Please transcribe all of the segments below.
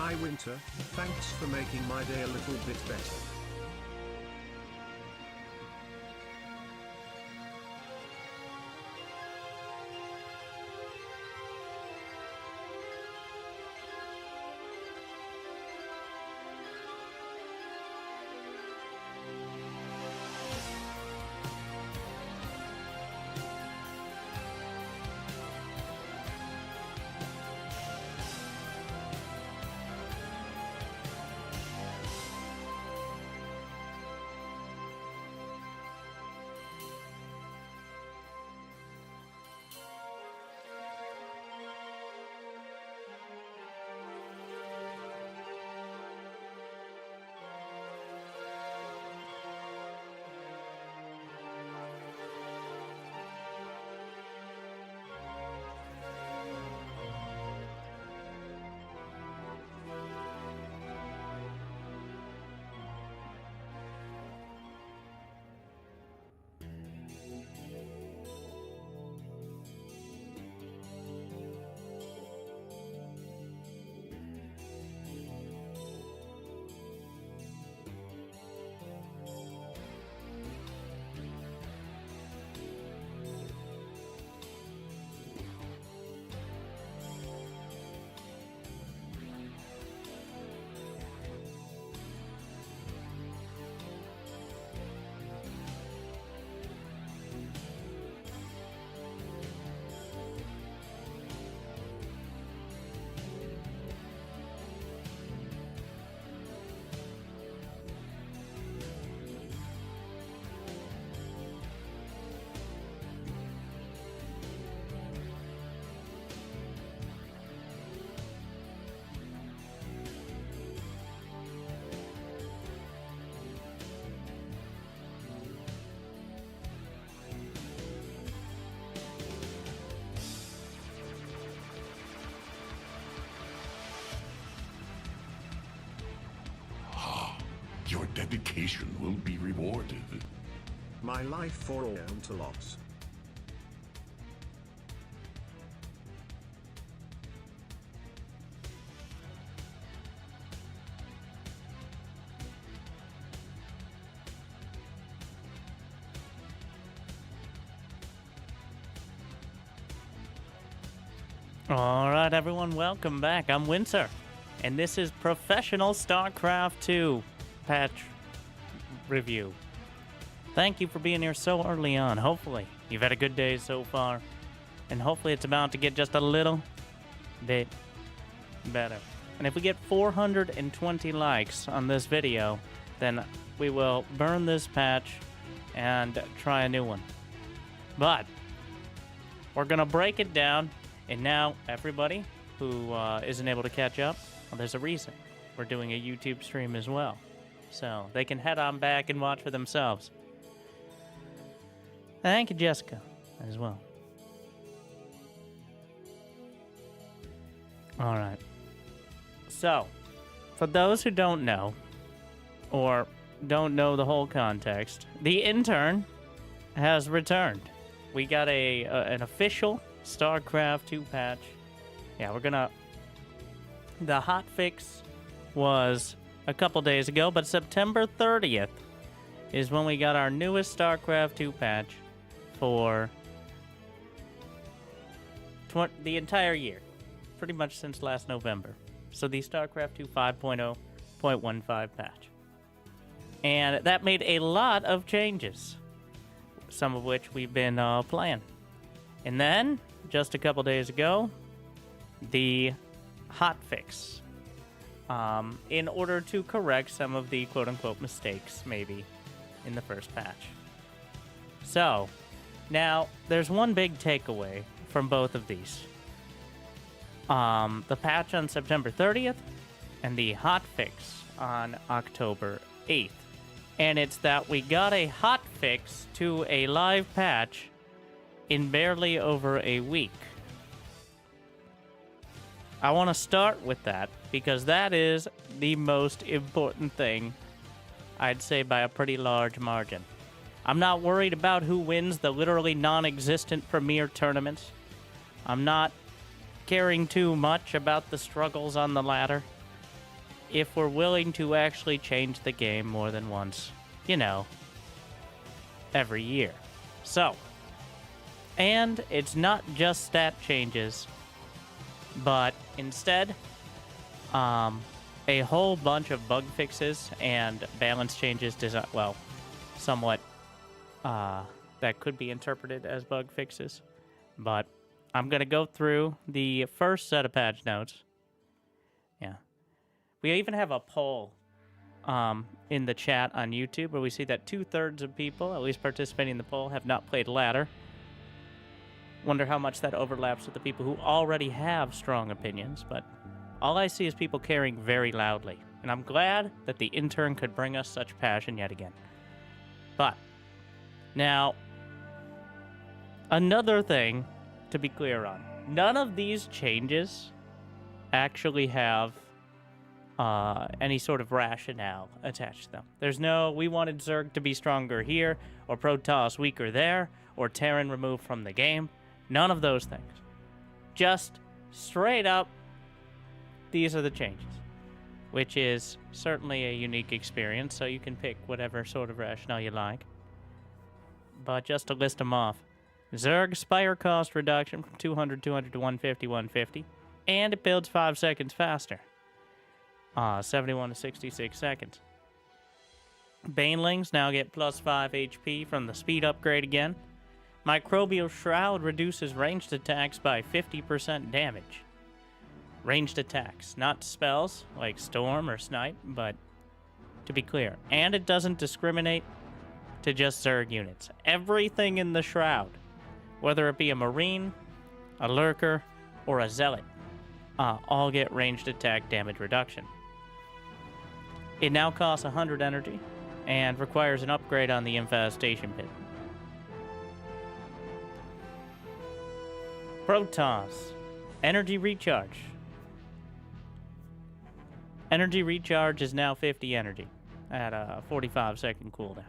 Hi Winter, thanks for making my day a little bit better. Your dedication will be rewarded. My life for all interlocks. Alright everyone, welcome back. I'm Winter, and this is Professional StarCraft 2 patch review. Thank you for being here so early on. Hopefully you've had a good day so far, and hopefully it's about to get just a little bit better. And if we get 420 likes on this video, then we will burn this patch and try a new one. But we're gonna break it down. And now, everybody who isn't able to catch up, well, there's a reason. We're doing a YouTube stream as well. So they can head on back and watch for themselves. Thank you, Jessica, as well. All right. So, for those who don't know, or don't know the whole context, the intern has returned. We got an official StarCraft 2 patch. Yeah, we're gonna... The hotfix was a couple days ago, but September 30th is when we got our newest StarCraft 2 patch for the entire year. Pretty much since last November. So the StarCraft 2 5.0.15 patch. And that made a lot of changes. Some of which we've been playing. And then, just a couple days ago, the hotfix. In order to correct some of the quote-unquote mistakes, maybe, in the first patch. So, now, there's one big takeaway from both of these. The patch on September 30th, and the hotfix on October 8th. And it's that we got a hotfix to a live patch in barely over a week. I want to start with that, because that is the most important thing, I'd say by a pretty large margin. I'm not worried about who wins the literally non-existent Premier tournament. I'm not caring too much about the struggles on the ladder. if we're willing to actually change the game more than once, you know, every year. So, and it's not just stat changes, but instead, a whole bunch of bug fixes and balance changes, well, somewhat, that could be interpreted as bug fixes. But I'm going to go through the first set of patch notes. Yeah. We even have a poll in the chat on YouTube where we see that 2/3 of people, at least participating in the poll, have not played Ladder. Wonder how much that overlaps with the people who already have strong opinions, but all I see is people caring very loudly. And I'm glad that the intern could bring us such passion yet again. But, now, another thing to be clear on. None of these changes actually have any sort of rationale attached to them. There's no, we wanted Zerg to be stronger here, or Protoss weaker there, or Terran removed from the game. None of those things. Just straight up, these are the changes. Which is certainly a unique experience, so you can pick whatever sort of rationale you like. But just to list them off. Zerg Spire cost reduction from 200 to 150, 150. And it builds 5 seconds faster. 71 to 66 seconds. Banelings now get plus 5 HP from the speed upgrade again. Microbial Shroud reduces ranged attacks by 50% damage. Ranged attacks, not spells like Storm or Snipe, but to be clear. And it doesn't discriminate to just Zerg units. Everything in the Shroud, whether it be a Marine, a Lurker, or a Zealot, all get ranged attack damage reduction. It now costs 100 energy and requires an upgrade on the Infestation Pit. Protoss. Energy Recharge. Energy Recharge is now 50 energy at a 45-second cooldown.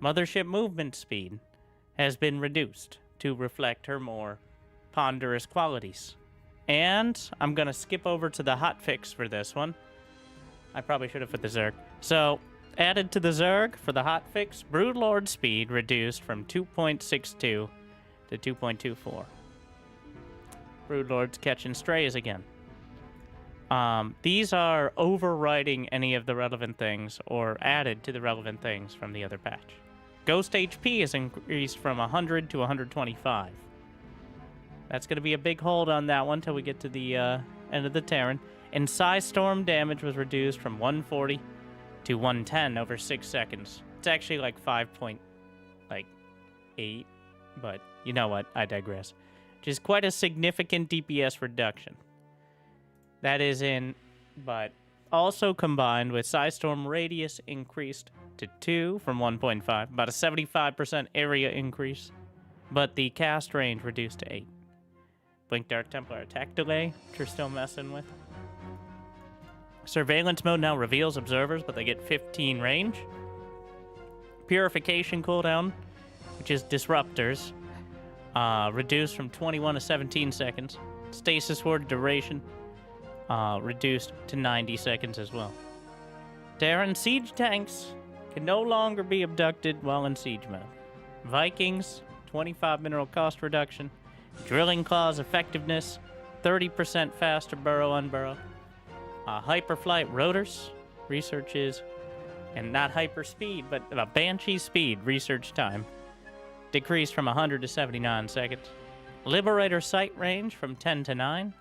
Mothership movement speed has been reduced to reflect her more ponderous qualities. And I'm going to skip over to the hotfix for this one. I probably should have put the Zerg. So, added to the Zerg for the hotfix, Broodlord speed reduced from 2.62 to 2.24. Broodlord's catching strays again. These are overriding any of the relevant things or added to the relevant things from the other patch. Ghost HP is increased from 100 to 125. That's going to be a big hold on that one till we get to the end of the Terran. And Storm damage was reduced from 140 to 110 over 6 seconds. It's actually like 5.8, but you know what? I digress. Which is quite a significant DPS reduction. That is but also combined with Storm radius increased to 2 from 1.5, about a 75% area increase, but the cast range reduced to 8. Blink Dark Templar attack delay, which you're still messing with. Surveillance mode now reveals observers, but they get 15 range. Purification cooldown, which is disruptors, reduced from 21 to 17 seconds. Stasis Ward duration, reduced to 90 seconds as well. Terran siege tanks can no longer be abducted while in siege mode. Vikings, 25 mineral cost reduction. Drilling Claws effectiveness, 30% faster burrow unburrow. Hyperflight rotors, researches, and not hyper speed, but Banshee speed research time, decreased from 100 to 79 seconds. Liberator sight range from 10 to 9.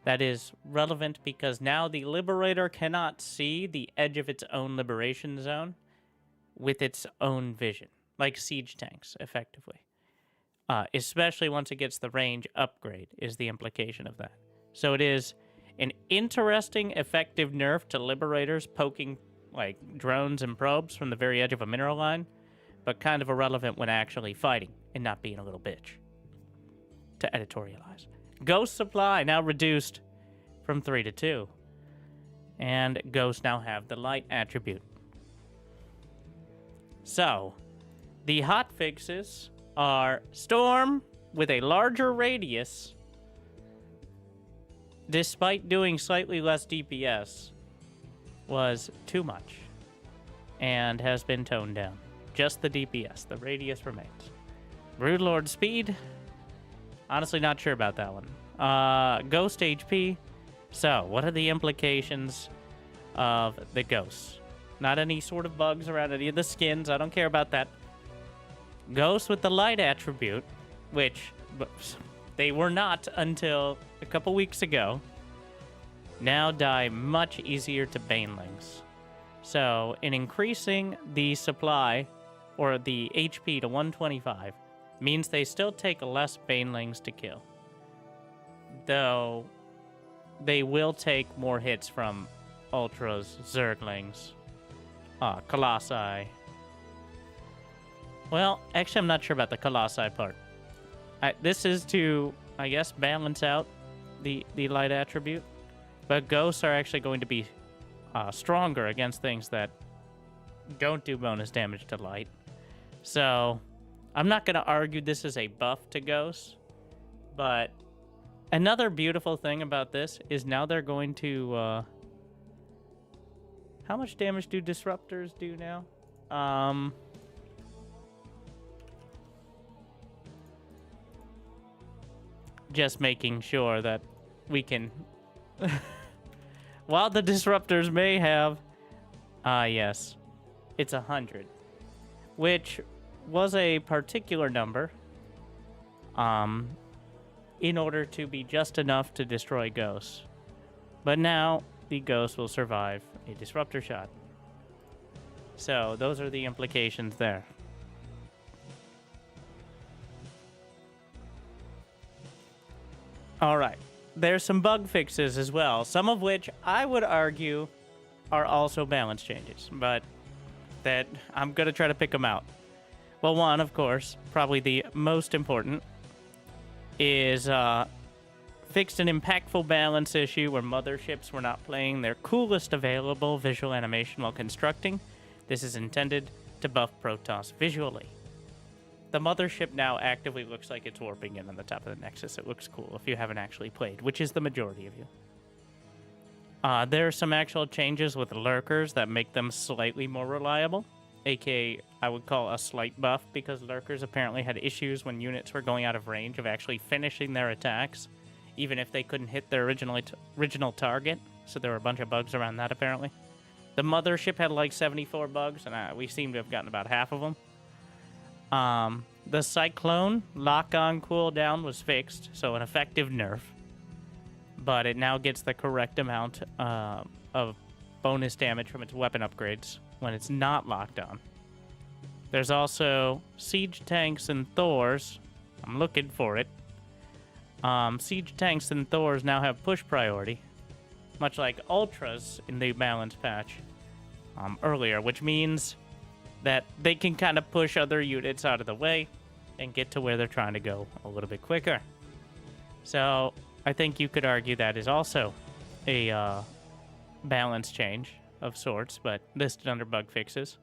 That is relevant because now the Liberator cannot see the edge of its own liberation zone with its own vision, like siege tanks, effectively. Especially once it gets the range upgrade, is the implication of that. So it is an interesting, effective nerf to Liberators poking like drones and probes from the very edge of a mineral line, but kind of irrelevant when actually fighting and not being a little bitch. To editorialize. Ghost supply now reduced from 3 to 2. And ghosts now have the light attribute. So, the hotfixes are Storm with a larger radius, despite doing slightly less DPS, was too much and has been toned down. Just the DPS. The radius remains. Broodlord speed? Honestly, not sure about that one. Ghost HP. So, what are the implications of the ghosts? Not any sort of bugs around any of the skins. I don't care about that. Ghosts with the light attribute, which they were not until a couple weeks ago, now die much easier to banelings. So, in increasing the supply, or the HP to 125, means they still take less banelings to kill. Though, they will take more hits from Ultras, Zerglings, Colossi. Well, actually, I'm not sure about the Colossi part. This is to, I guess, balance out the light attribute. But ghosts are actually going to be stronger against things that don't do bonus damage to light. So, I'm not going to argue this is a buff to ghosts. But another beautiful thing about this is now they're going to... how much damage do disruptors do now? Just making sure that we can... While the disruptors may have... yes. It's 100. Which was a particular number. In order to be just enough to destroy ghosts. But now, the ghost will survive a disruptor shot. So, those are the implications there. Alright. There's some bug fixes as well, some of which I would argue are also balance changes, but that I'm going to try to pick them out. Well, one, of course, probably the most important, is fixed an impactful balance issue where motherships were not playing their coolest available visual animation while constructing. This is intended to buff Protoss visually. The mothership now actively looks like it's warping in on the top of the Nexus. It looks cool if you haven't actually played, which is the majority of you. There are some actual changes with lurkers that make them slightly more reliable, aka I would call a slight buff, because lurkers apparently had issues when units were going out of range of actually finishing their attacks, even if they couldn't hit their original target. So there were a bunch of bugs around that apparently. The mothership had like 74 bugs, and we seem to have gotten about half of them. The Cyclone lock-on cooldown was fixed, so an effective nerf. But it now gets the correct amount of bonus damage from its weapon upgrades when it's not locked on. There's also Siege Tanks and Thors. I'm looking for it. Siege Tanks and Thors now have push priority, much like Ultras in the balance patch earlier, which means that they can kind of push other units out of the way and get to where they're trying to go a little bit quicker. So I think you could argue that is also a balance change of sorts, but listed under bug fixes.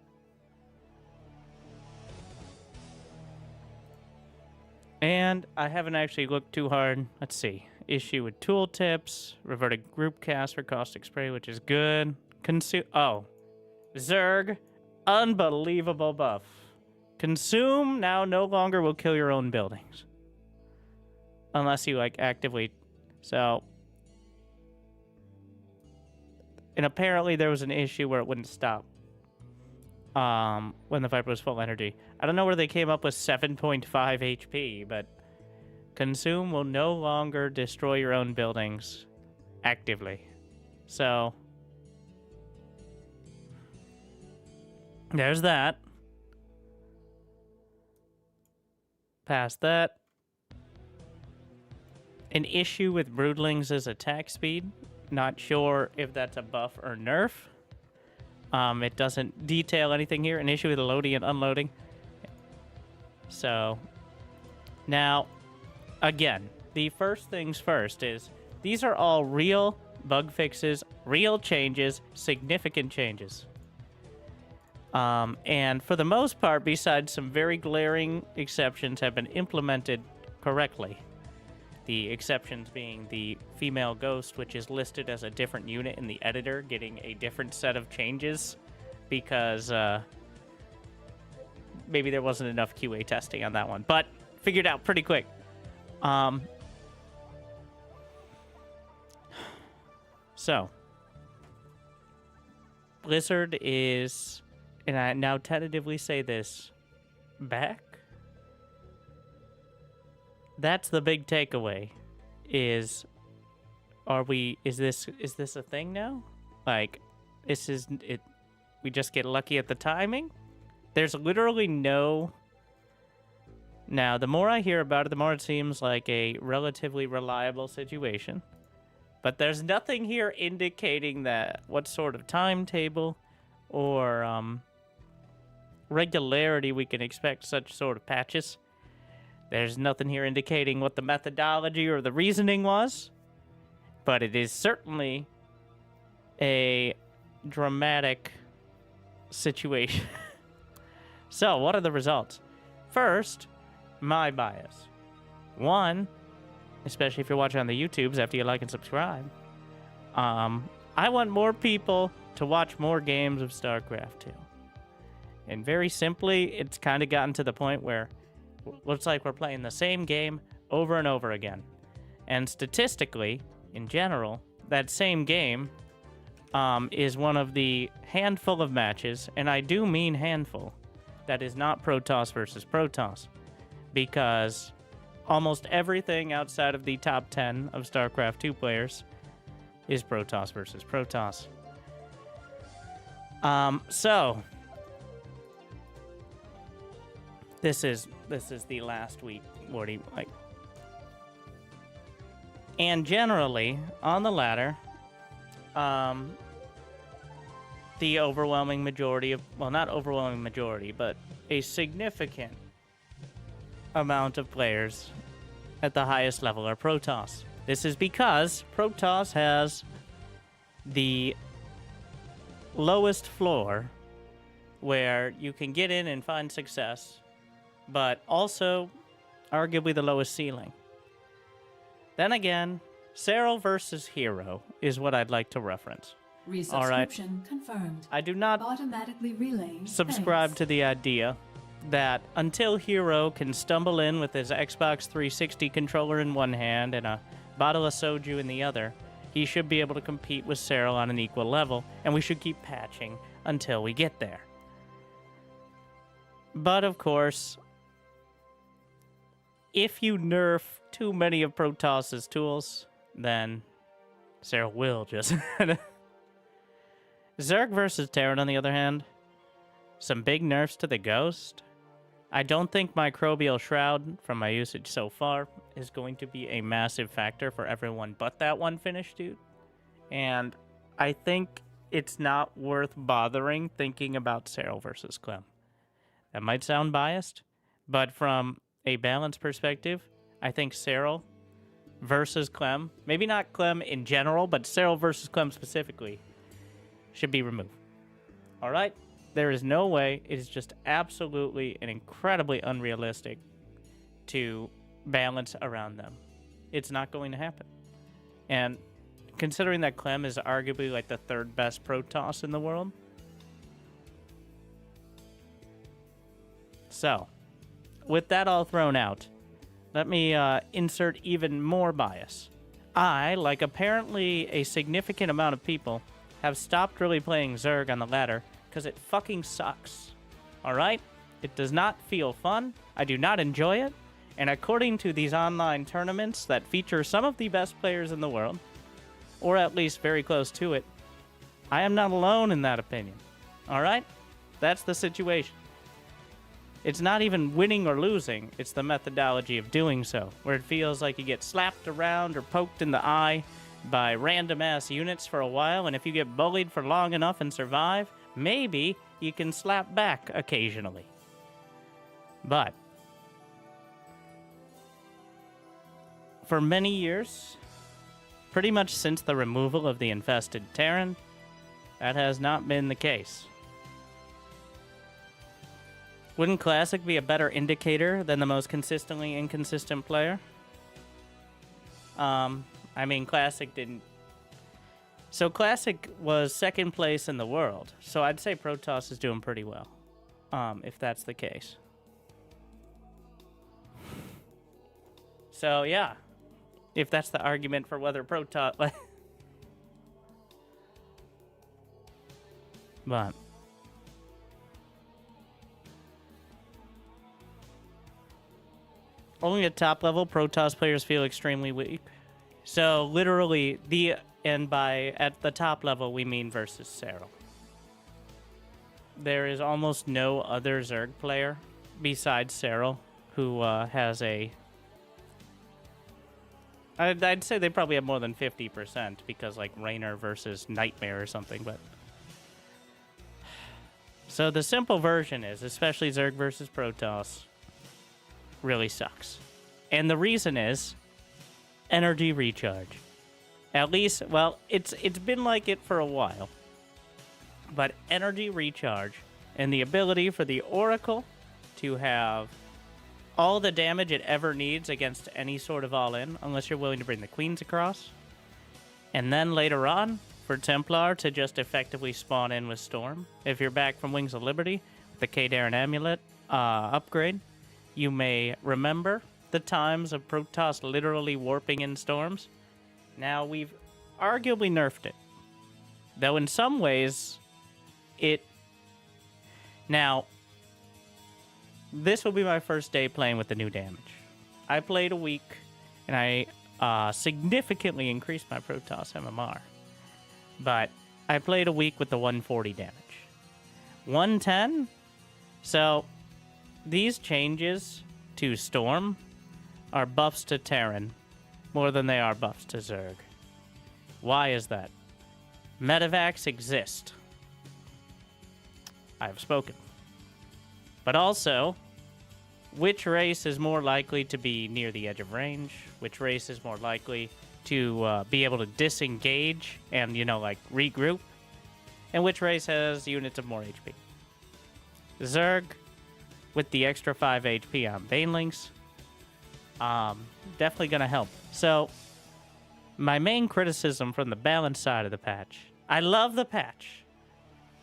And I haven't actually looked too hard. Let's see. Issue with tooltips, reverted group cast for caustic spray, which is good. Zerg. Unbelievable buff. Consume now no longer will kill your own buildings. Unless you, like, actively... So... And apparently there was an issue where it wouldn't stop. When the Viper was full energy. I don't know where they came up with 7.5 HP, but... Consume will no longer destroy your own buildings actively. So... There's that. Past that. An issue with Broodlings' attack speed. Not sure if that's a buff or nerf. It doesn't detail anything here. An issue with loading and unloading. So, now, again, the first things first is these are all real bug fixes, real changes, significant changes. And for the most part, besides some very glaring exceptions, have been implemented correctly. The exceptions being the female ghost, which is listed as a different unit in the editor, getting a different set of changes because maybe there wasn't enough QA testing on that one. But figured out pretty quick. So, Blizzard is, and I now tentatively say this, back? That's the big takeaway, is this a thing now? Like, this is, it, we just get lucky at the timing? There's literally no... Now, the more I hear about it, the more it seems like a relatively reliable situation. But there's nothing here indicating that what sort of timetable or regularity we can expect such sort of patches. There's nothing here indicating what the methodology or the reasoning was. But it is certainly a dramatic situation. So, what are the results? First, my bias. One, especially if you're watching on the YouTubes after you like and subscribe, I want more people to watch more games of StarCraft 2. And very simply, it's kind of gotten to the point where it looks like we're playing the same game over and over again. And statistically, in general, that same game is one of the handful of matches, and I do mean handful, that is not Protoss versus Protoss. Because almost everything outside of the top 10 of StarCraft 2 players is Protoss versus Protoss. So this is the last week, Morty. Like, and generally on the ladder, the overwhelming majority of, well, not overwhelming majority, but a significant amount of players at the highest level are Protoss. This is because Protoss has the lowest floor where you can get in and find success, but also arguably the lowest ceiling. Then again, Serral versus Hero is what I'd like to reference. Resubscription confirmed. I do not automatically relaying. subscribe to the idea that until Hero can stumble in with his Xbox 360 controller in one hand and a bottle of soju in the other, he should be able to compete with Serral on an equal level, and we should keep patching until we get there. But of course, if you nerf too many of Protoss's tools, then Serral will just... Zerg versus Terran, on the other hand, some big nerfs to the Ghost. I don't think Microbial Shroud, from my usage so far, is going to be a massive factor for everyone but that one finish dude. And I think it's not worth bothering thinking about Serral versus Clem. That might sound biased, but from a balance perspective, I think Serral versus Clem, maybe not Clem in general, but Serral versus Clem specifically, should be removed. All right? There is no way, it is just absolutely and incredibly unrealistic to balance around them. It's not going to happen. And considering that Clem is arguably like the third best Protoss in the world. So, with that all thrown out, let me insert even more bias. I, like apparently a significant amount of people, have stopped really playing Zerg on the ladder because it fucking sucks. Alright? It does not feel fun. I do not enjoy it. And according to these online tournaments that feature some of the best players in the world, or at least very close to it, I am not alone in that opinion. Alright? That's the situation. It's not even winning or losing, it's the methodology of doing so, where it feels like you get slapped around or poked in the eye by random-ass units for a while, and if you get bullied for long enough and survive, maybe you can slap back occasionally. But for many years, pretty much since the removal of the infested Terran, that has not been the case. Wouldn't Classic be a better indicator than the most consistently inconsistent player? I mean, Classic didn't... So Classic was second place in the world. So I'd say Protoss is doing pretty well, if that's the case. So, yeah. If that's the argument for whether Protoss... But... Only at top level, Protoss players feel extremely weak. So, literally, at the top level, we mean versus Serral. There is almost no other Zerg player besides Serral who has a... I'd say they probably have more than 50% because, like, Raynor versus Nightmare or something, but... So the simple version is, especially Zerg versus Protoss, really sucks. And the reason is energy recharge. At least, well, it's been like it for a while. But energy recharge and the ability for the Oracle to have all the damage it ever needs against any sort of all-in, unless you're willing to bring the Queens across. And then later on, for Templar to just effectively spawn in with Storm. If you're back from Wings of Liberty, with the K-Darren Amulet upgrade, you may remember the times of Protoss literally warping in storms. Now, we've arguably nerfed it. Though in some ways, Now, this will be my first day playing with the new damage. I played a week, and I significantly increased my Protoss MMR. But I played a week with the 140 damage. 110? So... These changes to Storm are buffs to Terran more than they are buffs to Zerg. Why is that? Medevacs exist. I have spoken. But also, which race is more likely to be near the edge of range? Which race is more likely to be able to disengage and, regroup? And which race has units of more HP? Zerg, with the extra 5 HP on Banelings, definitely going to help. So, my main criticism from the balance side of the patch, I love the patch.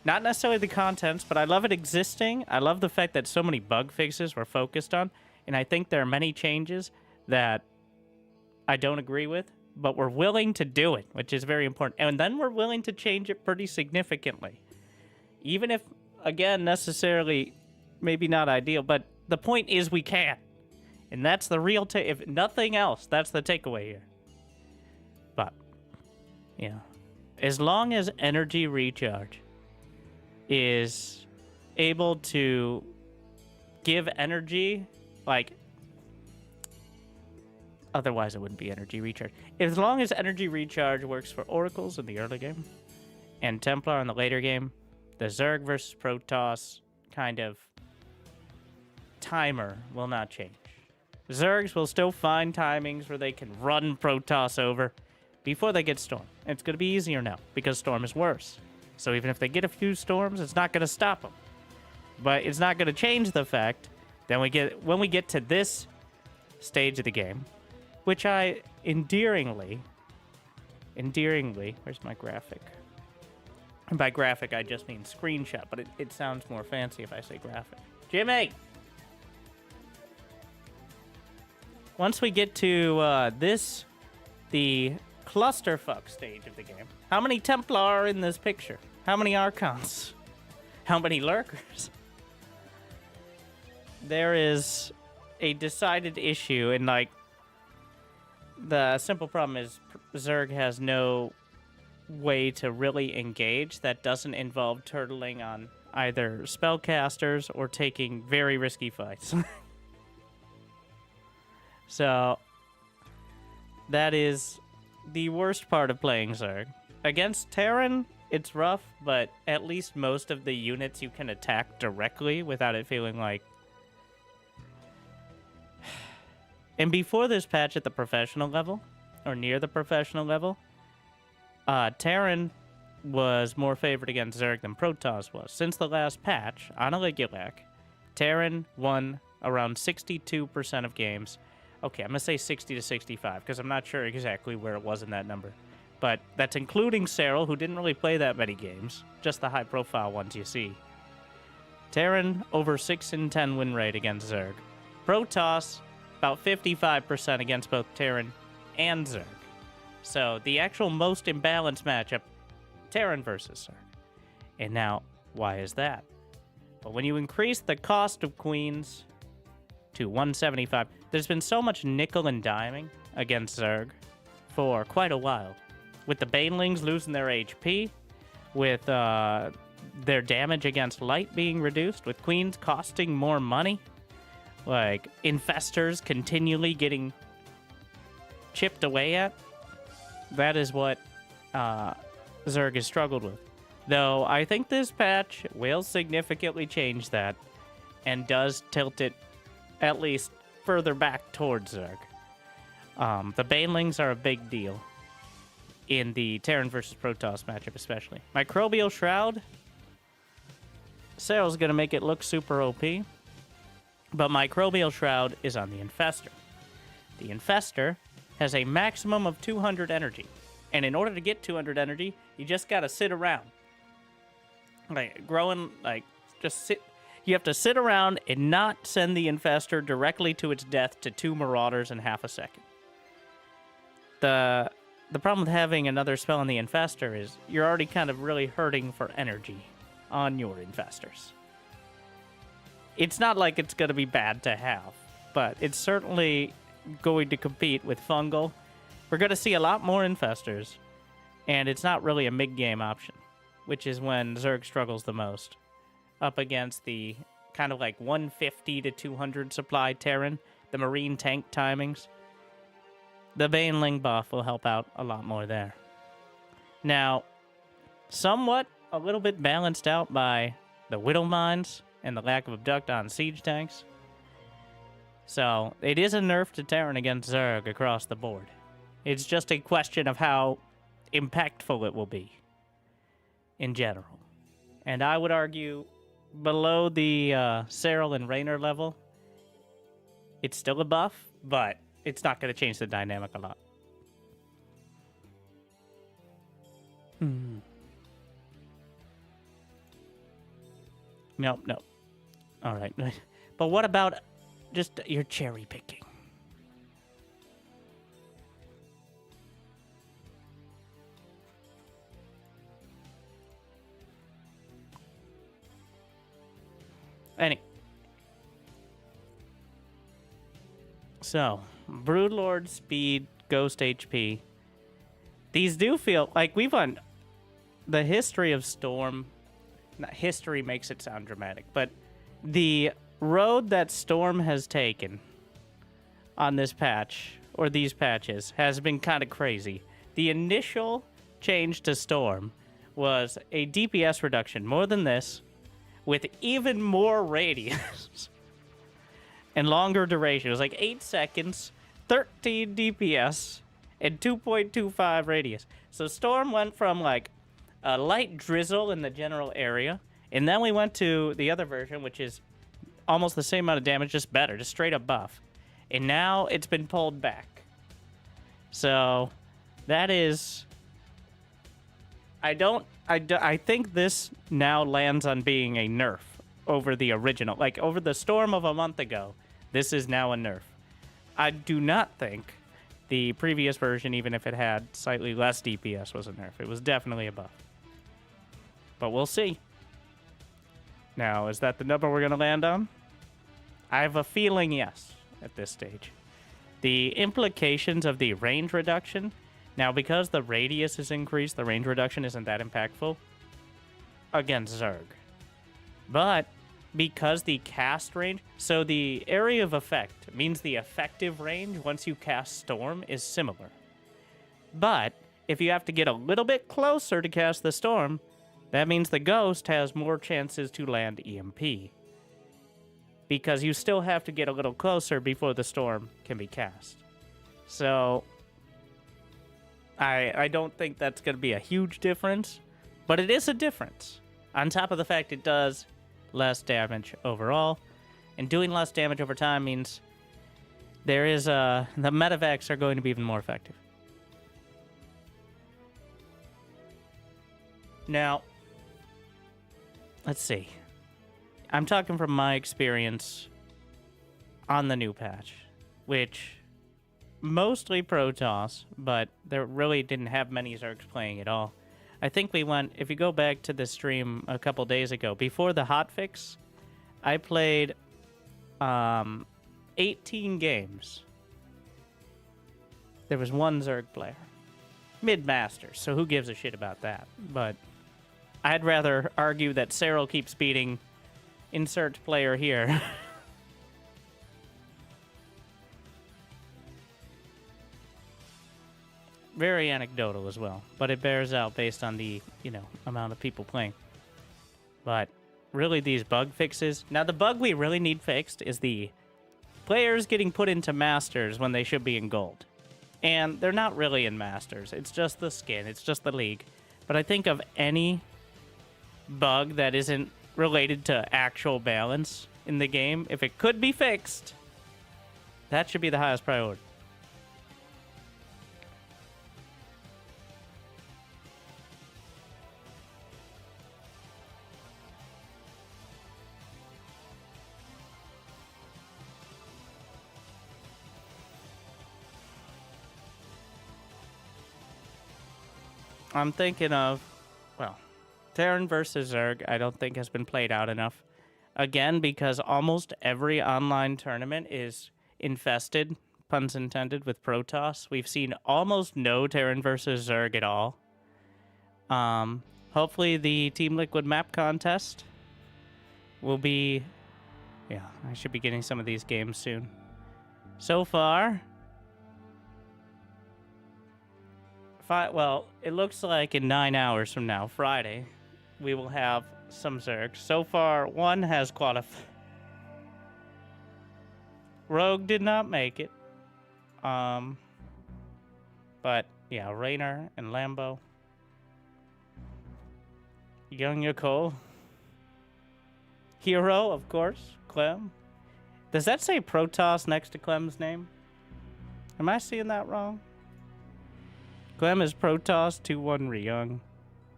Not necessarily the contents, but I love it existing. I love the fact that so many bug fixes were focused on, and I think there are many changes that I don't agree with, but we're willing to do it, which is very important. And then we're willing to change it pretty significantly. Even if, again, necessarily... maybe not ideal, but the point is we can. And that's the real if nothing else, that's the takeaway here. But, yeah. As long as energy recharge is able to give energy, otherwise it wouldn't be energy recharge. As long as energy recharge works for Oracles in the early game, and Templar in the later game, the Zerg versus Protoss kind of timer will not change. Zergs will still find timings where they can run Protoss over before they get Storm. And it's going to be easier now because Storm is worse. So even if they get a few Storms, it's not going to stop them. But it's not going to change the fact that when we get to this stage of the game, which I endearingly, where's my graphic? And by graphic, I just mean screenshot, but it sounds more fancy if I say graphic. Jimmy! Once we get to the clusterfuck stage of the game, how many Templar are in this picture? How many Archons? How many Lurkers? There is a decided issue, and the simple problem is Zerg has no way to really engage that doesn't involve turtling on either spellcasters or taking very risky fights. So, that is the worst part of playing Zerg. Against Terran, it's rough, but at least most of the units you can attack directly without it feeling like... And before this patch at the professional level, or near the professional level, Terran was more favored against Zerg than Protoss was. Since the last patch, on a Ligulac, Terran won around 62% of games Okay, I'm going to say 60 to 65, because I'm not sure exactly where it was in that number. But that's including Cyril, who didn't really play that many games, just the high-profile ones you see. Terran, over 6 in 10 win rate against Zerg. Protoss, about 55% against both Terran and Zerg. So the actual most imbalanced matchup, Terran versus Zerg. And now, why is that? But when you increase the cost of queens to 175, there's been so much nickel and diming against Zerg for quite a while. With the Banelings losing their HP, with their damage against light being reduced, with queens costing more money, like infestors continually getting chipped away at, that is what Zerg has struggled with. Though I think this patch will significantly change that and does tilt it at least further back towards Zerg. The Banelings are a big deal in the Terran versus Protoss matchup especially. Microbial Shroud, Cyril's going to make it look super OP, but Microbial Shroud is on the Infestor. The Infestor has a maximum of 200 energy, and in order to get 200 energy, you just got to sit around. Just sit. You have to sit around and not send the Infestor directly to its death to 2 Marauders in half a second. The problem with having another spell on the Infestor is you're already kind of really hurting for energy on your Infestors. It's not like it's going to be bad to have, but it's certainly going to compete with Fungal. We're going to see a lot more Infestors, and it's not really a mid-game option, which is when Zerg struggles the most, up against the kind of like 150 to 200 supply Terran, the Marine tank timings. The Baneling buff will help out a lot more there. Now, somewhat a little bit balanced out by the Widow Mines and the lack of Abduct on siege tanks. So, it is a nerf to Terran against Zerg across the board. It's just a question of how impactful it will be in general. And I would argue below the Cyril and Raynor level, it's still a buff, but it's not going to change the dynamic a lot. Nope. All right. But what about just your cherry picking? So, Broodlord, Speed, Ghost HP. These do feel like we've on the history of Storm. Not history makes it sound dramatic, but the road that Storm has taken on this patch, or these patches, has been kind of crazy. The initial change to Storm was a DPS reduction, more than this, with even more radius and longer duration. It was like 8 seconds, 13 DPS, and 2.25 radius. So Storm went from like a light drizzle in the general area, and then we went to the other version, which is almost the same amount of damage, just better, just straight up buff. And now it's been pulled back. So that is... I think this now lands on being a nerf over the original. Like, over the Storm of a month ago, this is now a nerf. I do not think the previous version, even if it had slightly less DPS, was a nerf. It was definitely a buff. But we'll see. Now, is that the number we're going to land on? I have a feeling yes at this stage. The implications of the range reduction... Now, because the radius is increased, the range reduction isn't that impactful against Zerg. But because the cast range... So the area of effect means the effective range once you cast Storm is similar. But if you have to get a little bit closer to cast the Storm, that means the Ghost has more chances to land EMP. Because you still have to get a little closer before the Storm can be cast. So... I don't think that's going to be a huge difference, but it is a difference. On top of the fact it does less damage overall, and doing less damage over time means there is the medevacs are going to be even more effective. Now, let's see. I'm talking from my experience on the new patch, which mostly Protoss, but there really didn't have many Zergs playing at all. I think we went, if you go back to the stream a couple days ago, before the hotfix, I played 18 games. There was one Zerg player. Mid-Masters, so who gives a shit about that? But I'd rather argue that Cyril keeps beating insert player here. Very anecdotal as well, but it bears out based on the, amount of people playing. But really these bug fixes... Now the bug we really need fixed is the players getting put into Masters when they should be in Gold. And they're not really in Masters. It's just the skin. It's just the league. But I think of any bug that isn't related to actual balance in the game, if it could be fixed, that should be the highest priority. I'm thinking of, Terran versus Zerg, I don't think has been played out enough. Again, because almost every online tournament is infested, puns intended, with Protoss. We've seen almost no Terran versus Zerg at all. Hopefully the Team Liquid map contest will be... Yeah, I should be getting some of these games soon. So far... it looks like in 9 hours from now, Friday, we will have some Zergs. So far, one has qualified. Rogue did not make it. But, yeah, Raynor and Lambo. Young Nicole. Hero, of course. Clem. Does that say Protoss next to Clem's name? Am I seeing that wrong? Clem is Protoss 2-1 Ryung.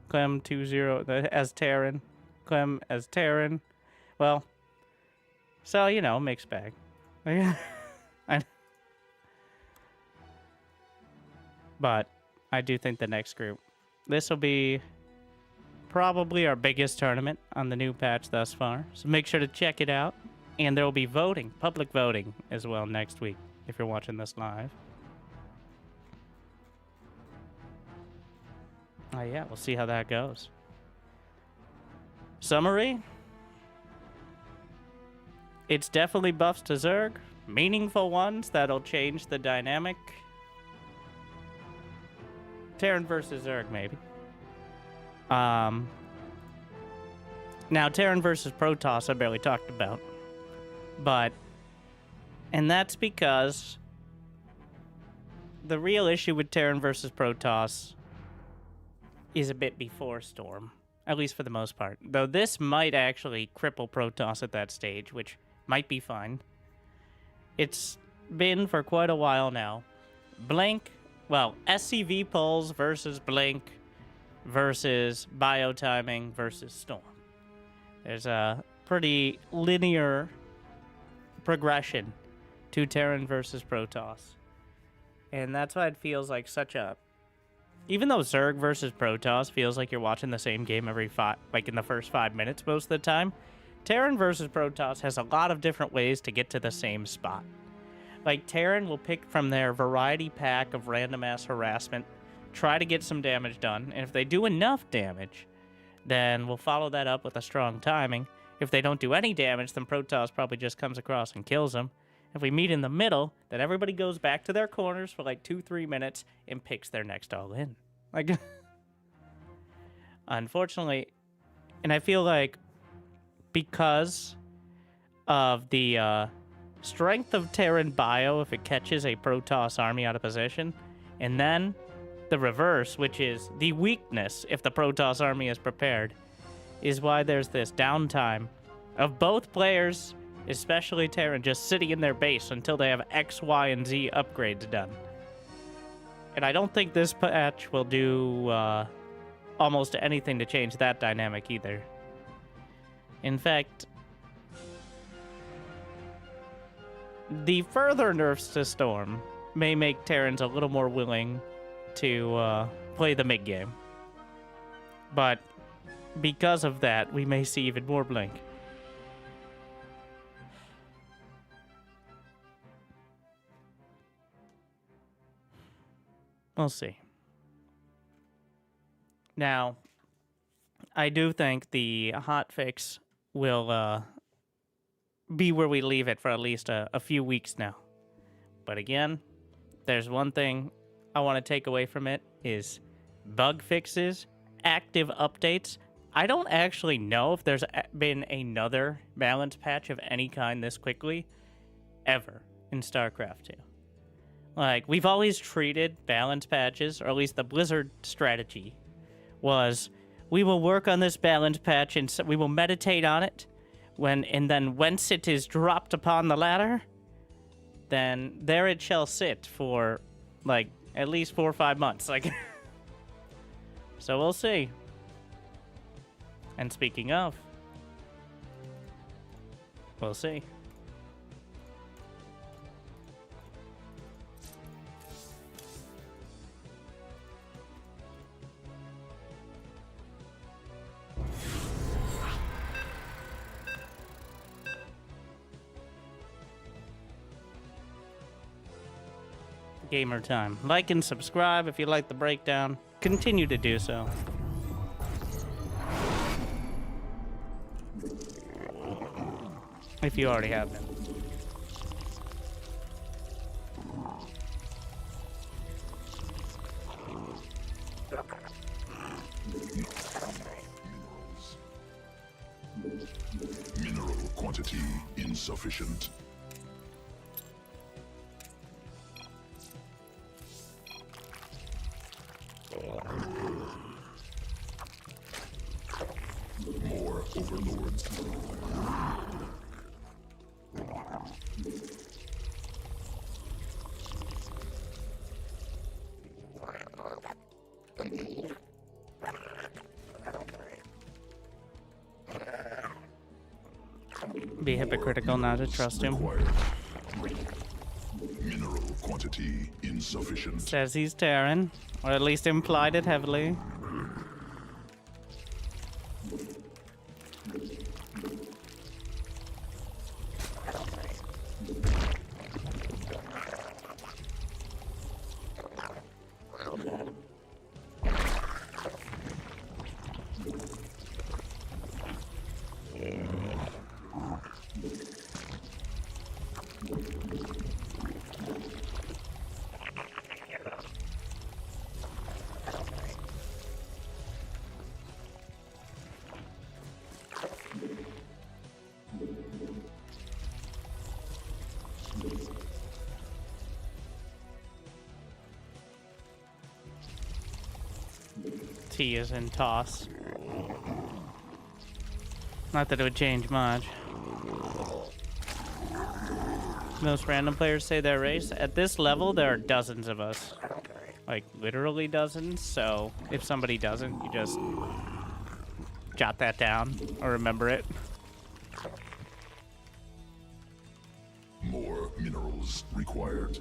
Clem 2-0 as Terran. Clem as Terran. Well, so, mixed bag. But I do think the next group. This will be probably our biggest tournament on the new patch thus far. So make sure to check it out. And there will be voting, public voting as well next week if you're watching this live. Oh, yeah, we'll see how that goes. Summary. It's definitely buffs to Zerg. Meaningful ones that'll change the dynamic. Terran versus Zerg, maybe. Now, Terran versus Protoss I barely talked about. And that's because the real issue with Terran versus Protoss is a bit before Storm, at least for the most part. Though this might actually cripple Protoss at that stage, which might be fine. It's been for quite a while now. SCV pulls versus Blink versus biotiming versus Storm. There's a pretty linear progression to Terran versus Protoss. And that's why it feels like such a... Even though Zerg versus Protoss feels like you're watching the same game in the first 5 minutes most of the time, Terran versus Protoss has a lot of different ways to get to the same spot. Like, Terran will pick from their variety pack of random-ass harassment, try to get some damage done, and if they do enough damage, then we'll follow that up with a strong timing. If they don't do any damage, then Protoss probably just comes across and kills them. If we meet in the middle, then everybody goes back to their corners for like 2-3 minutes and picks their next all-in. Like, unfortunately, and I feel like because of the strength of Terran bio, if it catches a Protoss army out of position, and then the reverse, which is the weakness if the Protoss army is prepared, is why there's this downtime of both players especially Terran, just sitting in their base until they have X, Y, and Z upgrades done. And I don't think this patch will do almost anything to change that dynamic either. In fact, the further nerfs to Storm may make Terrans a little more willing to play the mid-game. But because of that, we may see even more Blink. We'll see. Now, I do think the hotfix will be where we leave it for at least a few weeks now. But again, there's one thing I want to take away from it is bug fixes, active updates. I don't actually know if there's been another balance patch of any kind this quickly ever in StarCraft 2. Like, we've always treated balance patches, or at least the Blizzard strategy was, we will work on this balance patch and we will meditate on it, and then once it is dropped upon the ladder, then there it shall sit for, like, at least 4 or 5 months. Like, so we'll see. And speaking of, we'll see. Gamer time. Like and subscribe if you like the breakdown. Continue to do so. If you already have been. Mineral quantity insufficient. More overlords. Be hypocritical not to trust him. Mineral quantity insufficient. Says he's Terran, or at least implied it heavily. T is in toss. Not that it would change much. Most random players say their race. At this level, there are dozens of us. Like, literally dozens. So, if somebody doesn't, you just jot that down or remember it. More minerals required.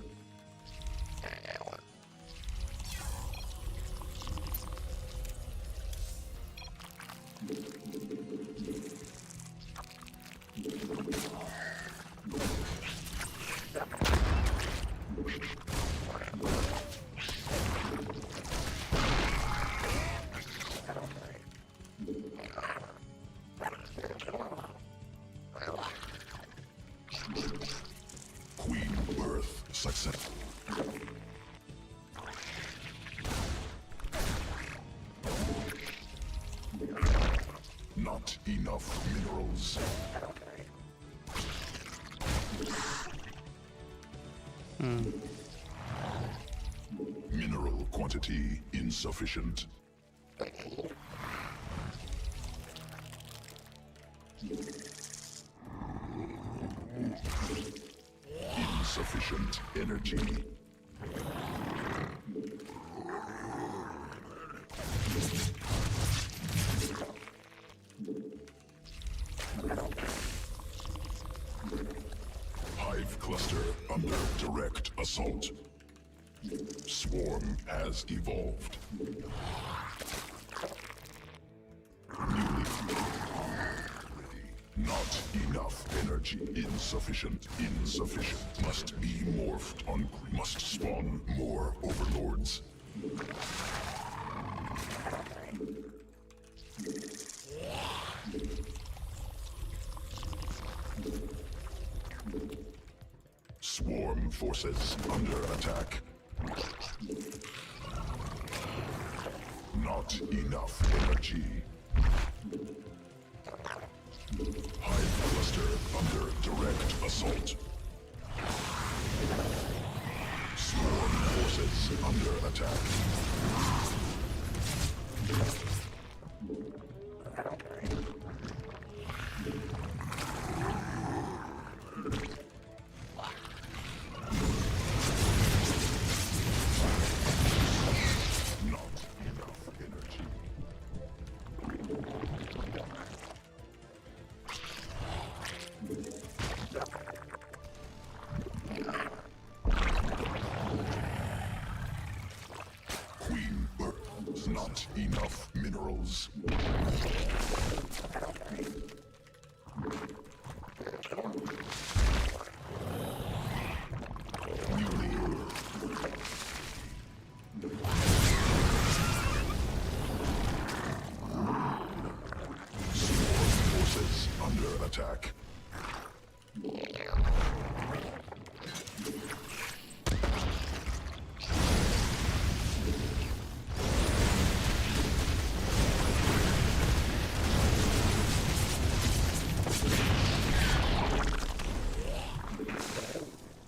Queen birth success. Not enough minerals. Mineral quantity insufficient. Insufficient energy. Hive cluster under direct assault. Swarm has evolved. Not enough energy. Insufficient. Insufficient. Must be morphed on. Must spawn more overlords. Swarm forces under attack. Not enough energy. Hive cluster under direct assault. Swarm forces under attack. Not enough energy. Queen Bird, not enough minerals. Forces under attack.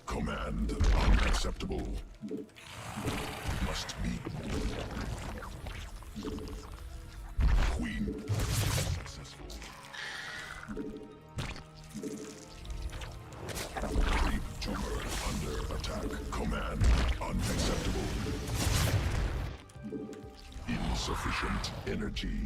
Command unacceptable. Must be. Queen successful. Creep tumor under attack. Command unacceptable. Insufficient energy.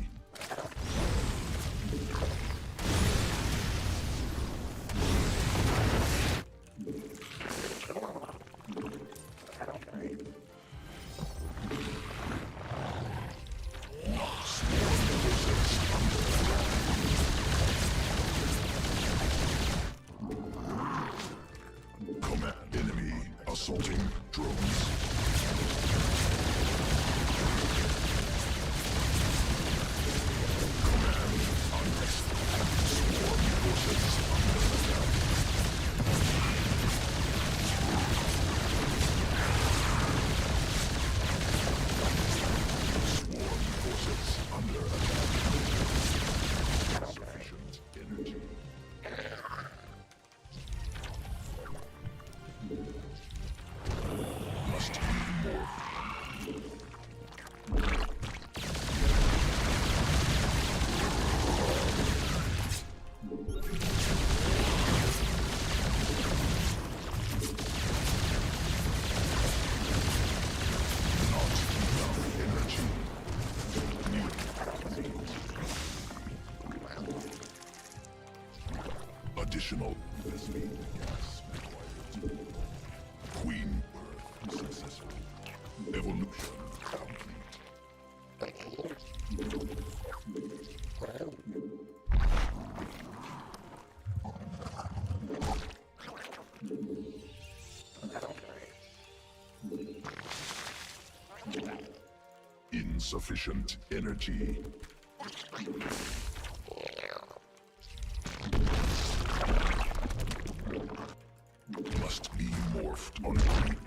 Command enemy assaulting drones. Command unacceptable. Swarm forces under attack. Swarm forces under attack. Sufficient energy. Must be more. Not enough energy. Additional investment gas required. Queen birth successful. Evolution complete. Insufficient energy. Must be morphed on creep.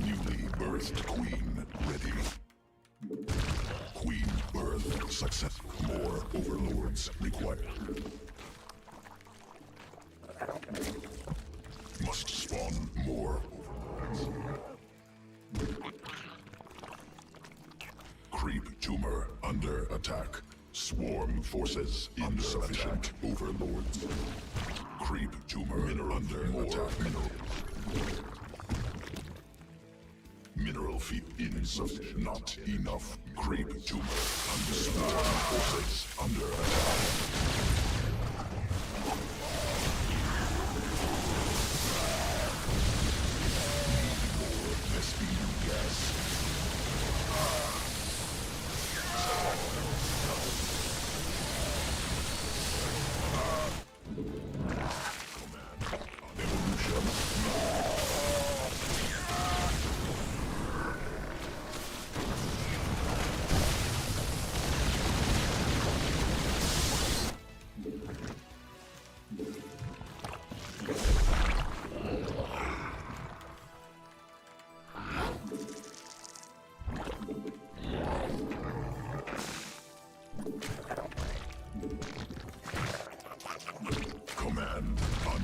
Newly birthed queen ready. Queen birth successful. More overlords required. Must spawn more overlords. Creep tumor under attack. Swarm forces under attack. Overlords. Creep tumor under attack. Mineral feed insufficient. Not enough. Creep tumor under forces under attack.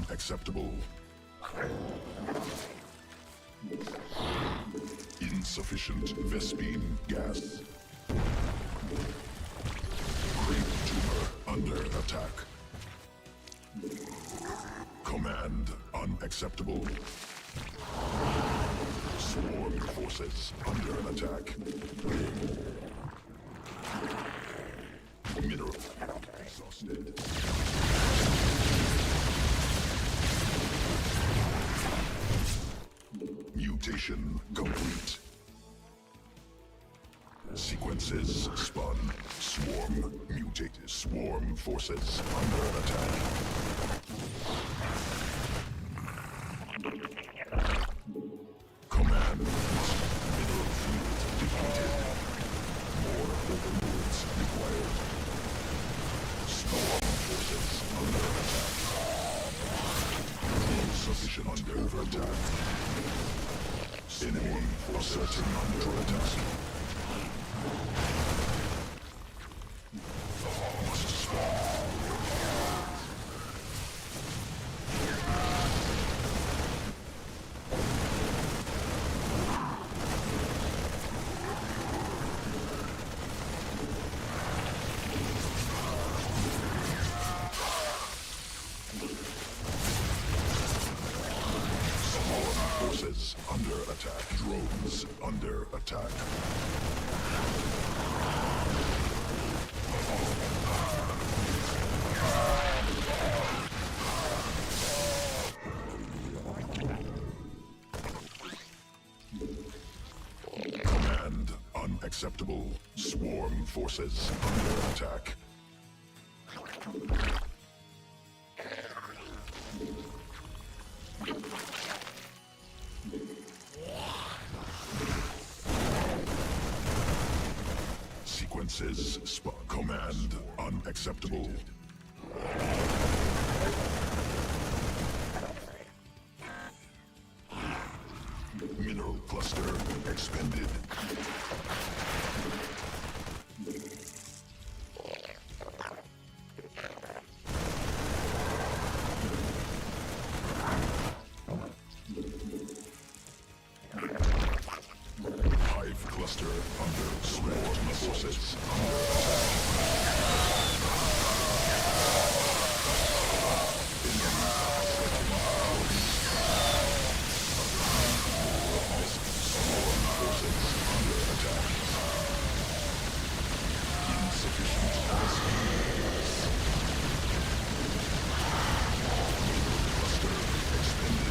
Unacceptable. Insufficient Vespine gas. Creep tumor under attack. Command unacceptable. Swarm forces under attack. Mineral exhausted. Mutation complete. Sequences spun. Swarm mutated. Swarm forces under attack. Command. Mineral field depleted. More overlords required. Swarm forces under attack. Insufficient under attack. Enemy asserting under attack. Must spawn. Forces under attack. Drones under attack. Command unacceptable. Swarm forces under attack. Sequences command unacceptable. Mineral cluster expended. Hive cluster under swarm forces under attack. Swarm forces under attack. Insufficient cluster expended.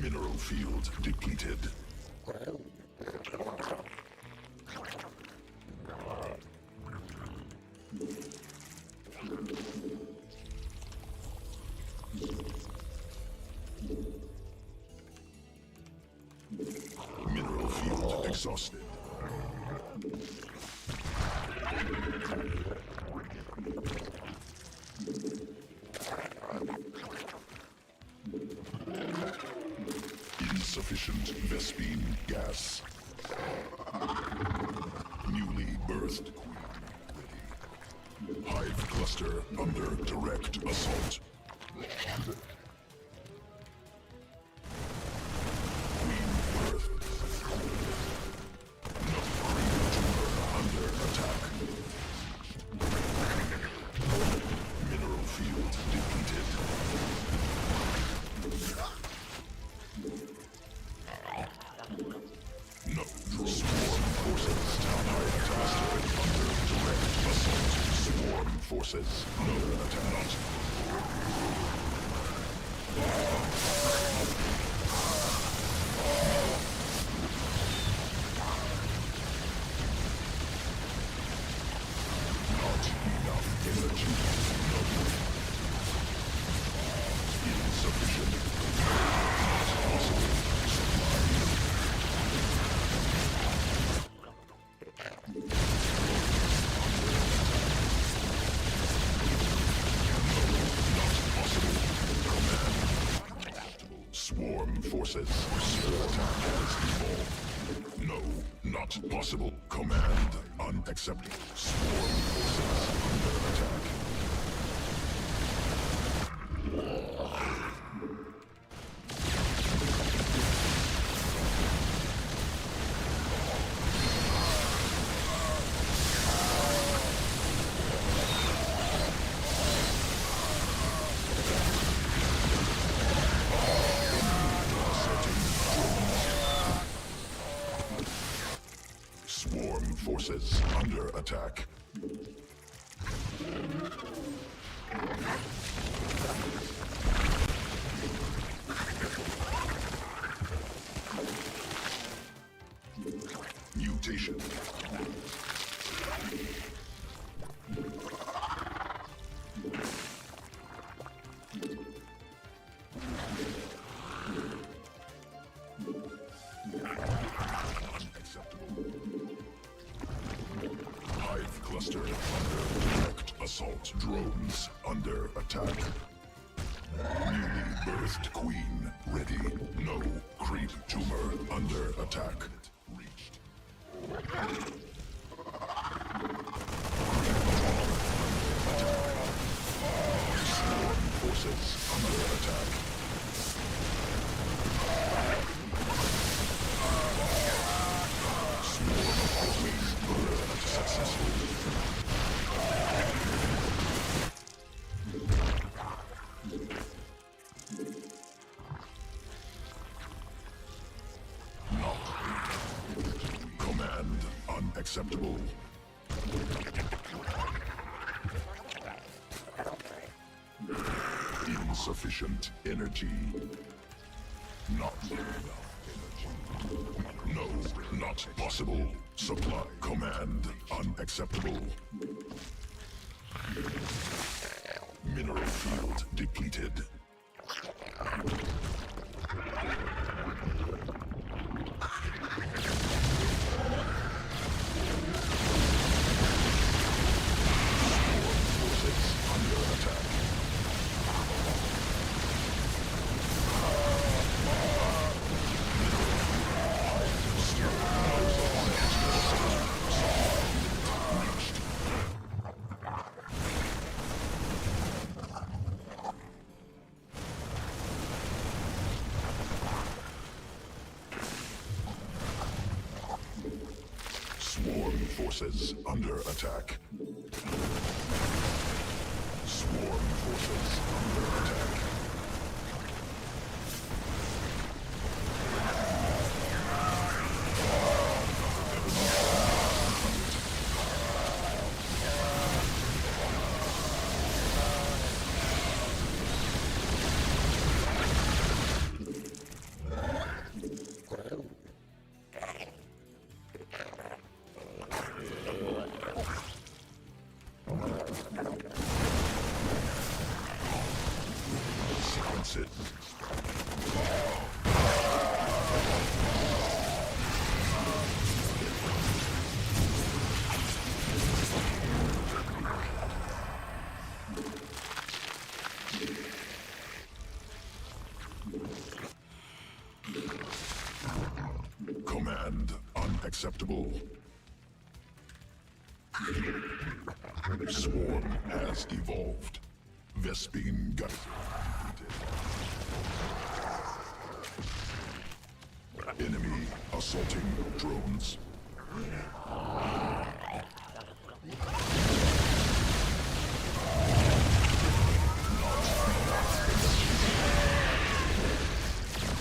Mineral field depleted. Mineral field exhausted. Insufficient Vespine gas. Newly birthed queen ready. Hive cluster under direct assault. forces. No attack. Not enough energy. Insufficient. Not possible. Swarm forces. Attack has evolved. No, not possible. Command unacceptable. Swarm forces under attack. Swarm forces under attack. Mutation. Hive cluster under direct assault. Drones under attack. Newly birthed queen ready. No creep tumor under attack. Reached. Swarm forces under attack. Command unacceptable. Insufficient energy. Not enough energy. No, not possible. Supply. Command unacceptable. Mineral field depleted. Forces under attack. Swarm forces under attack. Swarm forces under attack. Sequence it. Command unacceptable. Swarm has evolved. Vespine got enemy assaulting drones.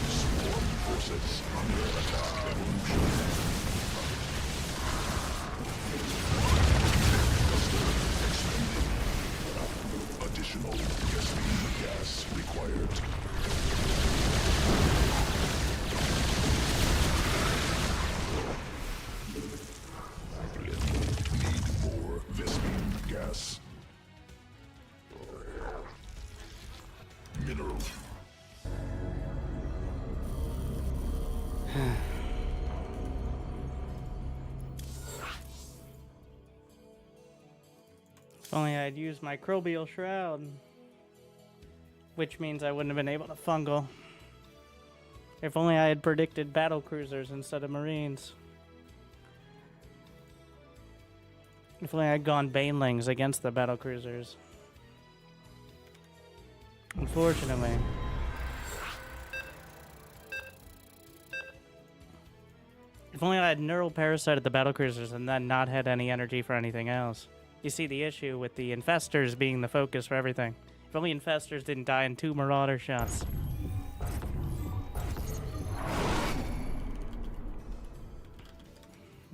Swarm forces under attack. Evolution. Cluster expanding. Minimal Vespene gas required. Need more Vespene gas. Mineral. If only I'd used my Microbial Shroud. Which means I wouldn't have been able to fungal. If only I had predicted battle cruisers instead of Marines. If only I had gone Banelings against the battle cruisers. Unfortunately. If only I had Neural Parasite at the battle cruisers and then not had any energy for anything else. You see the issue with the Infestors being the focus for everything. If only Infestors didn't die in 2 Marauder shots.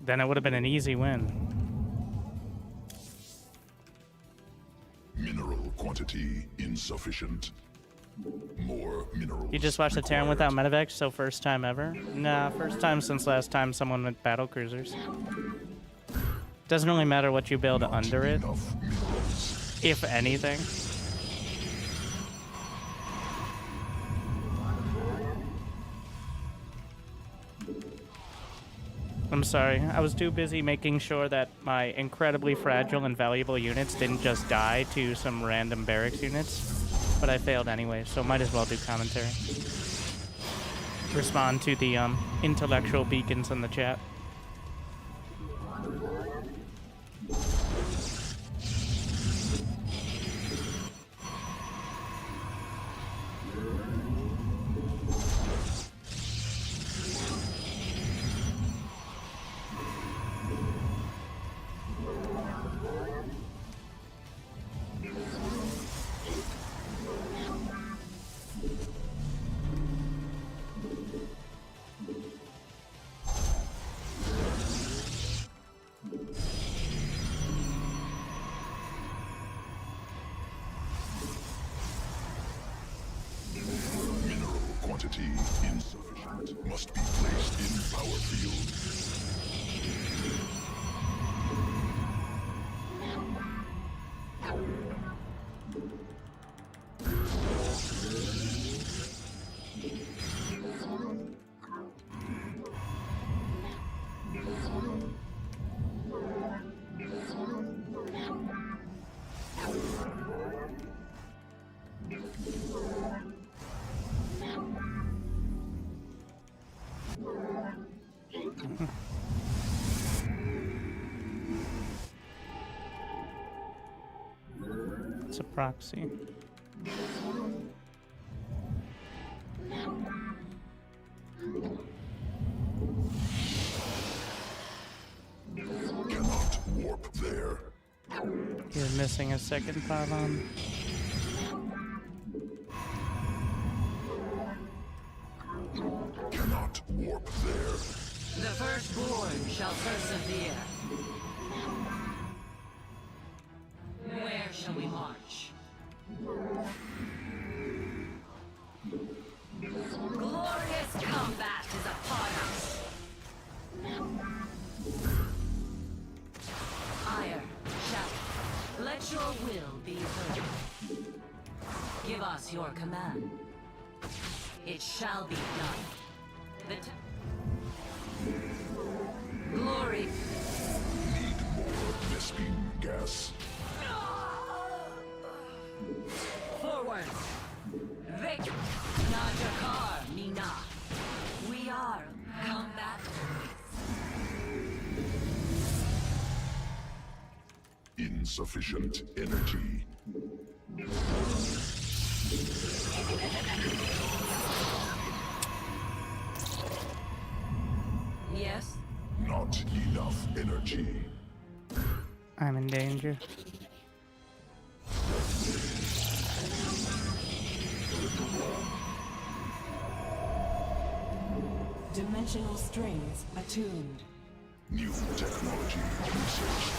Then it would have been an easy win. Mineral quantity insufficient. More minerals. You just watched the Terran required. without Medivac, so first time ever? Nah, first time since last time someone went battle cruisers. Doesn't really matter what you build Not under it, enough minerals. if anything. I'm sorry, I was too busy making sure that my incredibly fragile and valuable units didn't just die to some random barracks units, but I failed anyway, so might as well do commentary. Respond to the intellectual beacons in the chat. Mineral quantity insufficient. Must be placed in power field. It's a proxy. Cannot warp there. You're missing a second pylon. Cannot warp there. The firstborn shall persevere. Where shall we march? Glorious combat is upon us. Ire, shout, let your will be heard. Give us your command. It shall be done. Glory. Need more Vespene gas. Forward. Vic. Najakar, Mina. We are combat. Insufficient energy. Yes? Not enough energy. I'm in danger. Dimensional strings attuned. New technology research.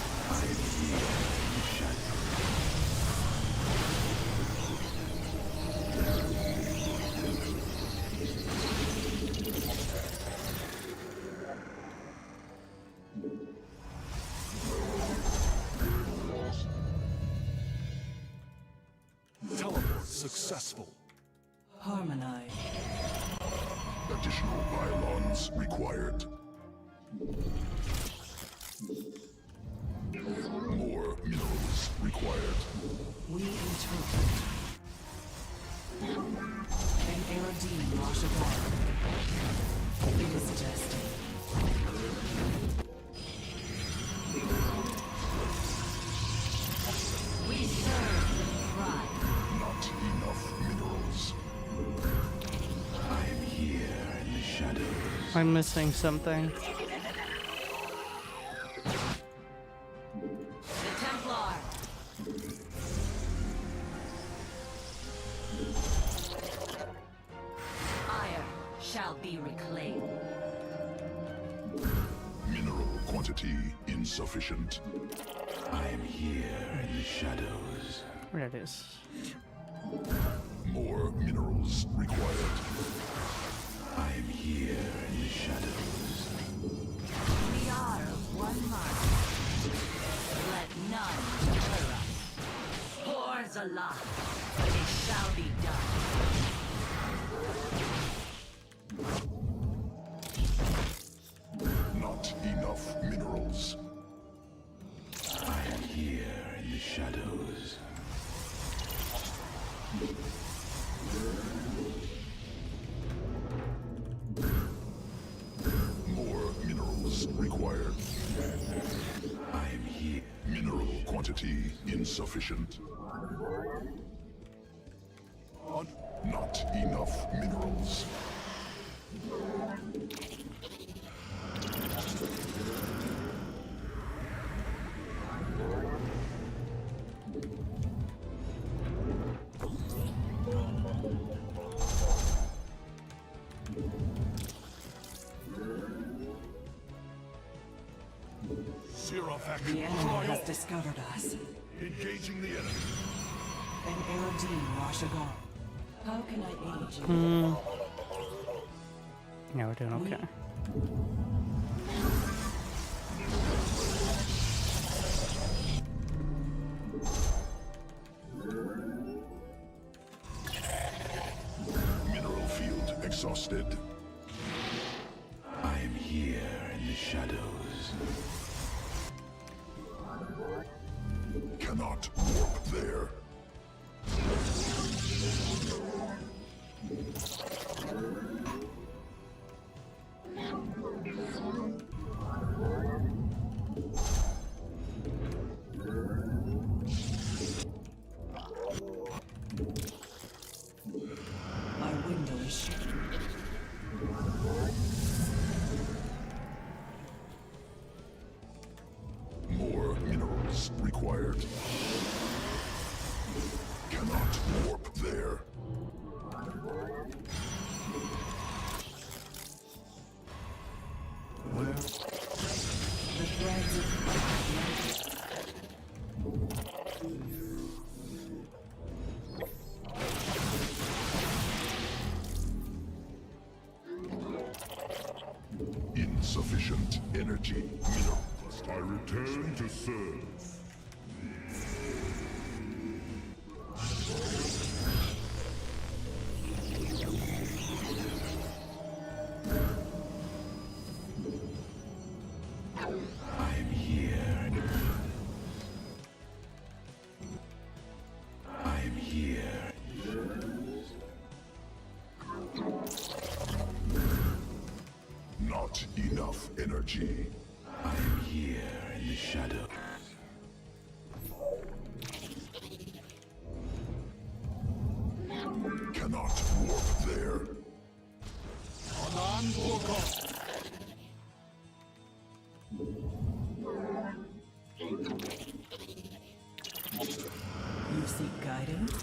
successful. Harmonize. Additional pylons required. More minerals required. We interpret. An Aerodine Rashadar. It is destined. We serve with pride. Not enough minerals. I'm here in the shadows. I'm missing something. The Templar. Ire shall be reclaimed. Mineral quantity insufficient. I am here in the shadows. There it is. More minerals required. I am here in the shadows. We are of one mind. Let none deter us. Hordes aloft. It shall be done. Not enough minerals. I am here in the shadows. More minerals required. I am here. Mineral quantity insufficient. Not enough minerals. The enemy has discovered us. Engaging the enemy. An Aerodine Rashagar. How can I aid you? Yeah, we're doing okay. Mineral field exhausted. I am here in the shadows. Cannot warp there. My window is shut. More minerals required. Cannot warp there. The threads of Insufficient energy. Mineral. I return to serve. I'm here. I'm here. Not enough energy. I'm here in the shadow. Cannot warp there. you seek guidance.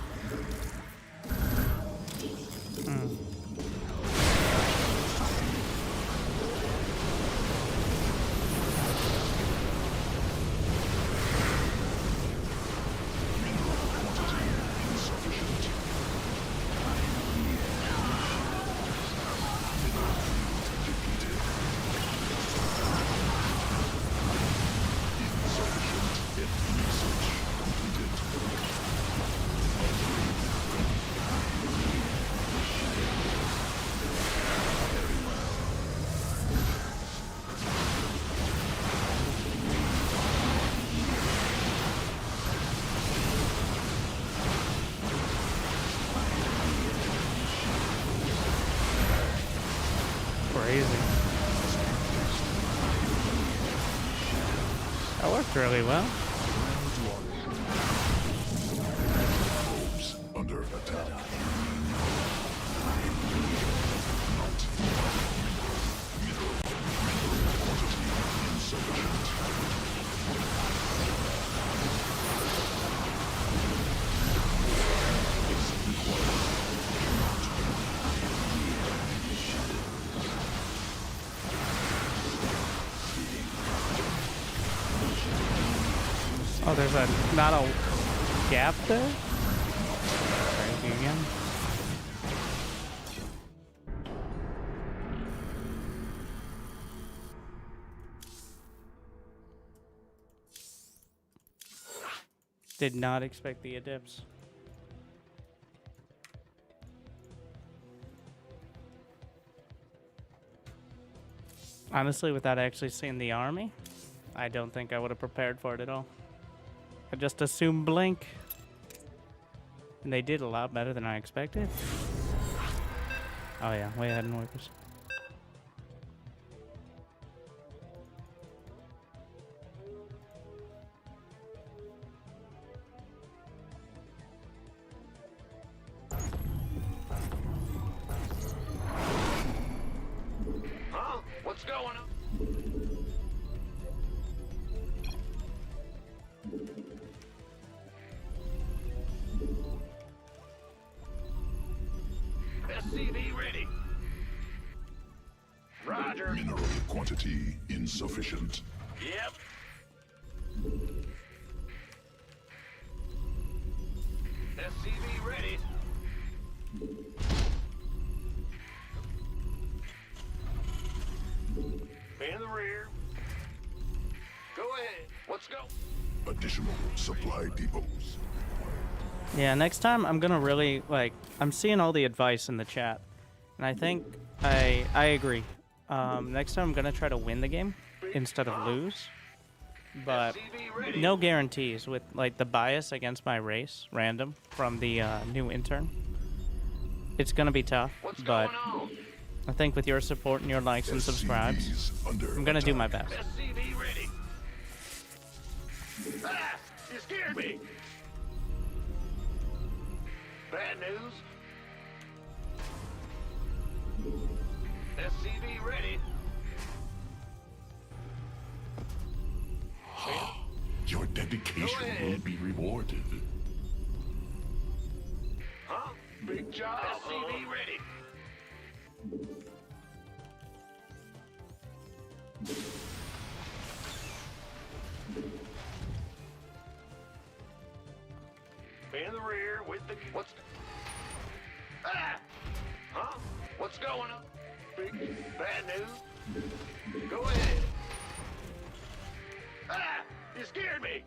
That worked really well. Probes under attack. Quantity insufficient. Oh, there's not a gap there? Crazy again. Did not expect the adepts. Honestly, without actually seeing the army, I don't think I would have prepared for it at all. I just assumed blink. And they did a lot better than I expected. Oh yeah, way ahead in workers. Huh? What's going on? SCV ready. Roger. Mineral quantity insufficient. Yep. SCV ready. In the rear. Go ahead. Let's go. Additional supply depots. Yeah, next time I'm gonna really, like, I'm seeing all the advice in the chat. And I think I agree. Next time I'm gonna try to win the game instead of lose. But SCV ready. no guarantees with, like, the bias against my race, random, from the new intern. It's gonna be tough, What's but going on? I think with your support and your likes and subscribes, SCVs under I'm gonna do my attack. best. SCV ready. Ah! You scared me. Bad news. SCV ready. Your dedication Go ahead. will be rewarded. Huh? Big job. SCV ready. In the rear with the what's ah? Huh? What's going on? Big bad news. Go ahead. Ah! You scared me.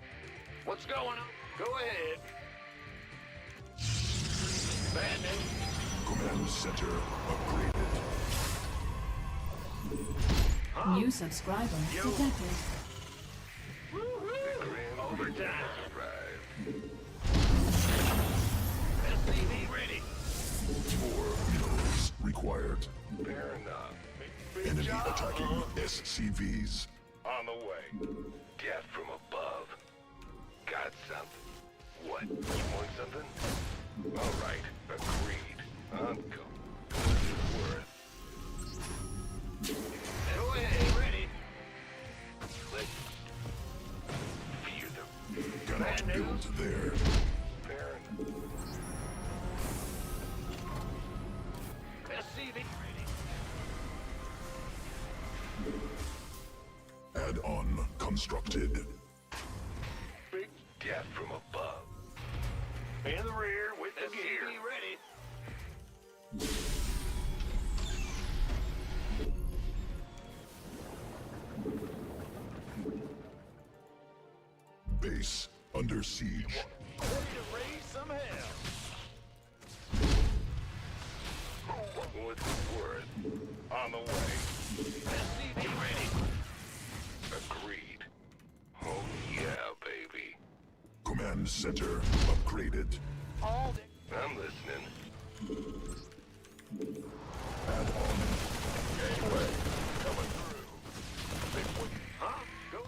What's going on? Go ahead. Bad news. Command center upgraded. New subscriber detected. Overtime. SCV ready. More minerals required. Fair enough. Big Enemy job. attacking SCVs. On the way. Death from above. Got something. What? You want something? All right. Agreed. I'm going. Worth. Go ahead. Ready. Let's fear them. Cannot build there. Fair enough. SCV ready. Add-on constructed. Big death from above. In the rear with the gear. Ready. Base under siege. Ready to raise some hell. What's it worth? On the way. SCV ready. Agreed. Oh yeah, baby. Command center upgraded. All day. I'm listening. Add-on. Gateway coming through. Big one. Huh? Go.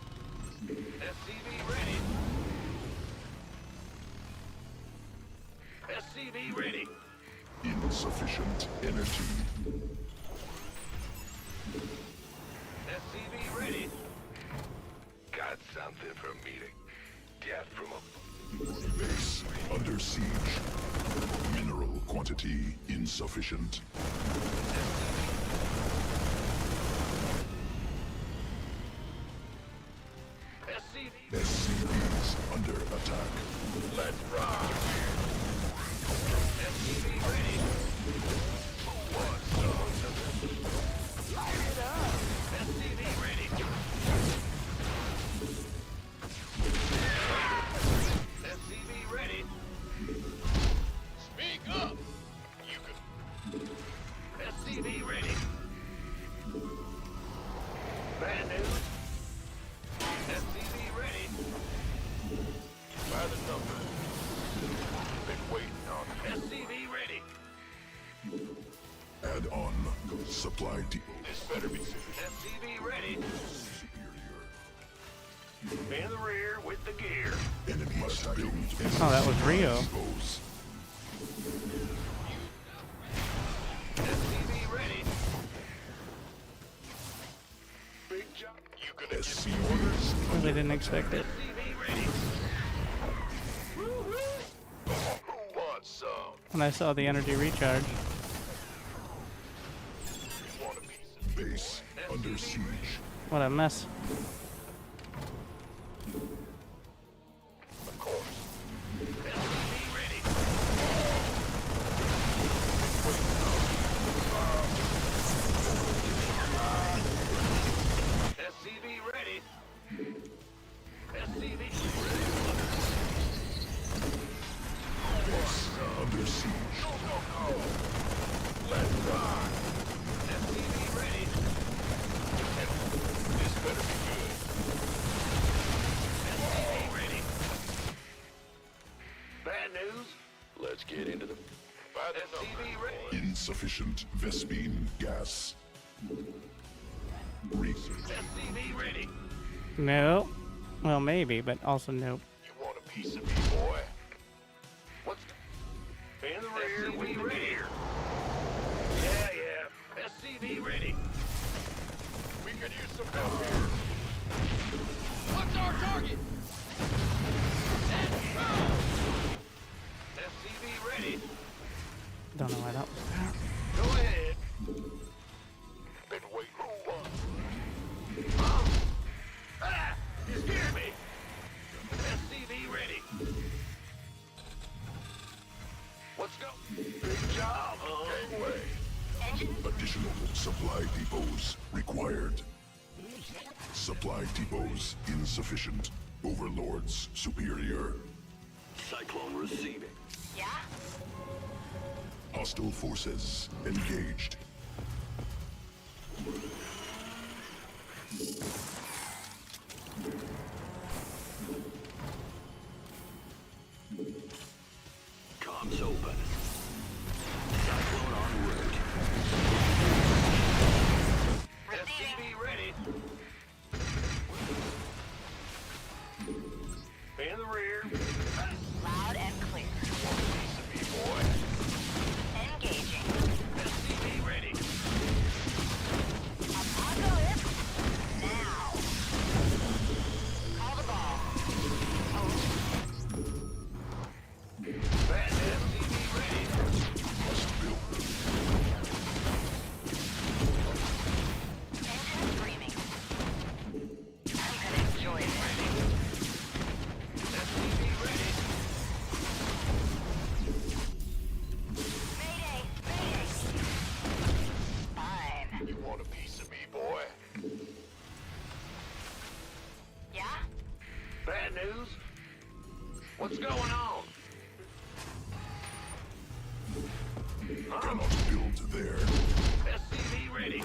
energy. SCV ready. Got something for me to get from a Base under siege. Mineral quantity insufficient. SCV. SCVs under attack. Let's rock. SCV ready. Who wants some? Light it up. SCV ready. SCV ready. Speak up. You can. SCV ready. Bad news. SCV ready. By the number. Been waiting on. SCV ready. Add on supply depot. This better be SCV ready. Superior. In the rear with the gear. Enemy must build. Oh, that was Rio. Depots. SCV ready. Big job. You gonna give me SCVs orders? Really didn't expect it. SCV ready. Who wants some? When I saw the energy recharge. Want a piece of base under siege. What a mess. Of course. SCV ready. SCV ready. SCV ready. Base under siege. Let's rock. SCV ready. This better be good. SCV ready. Bad news. Let's get into the. By the SCV ready. Insufficient Vespine gas. Research. SCV ready. No. Well, maybe, but also nope. You want a piece of me, boy? What's in the rear? We ready. Yeah. SCV ready. We could use some help here. What's our target? SCV ready. Don't know why that was there. Go ahead. Been waiting. You scared me. SCV ready. Let's go. Big job, Gangway. Additional supply depots required. Supply depots insufficient. Overlords superior. Cyclone receiving. Yeah? Hostile forces engaged. Comms open. Cyclone en route. SCV ready. In the rear. Loud and clear. SCV boy. Engaging. SCV ready. Apocalypse now. Call the ball. Bad SCV ready. Must build. Engine screaming. I'm gonna enjoy this. SCV ready. Mayday! Mayday! Fine. You want a piece of me, boy? Yeah? Bad news? What's going on? Cannot build there. SCV ready.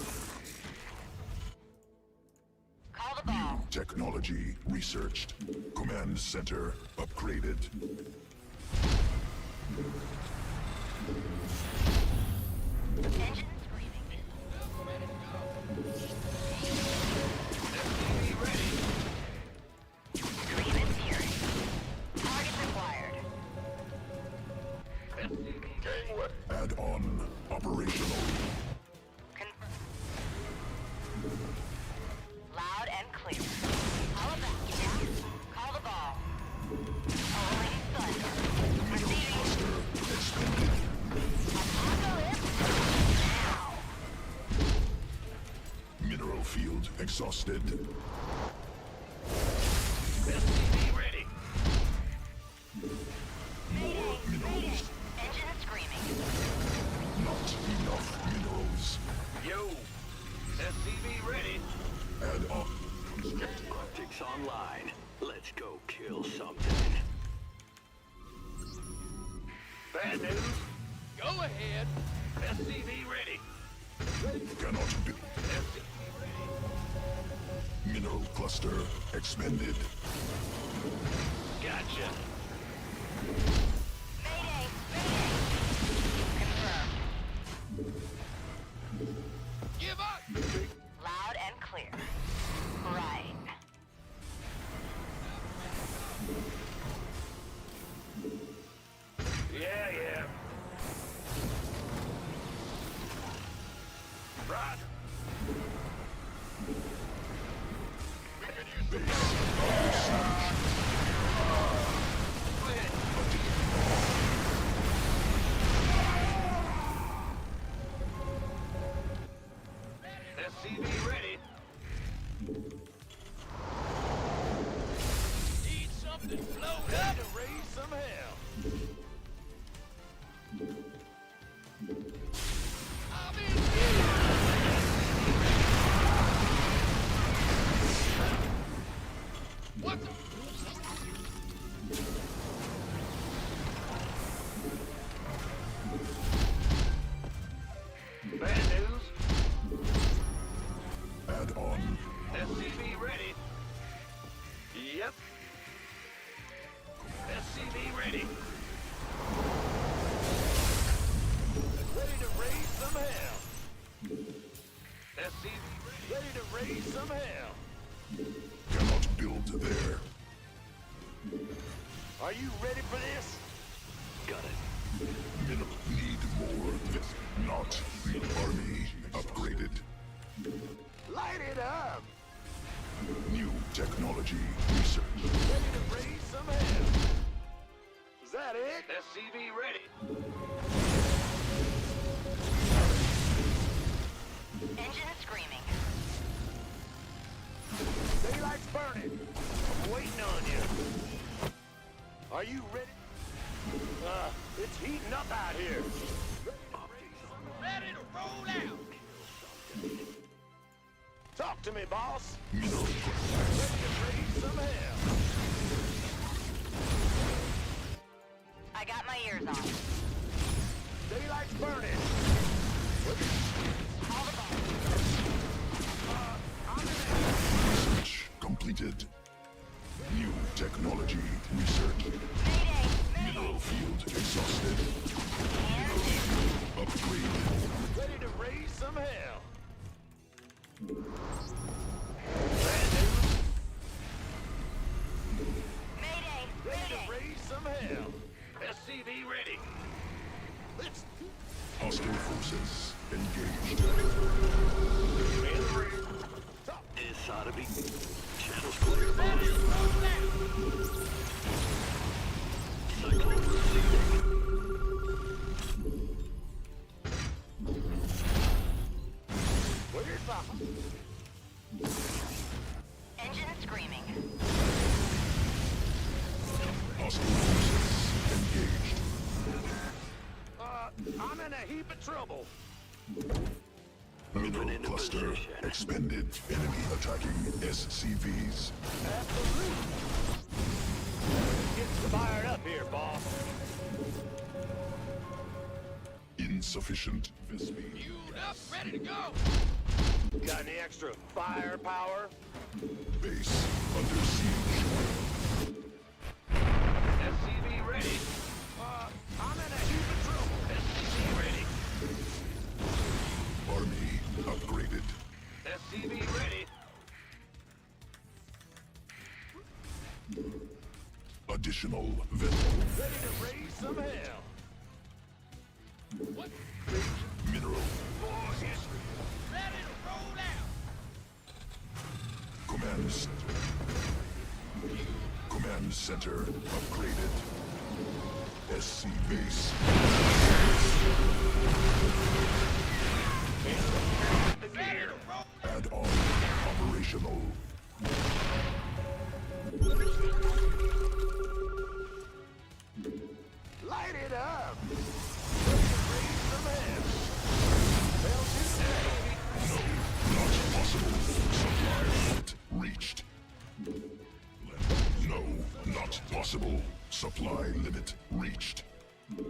Call the ball. Technology researched. Command center upgraded. Engine screaming. SCV ready. Scream in fury. Target required. SCV gangway. Add on operational. exhausted. SCV ready. More minerals. Engine screaming. Not enough minerals. Yo, SCV ready. Add on. Optics online. Let's go kill something. Bad news. Go ahead. SCV ready. Cannot be. SCV ready. Mineral cluster expended. Gotcha. Mayday! Confirmed. Give up. Loud and clear. Right. Yeah. Right. SCV ready. Need something float up to raise some hell. I'm in here. What the? Bad news. Add on. SCV ready. Yep. SCV ready. Ready to raise some hell. SCV ready to raise some hell. Cannot build there. Are you ready for this? Got it. Mineral need more. Not the army upgraded. Light it up. New technology research. Ready to raise some hell. Is that it? SCV ready. Engine screaming. Daylight's burning. I'm waiting on you. Are you ready? It's heating up out here. Ready to roll out. Talk to me, boss. Mineral Ready to raise some hell. I got my ears on. Daylight's burning. All the balls. I'm in research completed. New technology research. Mayday! Mineral field exhausted. And Upgrade. ready to raise some hell. Mayday! Ready Mayday! to raise some hell. SCV ready. Let's Hostile forces engaged. talk. This ought to be. Channels clear. Ready to roll out. Cyclone receiving. Where's the... Engine screaming. Hostile forces engaged. I'm in a heap of trouble. Mineral into cluster position. expended. Enemy attacking SCVs. Absolutely. Getting fired up here, boss. Insufficient Vespi. Fueled up, ready to go. Got any extra firepower? Base under siege. SCV ready. I'm in a heap of trouble. SCV ready. Army upgraded. SCV ready. Additional vessel. Ready to raise some hell. What? Mineral. More history. Ready to roll out. Command center. Command center upgraded. SC base. Ready to roll. Add on. Operation No, not possible. Supply limit reached. No,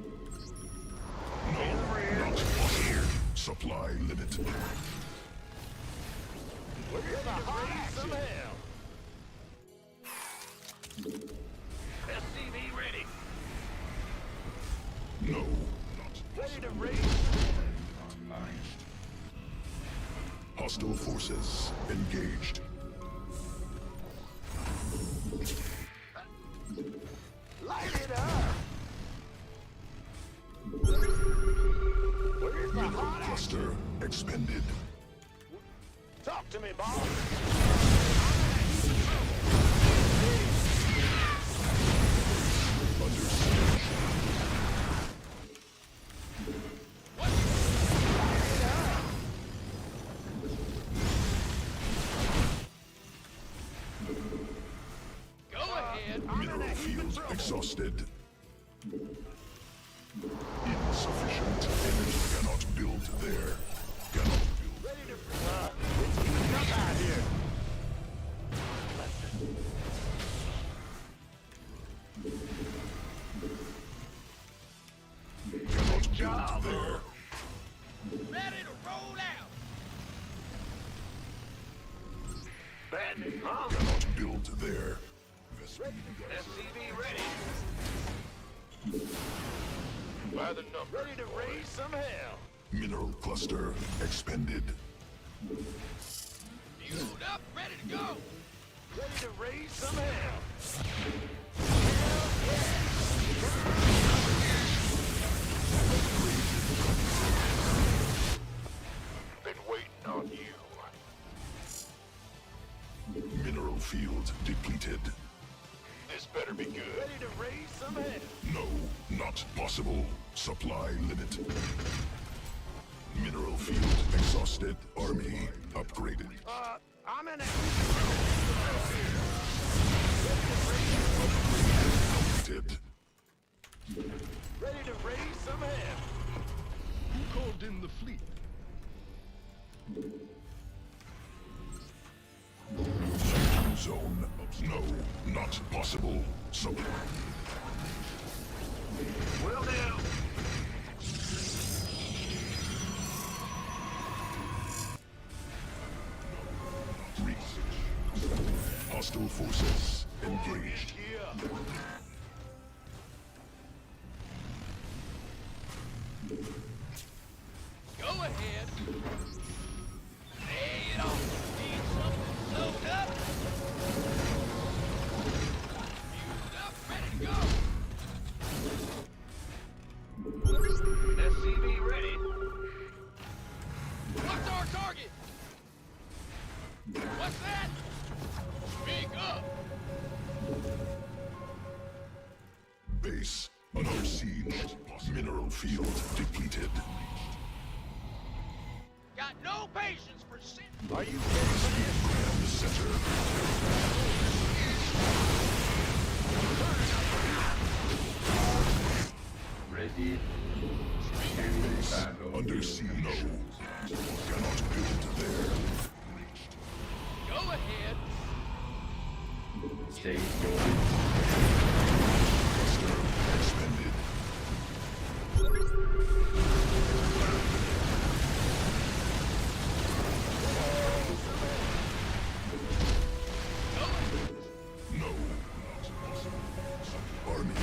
not possible. Supply limit. Where's the hot action? SCV ready. No, not Ready to raise. hostile forces engaged. Light it up. Where's the Mineral hot action? cluster expended. Talk to me, boss. Under siege. Go ahead. Mineral field exhausted. Insufficient energy cannot build there. Cannot build. Ready to. It's heating up out here. Cannot build there. Ready to roll out. Bandit, huh? Cannot build there. SCV ready. By the number. Ready to raise some hell. Mineral cluster expended. Fueled up, ready to go. Ready to raise some hell. Been waiting on you. Mineral field depleted. This better be good. Ready to raise some hell. No, not possible. Supply limit. Mineral field exhausted. Army upgraded. I'm in it. Completed. Ready to raise some hell. Who called in the fleet? Zone. No, not possible. Supply. Will do. Research. Hostile forces engaged. Yeah. Go ahead. Lay it on. Need something soaked up? Fused up, ready to go. SCV ready. What's our target? What's that? Speak up. Base under siege. Mineral field depleted. Got no patience for shit. Are you Grand center. Ready. Base under siege. No. Cannot build there. Go ahead. Stay going. Cluster expended. No, not possible. Army.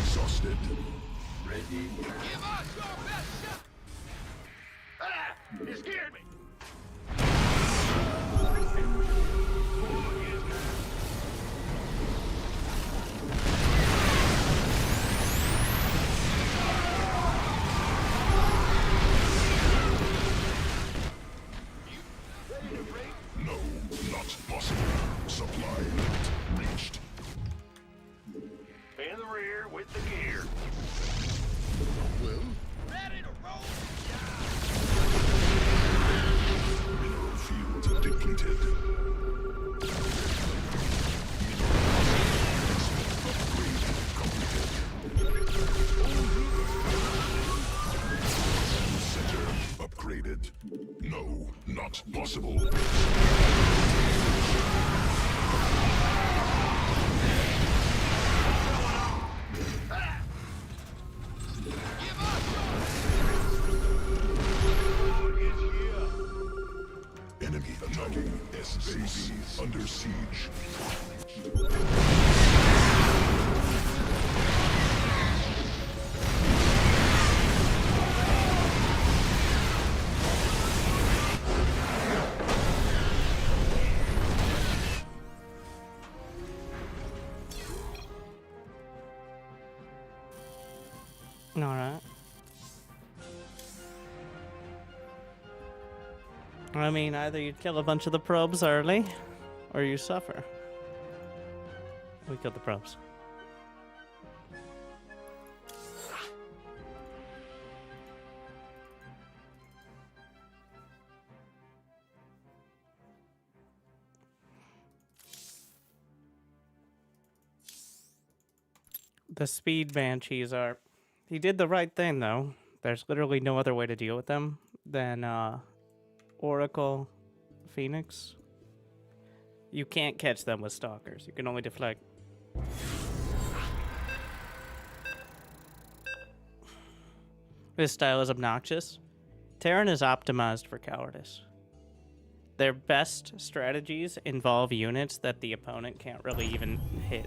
Exhausted. Ready. Give us your best shot. Ah! You scared me. Ready to race? No, not possible. Supply limit reached. In the rear with the gear. Well, Ready to roll. it. No, not possible. Enemy attacking SCVs under siege. Alright. I mean, either you kill a bunch of the probes early, or you suffer. We killed the probes. The speed banshees are... He did the right thing, though. There's literally no other way to deal with them than Oracle Phoenix. You can't catch them with stalkers. You can only deflect. This style is obnoxious. Terran is optimized for cowardice. Their best strategies involve units that the opponent can't really even hit.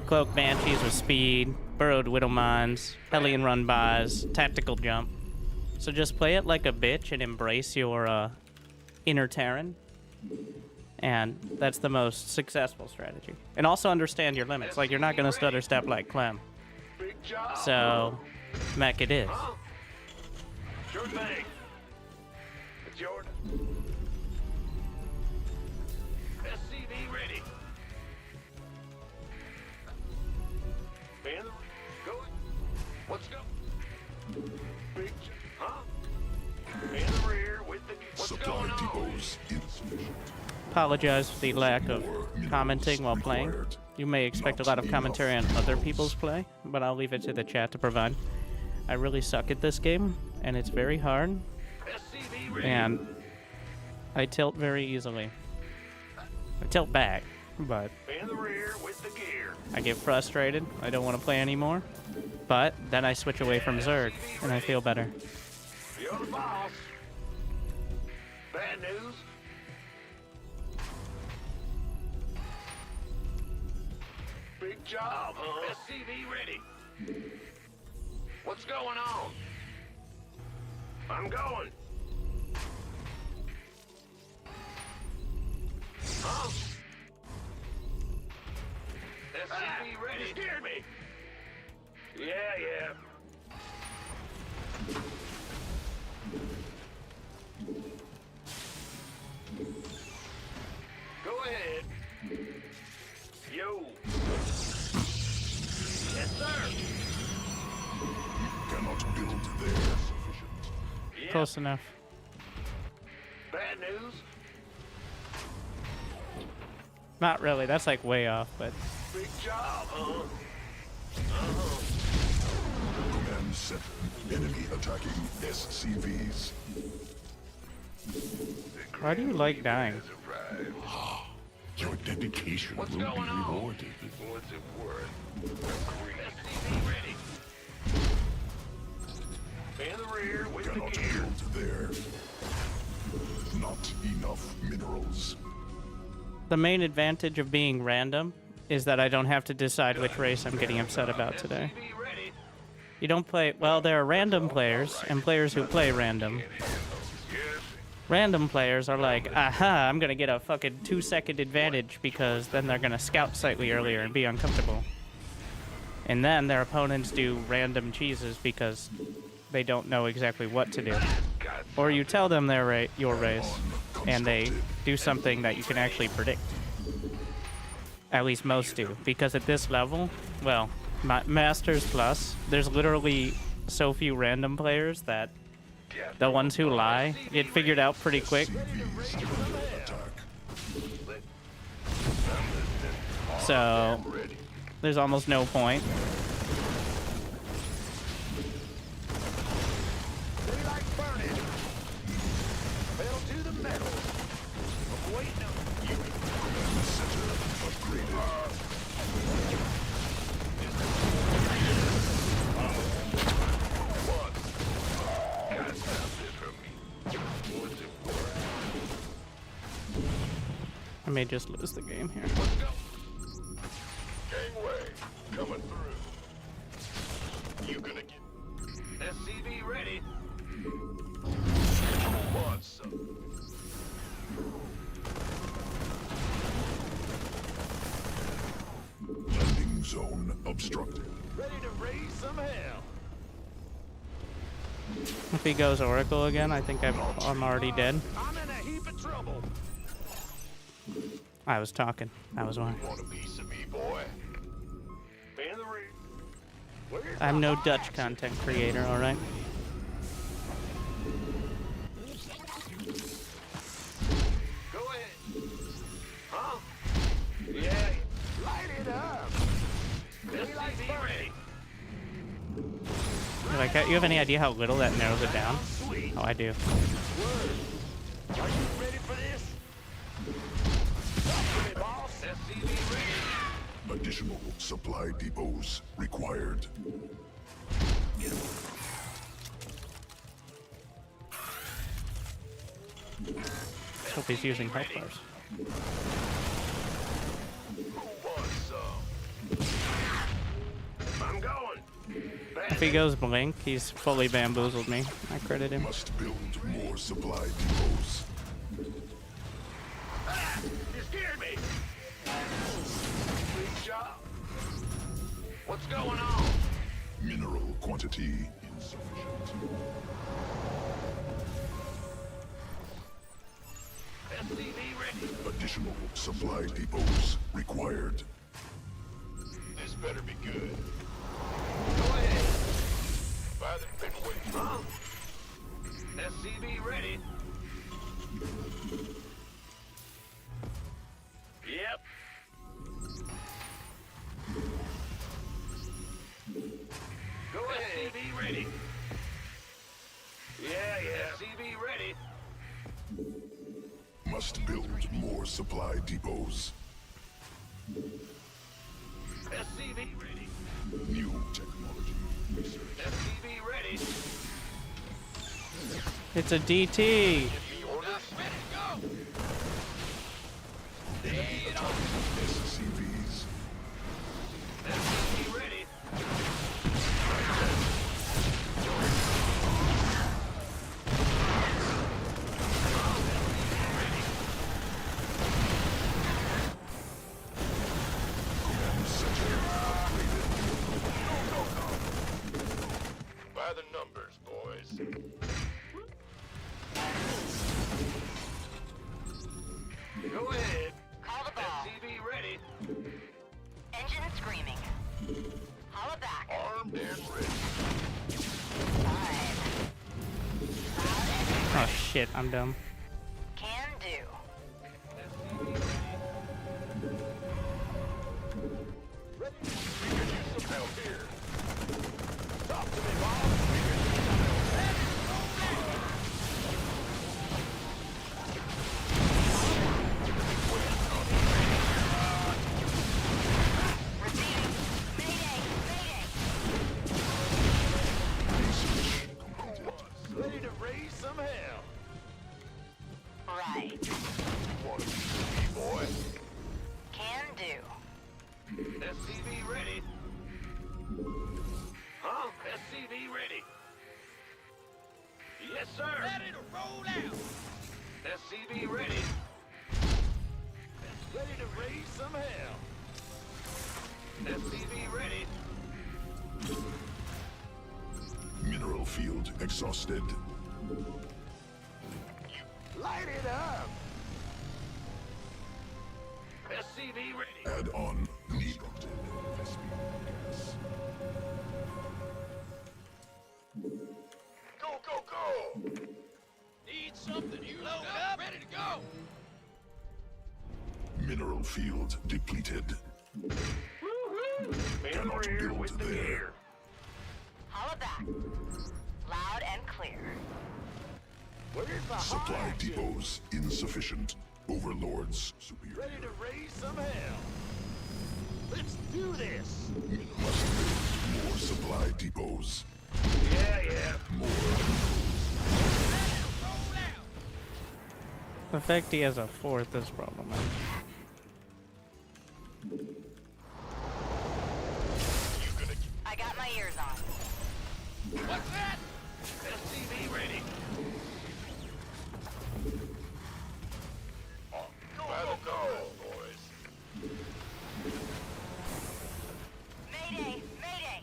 Cloak Banshees with speed, burrowed Widowmines, Hellion run-bys, tactical jump. So just play it like a bitch and embrace your inner Terran. And that's the most successful strategy. And also understand your limits. Like, you're not going to stutter step like Clem. So, mech it is. Sure thing. It's yours. SCV ready. Man, go. Let's go. Big, huh? In the rear with the. What's going on? Depots insufficient. Apologize for the lack of commenting while playing. You may expect a lot of commentary on other people's play, but I'll leave it to the chat to provide. I really suck at this game, and it's very hard, and I tilt very easily. I tilt back, but In the rear with the gear. I get frustrated. I don't want to play anymore, but then I switch away from Zerg, and I feel better. You're the boss. Bad news. Big job, huh? SCV ready. What's going on? I'm going. Huh? SCV ready. You scared me. Yeah. Go ahead. Yo. Yes, sir. Cannot build there. Sufficient. Yeah. Close enough. Bad news. Not really. That's like way off, but Big job, huh? Command center. Enemy attacking SCVs. why do you like dying? Your dedication What's will be going on? rewarded. What's it worth? Agreed. SCV ready. In the rear with the Cannot gear. build there. Not enough minerals. The main advantage of being random is that I don't have to decide which race I'm getting upset about today. SCV ready. You don't play... Well, there are random players and players who play random. Random players are like, aha, I'm gonna get a fucking 2-second advantage because then they're gonna scout slightly earlier and be uncomfortable. And then their opponents do random cheeses because they don't know exactly what to do. Or you tell them they're your race, and they do something that you can actually predict. At least most do, because at this level, well, Masters Plus, there's literally so few random players that the ones who lie get figured out pretty quick. So, there's almost no point. I may just lose the game here. Let's go. Gangway, coming through. You gonna get SCV ready? Who wants some? Landing zone obstructed. Ready to raise some hell. If he goes Oracle again, I think I'm already dead. I'm in a heap of trouble. I was talking. I was one. Want a piece of me, boy? In the ring. Where's I'm the no hot Dutch action? content creator, alright? Go ahead. Huh? Yeah. Light it up. SCV ready. Like, you have any idea how little that narrows it down? Sweet. Oh, I do. Are you ready for this? Talk to me, boss. SCV ready. Additional supply depots required. Let's hope he's using health bars. Who wants some? I'm going. If he goes blink, he's fully bamboozled me. I credit him. Must build more supply depots. Ah, you scared me. Good job. What's going on? Mineral quantity insufficient. SCV ready. Additional supply depots required. This better be good. Go ahead. Father, been waiting. Huh? SCV ready. Yep. Go ahead. SCV ready. Yeah. SCV ready. Must build more supply depots. SCV ready. New technology research. SCV ready. It's a DT! SCVs. SCV ready. By the numbers, boys. Go ahead. Call the ball. SCV ready. Engine screaming. Holla back. Armed and ready. 5. Oh shit, I'm dumb. Can do. We could use some help here. Talk to me, boss. Receiving. Mayday. Ready to raise some hell. Right. Want a piece of me, boy? Can do. SCV ready. Huh? SCV ready. Yes, sir. Ready to roll out. SCV ready. Ready to raise some hell. SCV ready. Mineral field exhausted. Light it up. SCV ready. Add on needed. Go. Need something. You load up. Ready to go. Mineral field depleted. Woo-hoo. In the Cannot rear build with the there. gear. Holla back. Loud and clear. Where's the hot Supply action? depots insufficient. Overlords superior. Ready to raise some hell. Let's do this. Must build more supply depots. Yeah. The fact he has a fourth is problematic. SCV ready. Go, boys. Mayday! Mayday!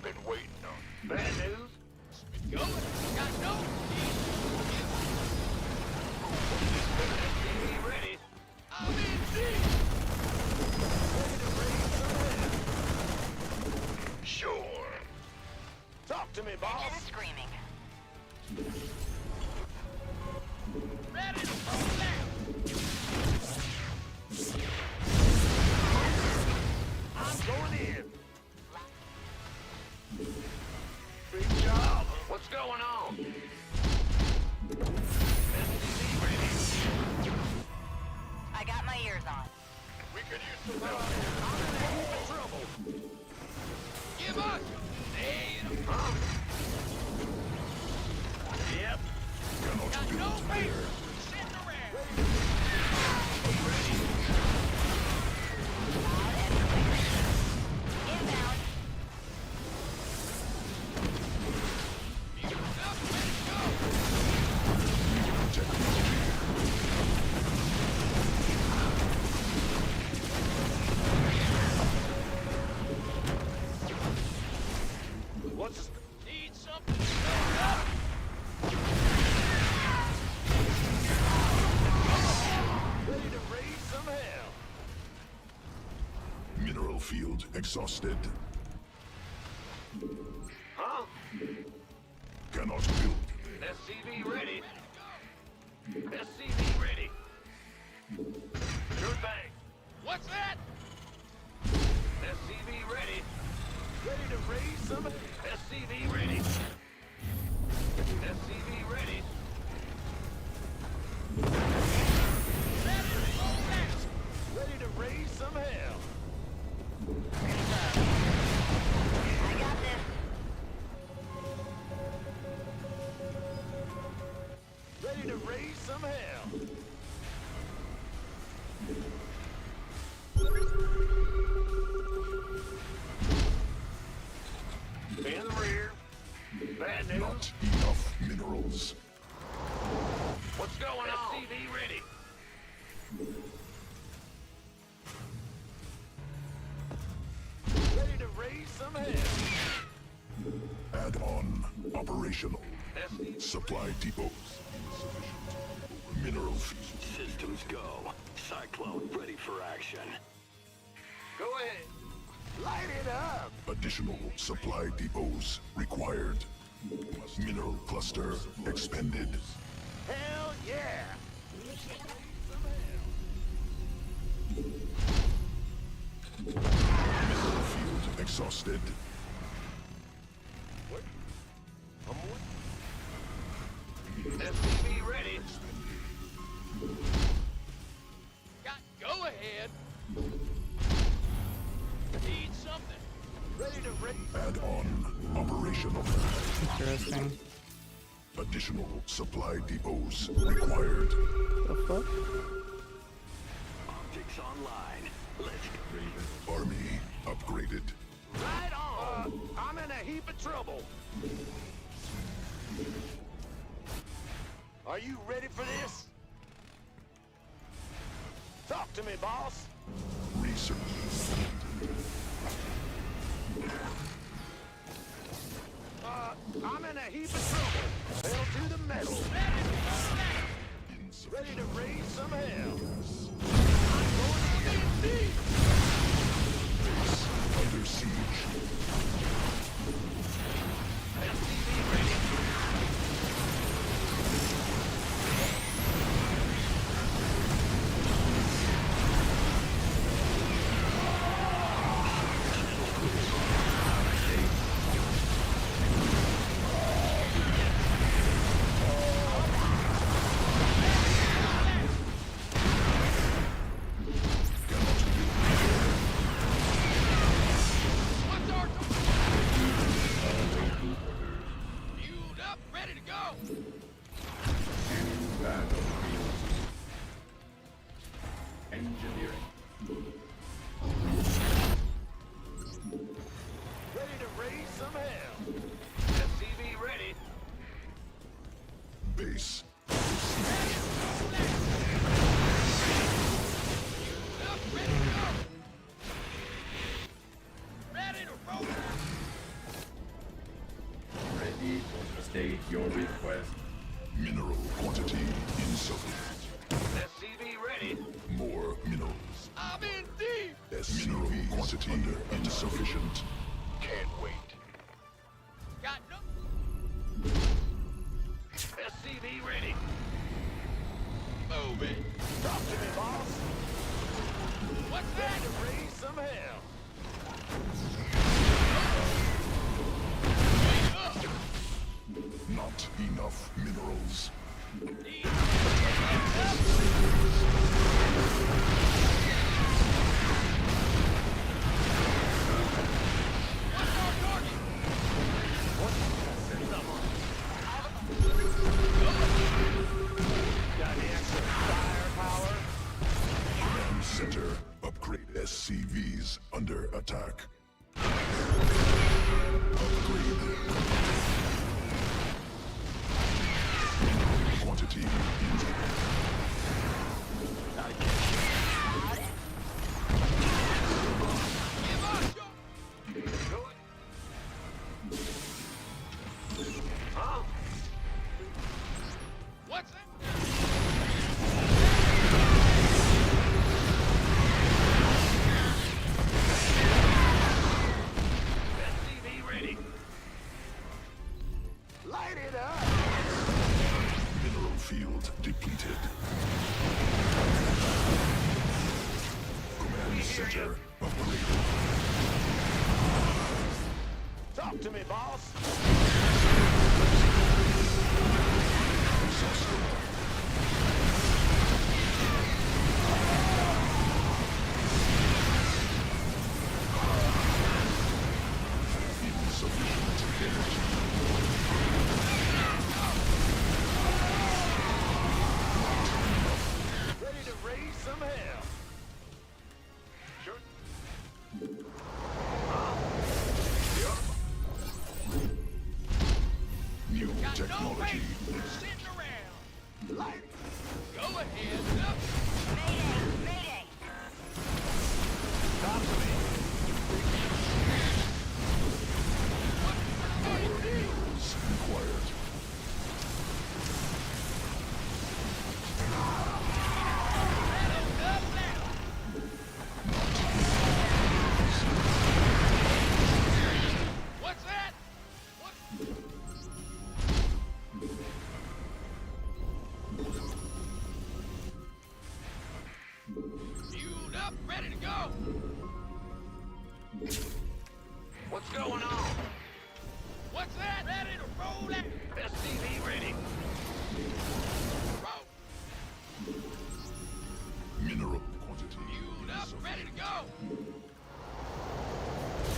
Been waiting on. Bad news? Been going. Got no. SCV ready. I'm in deep. Ready to raise some hell. Sure. Talk to me, boss. Engine screaming. Ready to roll down. I'm going in. Big job. What's going on? SCV ready. I got my ears on. We could use some help. I'm in a heap of trouble. Give us. Huh? Yep. Cannot Got build no there. paper. Sitting around. Loud and clear. Inbound. Fused up, ready to go. What's this? Need something filled up. Ready to raise some hell. Mineral field exhausted. Huh? Cannot build. SCV ready. SCV ready. Sure thing. What's that? SCV ready. Ready to raise some. SCV ready. SCV ready. Ready to roll down. Ready to raise some hell. I got this. Ready to raise some hell. In the rear. Bad news. Not enough minerals. What's going on? SCV ready. Ready to raise some hell. Add-on operational. SCV Supply depots insufficient. Mineral field. Systems go. Cyclone ready for action. Go ahead. Light it up. Additional supply depots required. Mineral cluster expended. Hell yeah. Mineral field exhausted. What? SCV ready. Go ahead. Need something. Ready to raise. Add-on operational. Interesting. Additional supply depots required. The fuck? Optics online. Let's go. Army upgraded. Right on. I'm in a heap of trouble. Are you ready for this? Talk to me, boss. Research. I'm in a heap of trouble. Hell to the metal. Ready to raise some hell. I'm going in deep. Under siege. SCV ready. What's our fueled up, ready to go. Engineering. Ready to raise some hell. base. Ready to roll. Ready to state your request. Mineral quantity insufficient. SCV ready. More minerals. I'm in deep. Mineral quantity insufficient. Can't wait. Got no. SCV ready. Move it. Talk to me, boss. What's that? To raise some hell. Not enough minerals. Command center. Upgrade SCVs under attack. Upgrade. Quantity Huh? What's that? SCV ready. Light it up. mineral field depleted. Command center upgraded. Talk to me, boss. Insufficient energy. Ready to raise some hell. Sure. New Got technology. no weight. Sitting around. Light. Go ahead. Up. Mayday! Mayday! Talk to me. What do you need? Minerals required. Up now. What's that? What? Fueled up, ready to go. What's going on? What's that? Ready to roll out. SCV ready. Roll. Mineral quantity Fueled up, insufficient. ready to go.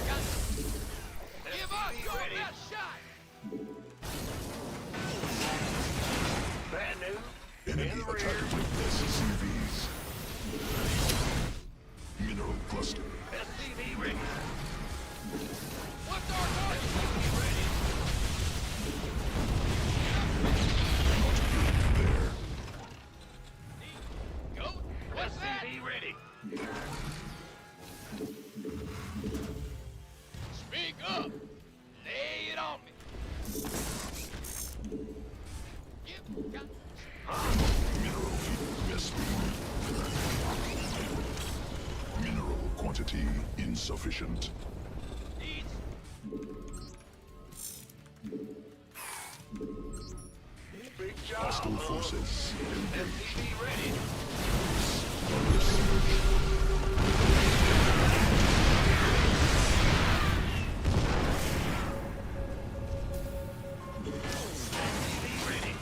Got Give us your best shot. Bad news. Enemy attack with SCVs. Mineral cluster. SCV ready. What's our target? SCV ready. There. Go. What's that? SCV ready. Speak up. Lay it on me. Got Mineral field misbeam. Mineral quantity insufficient. needs. Big job. Hostile forces engaged. SCV ready. SCV ready.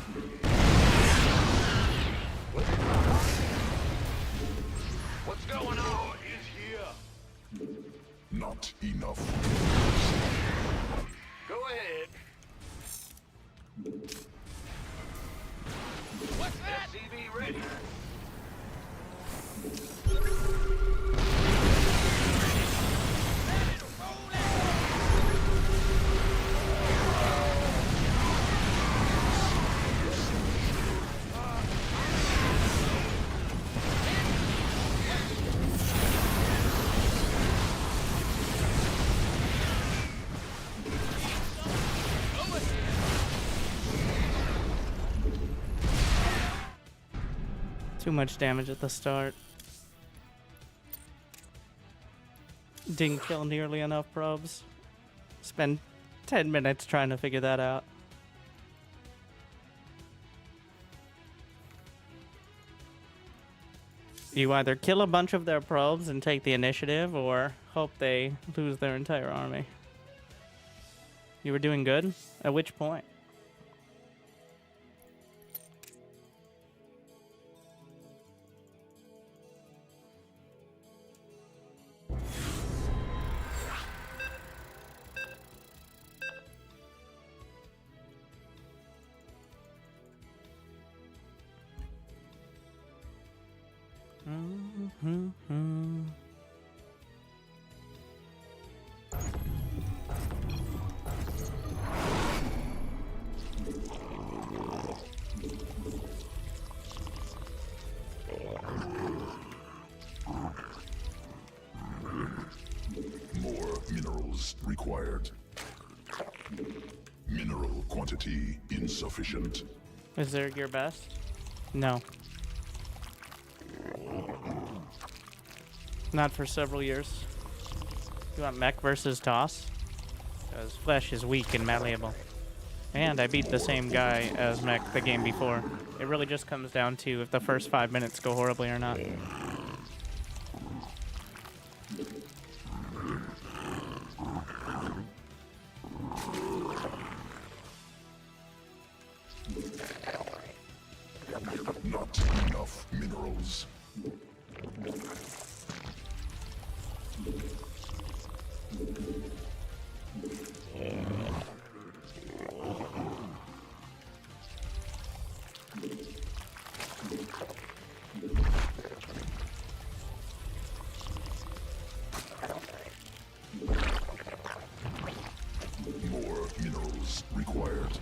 What's going on? Is here. Not enough. Go ahead. What's that? SCV ready. Too much damage at the start. Didn't kill nearly enough probes. Spend 10 minutes trying to figure that out. You either kill a bunch of their probes and take the initiative, or hope they lose their entire army. You were doing good? At which point? More minerals required. Mineral quantity insufficient. Is Zerg your best? No. Not for several years. You want mech versus toss? Because flesh is weak and malleable. And I beat the same guy as mech the game before. It really just comes down to if the first 5 minutes go horribly or not. Not enough minerals. More minerals required.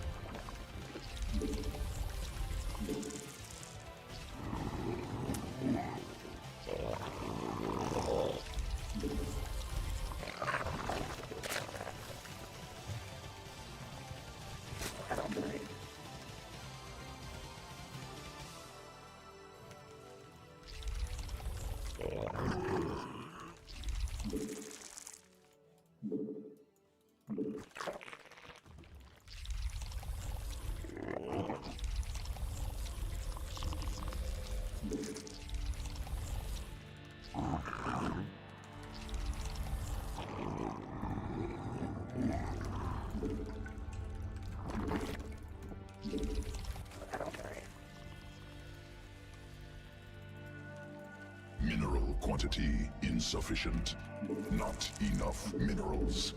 Mineral quantity insufficient. Not enough minerals.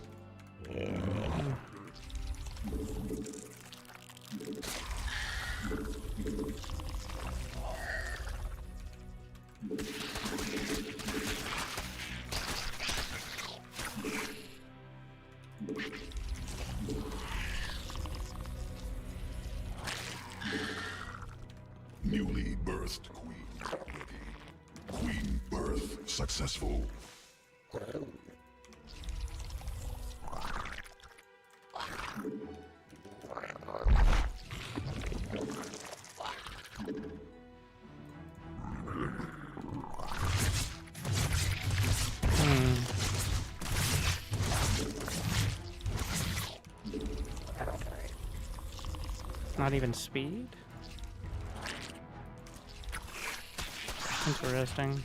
Newly birthed queen ready. Queen birth successful. Not even speed? Interesting.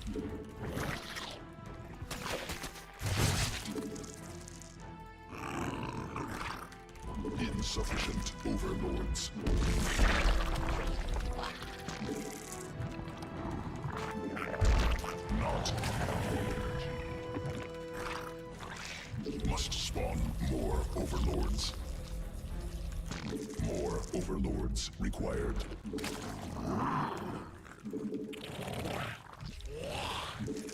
Insufficient overlords. Not energy. Must spawn more overlords. More overlords required.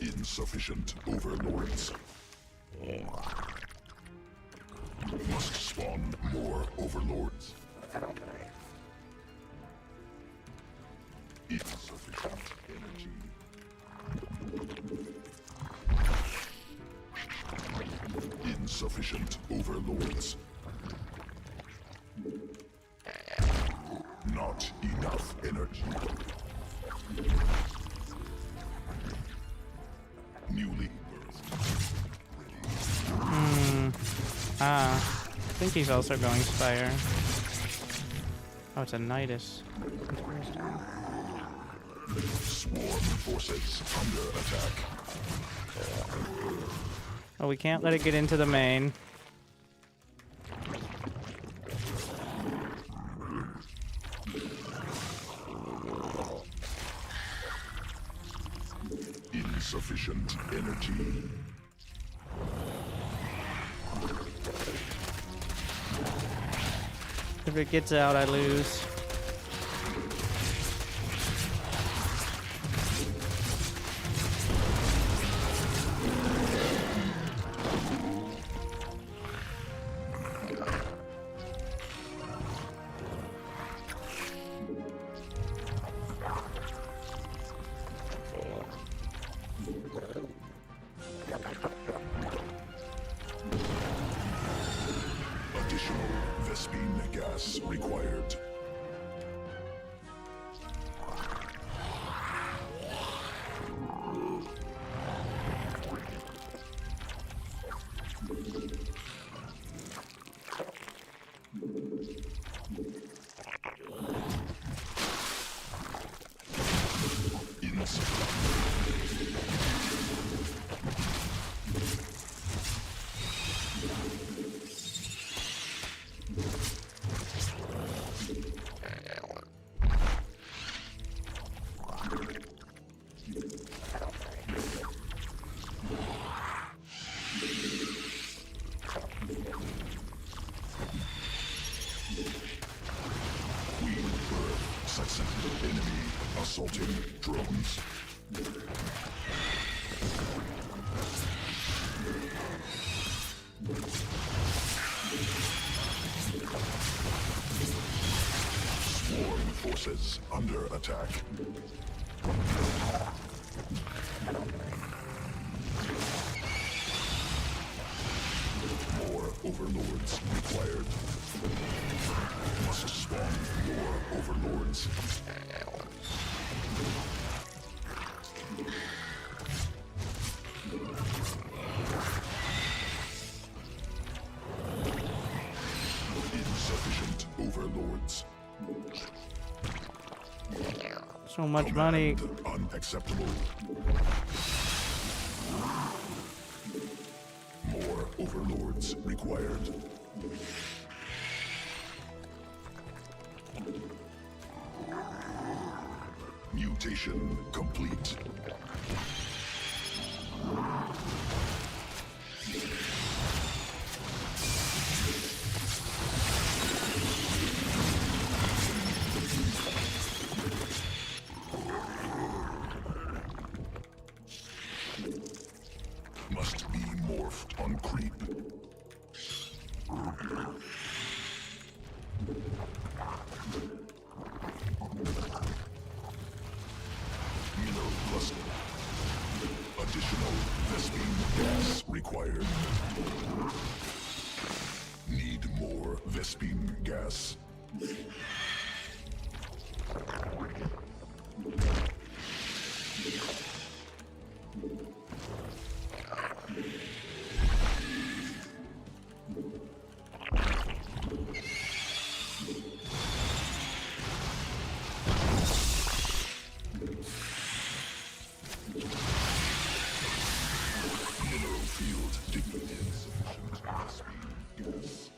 Insufficient overlords. Must spawn more overlords. Insufficient energy. Insufficient overlords. Not enough energy. Newly I think he's also going Spire. Oh, it's a Nidus. Interesting. swarm forces under attack. Oh, we can't let it get into the main. Insufficient energy. If it gets out, I lose. Additional Vespine gas required. Enemy assaulting drones. Swarm forces under attack. More overlords required. Must spawn more overlords. Insufficient overlords. So much money. Unacceptable. More overlords required. Mutation complete. Must be morphed on creep. Mineral cluster. Additional Vespine gas required. Need more Vespine gas. Mineral field dignity insufficient Vespine gas.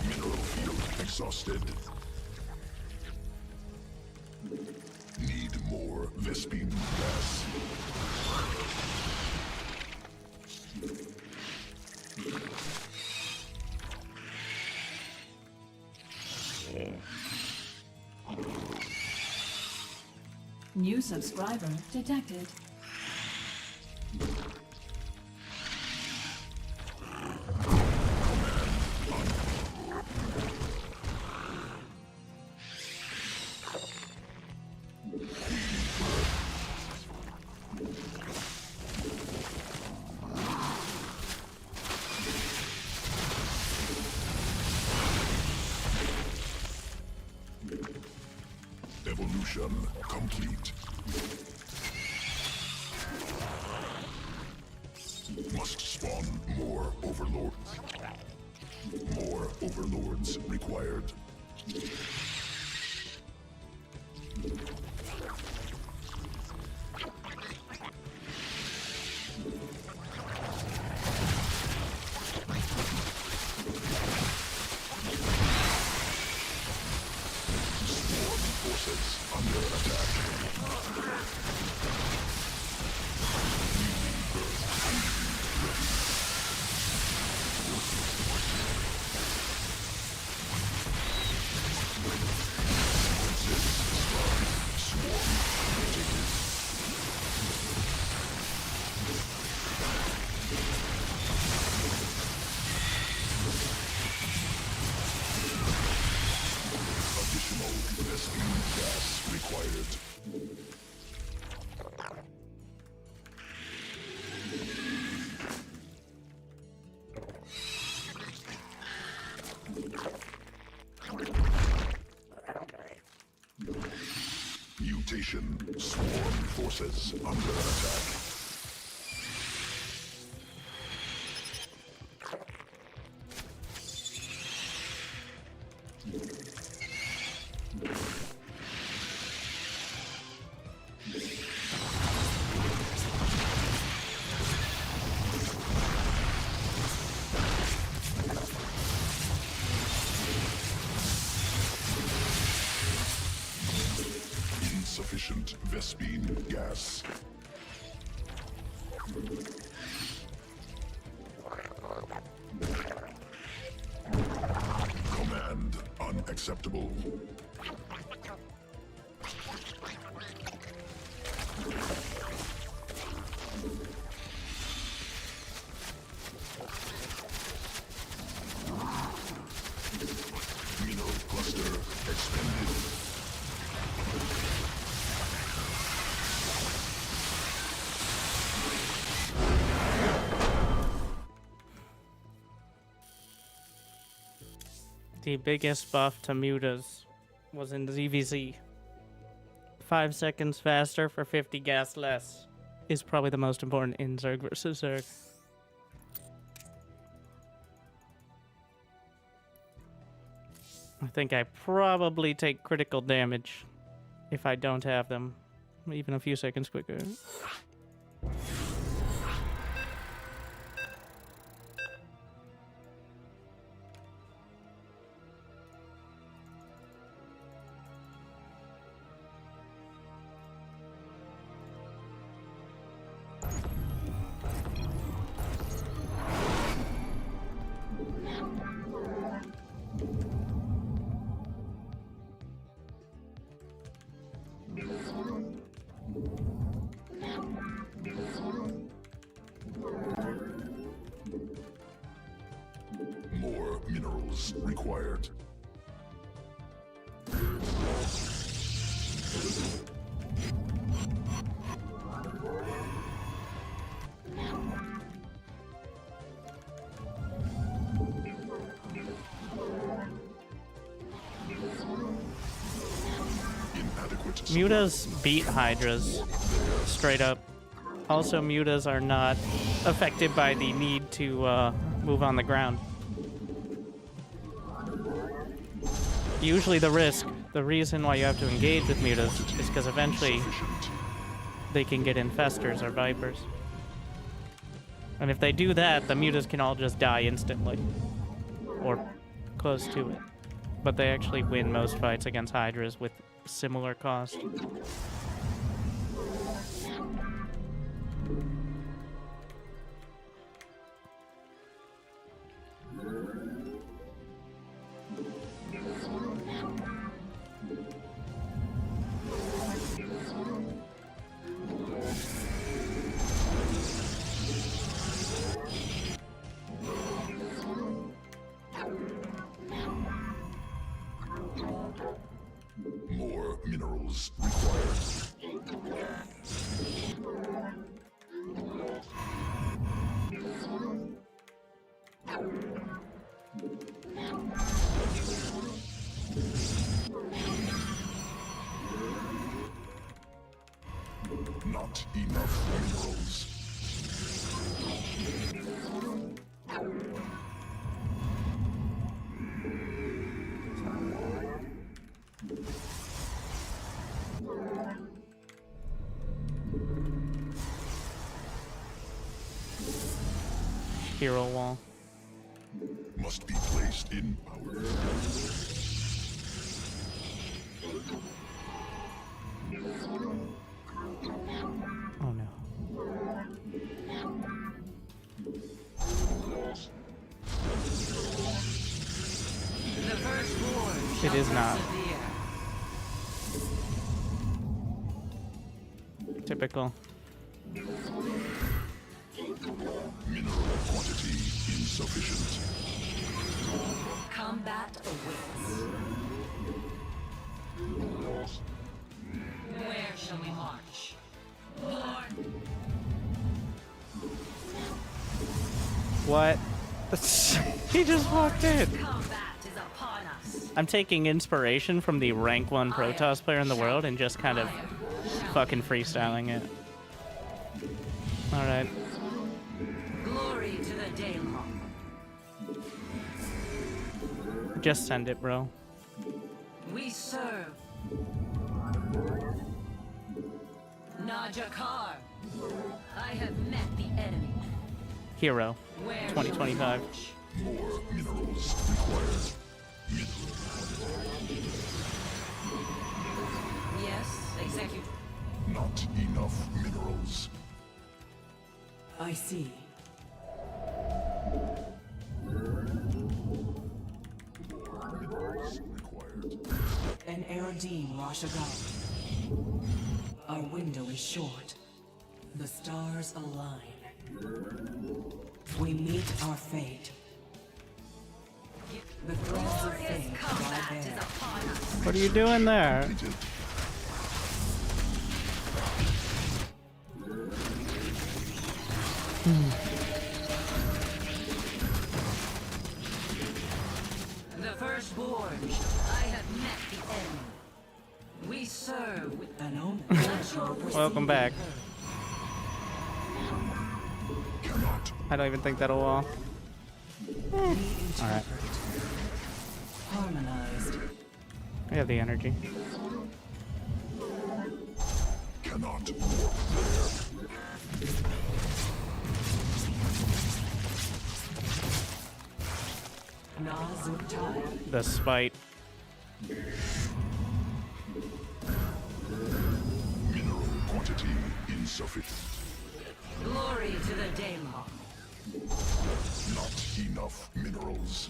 Mineral field exhausted. Need more Vespine gas. New subscriber detected. Construction complete. Must spawn more overlords. More overlords required. Swarm forces under attack. Additional Vespene gas required. Mutation. Swarm forces under attack. Insufficient Vespene gas. Command unacceptable. Mineral cluster expanded. The biggest buff to mutas was in ZVZ. 5 seconds faster for 50 gas less is probably the most important in Zerg versus Zerg. I think I probably take critical damage if I don't have them, even a few seconds quicker. More minerals required. Inadequate Mutas beat Hydras, straight up. Also, mutas are not affected by the need to move on the ground. Usually the reason why you have to engage with mutas is because eventually they can get infestors or vipers. And if they do that, the mutas can all just die instantly. Or close to it. But they actually win most fights against Hydras with similar cost. More minerals required. Not enough minerals. Hero wall. Must be placed in power. Oh no. The first war It is not. Typical. Mineral quantity insufficient. Combat awaits. Where shall we march? Lord. What? He just walked in. Combat is upon us. I'm taking inspiration from the rank 1 Protoss player in the world and just kind of fucking freestyling it. Alright. Glory to the Daylon. Just send it, bro. We serve. Najakar. I have met the enemy. Hero. Where 2025. More minerals required. Yes, execute. Not enough minerals. I see. Minerals required. An Erodine Rashagan. Our window is short. The stars align. We meet our fate. The threads of Glorious fate combat lie is bare. upon us. What are you doing there? Completed. The firstborn. I have met the enemy. We serve. An omen. Let your Welcome back. Cannot. I don't even think that'll wall. We interpret. Alright. Harmonized. We have the energy. Cannot warp there. Nazuktai. The spite. Mineral quantity insufficient. glory to the Daylon. Not enough minerals.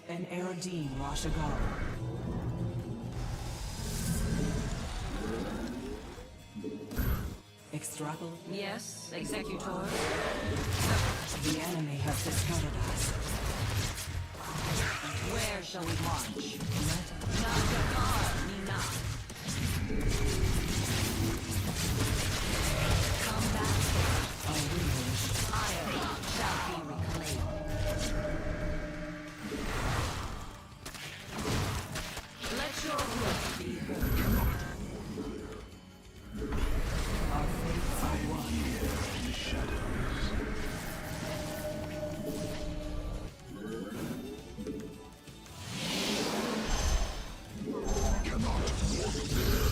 An Erodine Rashagan. Extrapolate. Yes, executor. The enemy has discovered us. Where shall we march? Najakar, Nina. Combat. Our window is short. Iron shall be reclaimed. Let your will be heard. Our fates are one. Cannot warp there.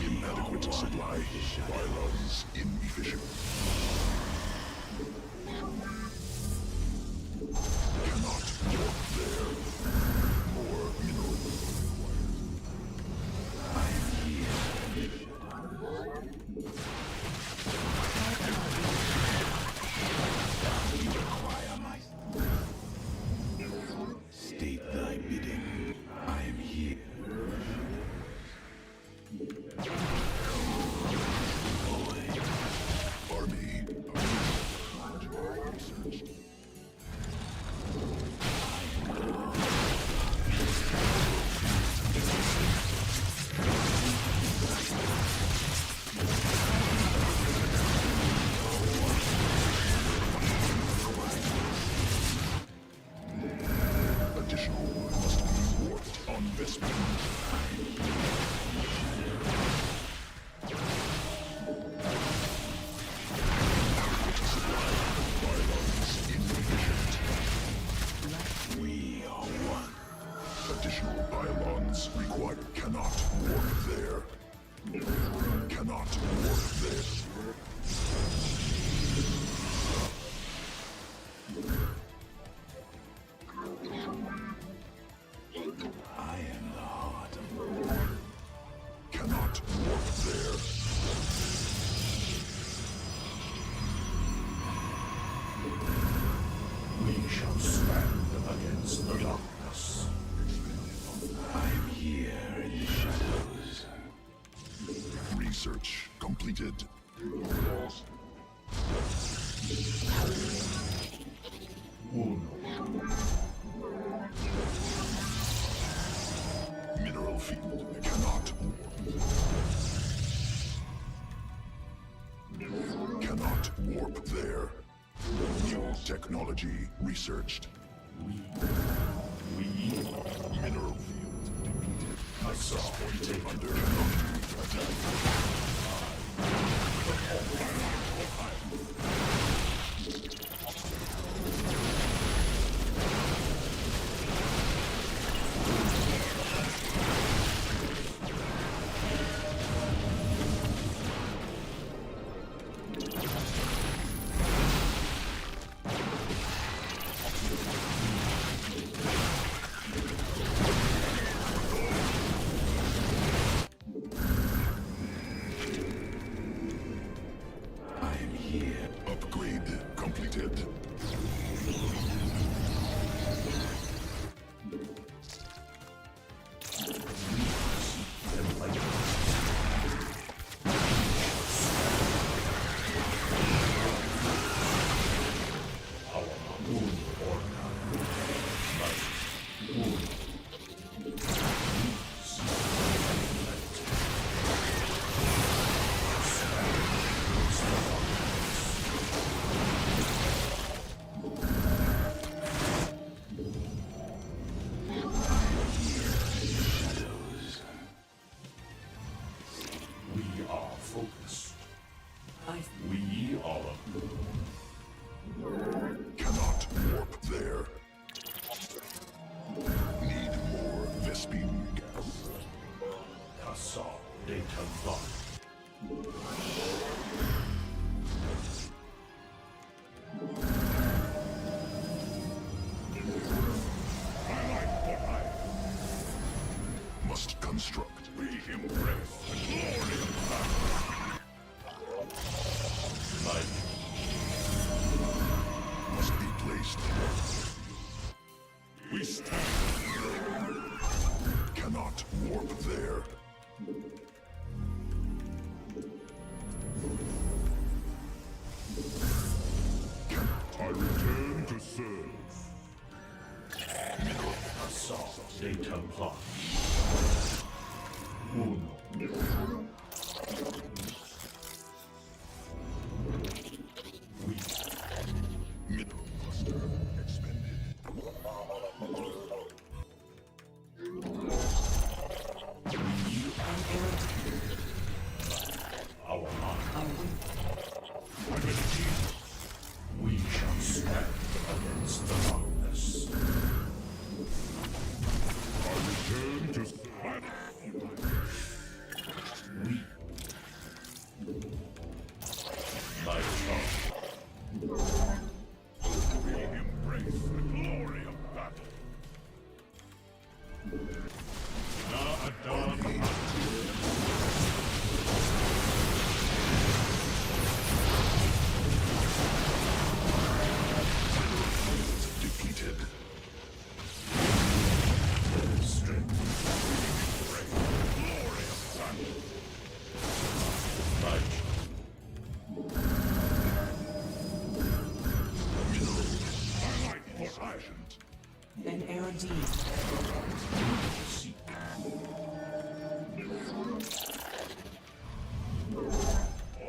Inadequate supply. Pylons inefficient. Cannot warp there. More minerals State thy bidding. I am here. We are one. Additional pylons required. Cannot warp there. Cannot warp there. I am the heart of the war. Cannot warp there. We shall stand against the darkness. I'm here in the shadows. Research completed. Mineral field cannot warp. Cannot warp there. New technology researched. Mineral field depleted. I saw take under upgrade completed. We are cannot warp there. Need more Vespine gas. Kassa data lock. Must construct. We embrace the glory of battle. Light must be placed. We stand. Cannot warp there. I return to serve. Mineral assault. Data plot. Uno. Mineral cluster expended. Our line. We shall stand against the darkness. I return to we. My charge. We embrace the glory of battle. Depleted. Strength. Glory of battle. Light. An ARD.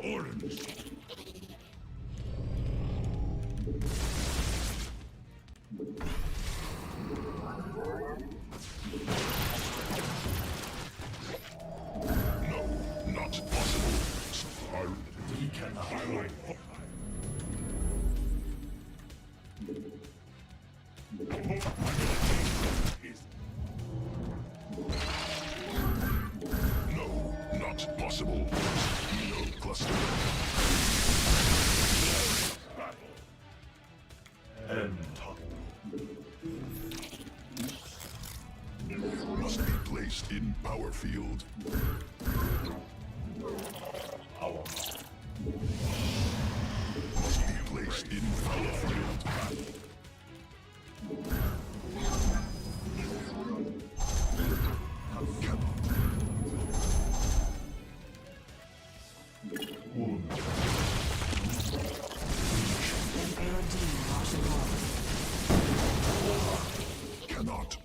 Orange. possible. Helo cluster. End tunnel. Must be placed in power field. Power. Must be placed in power field. Cannot.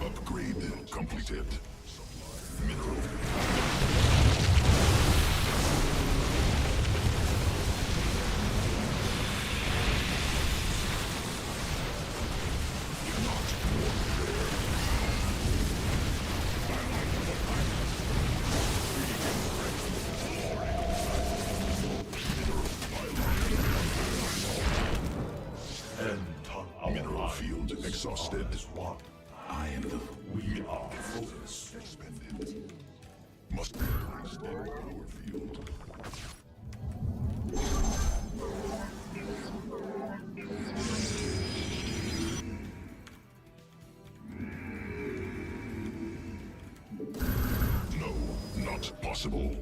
Upgrade completed. Mineral. Mineral field exhausted. One. I am the We are focused. expended. Must be placed in power field. No, not possible.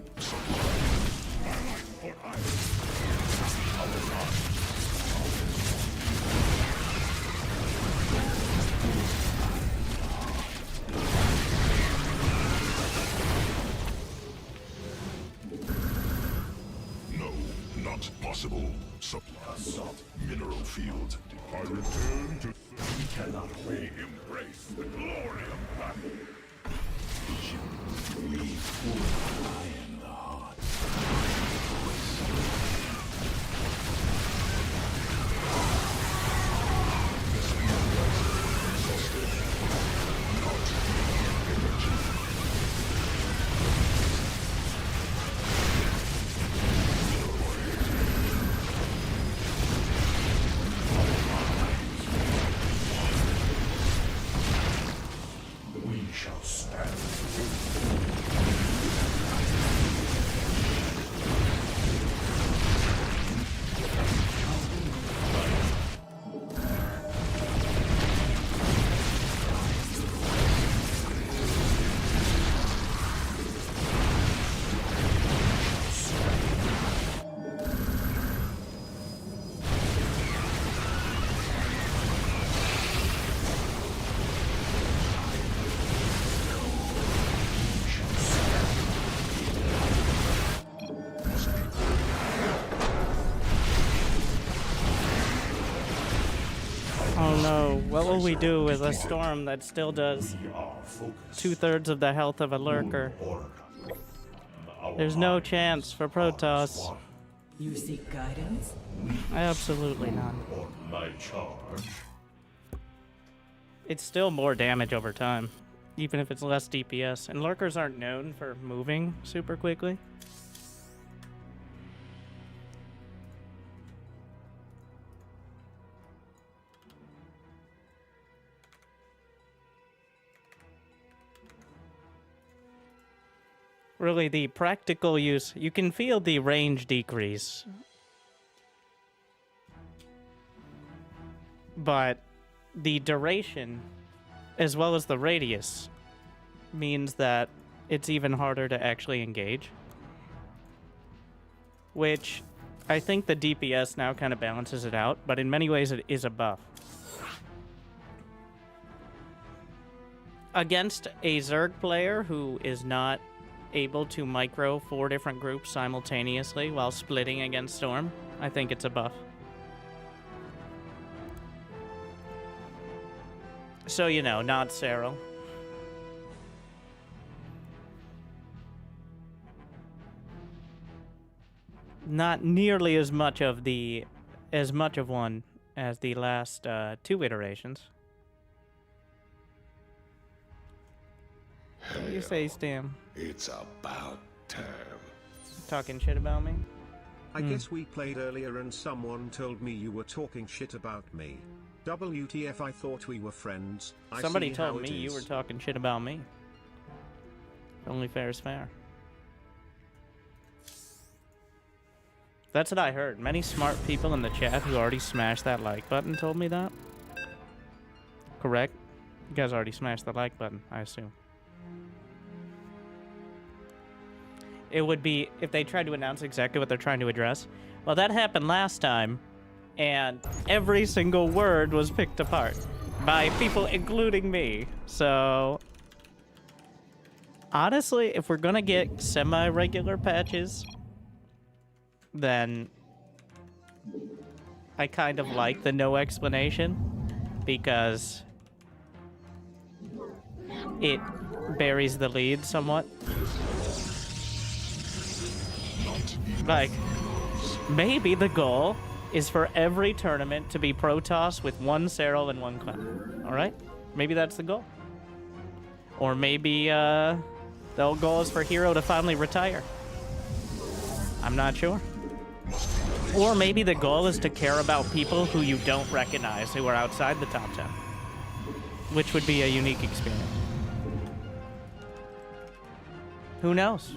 No, not possible. Supply. Assault. Mineral field. I return to. We cannot wait. Embrace the glory of battle. We shall stand. Oh no, what will we do with a storm that still does We are focused. 2/3 of the health of a lurker? There's no chance for Protoss. You seek guidance? Absolutely not. On my charge. It's still more damage over time, even if it's less DPS. And lurkers aren't known for moving super quickly. Really, the practical use, you can feel the range decrease. But the duration, as well as the radius, means that it's even harder to actually engage. Which, I think the DPS now kind of balances it out, but in many ways it is a buff. Against a Zerg player who is not able to micro 4 different groups simultaneously while splitting against Storm, I think it's a buff. So, you know, not Cyril. Not nearly as much of one as the last 2 iterations. What do you say, Stam? It's about time. Talking shit about me? I guess we played earlier and someone told me you were talking shit about me. WTF, I thought we were friends. Somebody see told how me it you is. were talking shit about me. Only fair is fair. That's what I heard. Many smart people in the chat who already smashed that like button told me that. Correct? You guys already smashed the like button, I assume. It would be if they tried to announce exactly what they're trying to address. Well, that happened last time, and every single word was picked apart by people, including me. So, honestly, if we're gonna get semi-regular patches, then I kind of like the no explanation, because it buries the lead somewhat. Like, maybe the goal is for every tournament to be Protoss with one Serral and one Clown. Alright? Maybe that's the goal. Or maybe the goal is for Hero to finally retire. I'm not sure. Or maybe the goal is to care about people who you don't recognize who are outside the top 10. Which would be a unique experience. Who knows?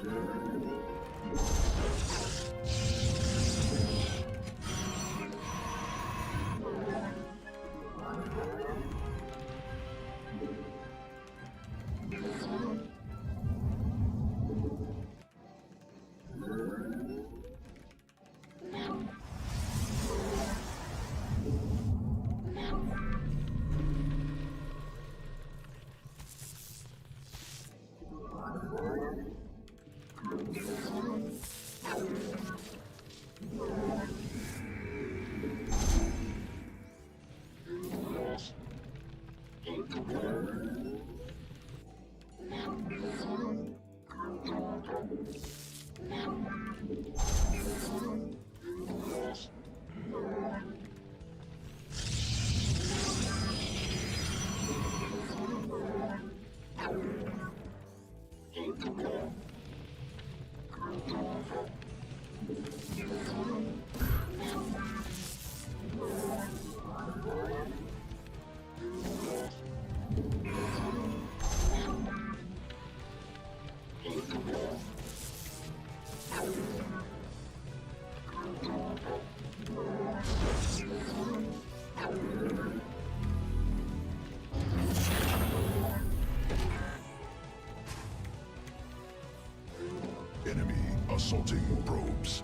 Enemy assaulting probes.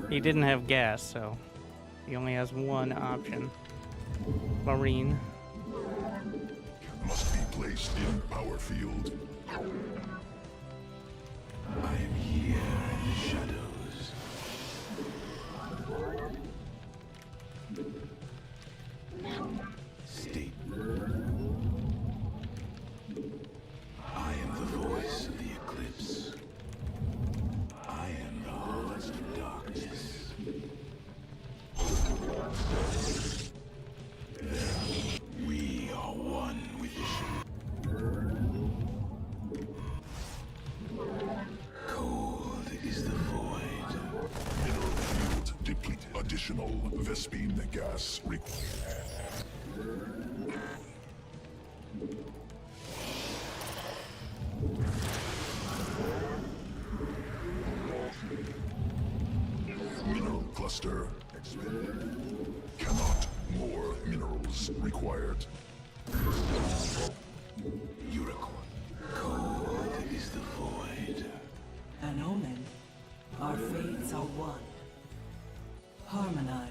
He didn't have gas, so he only has one option. Marine. Must be placed in power field. I am here in the shadows. State. I am the voice of the eclipse. I am the heart of darkness. We are one with cold is the void. Mineral field depleted. Additional Vespine gas required. Mineral cluster expanded. Cannot. More minerals required. Unicorn. Cold is the void. An omen. Our fates are one. Harmonize.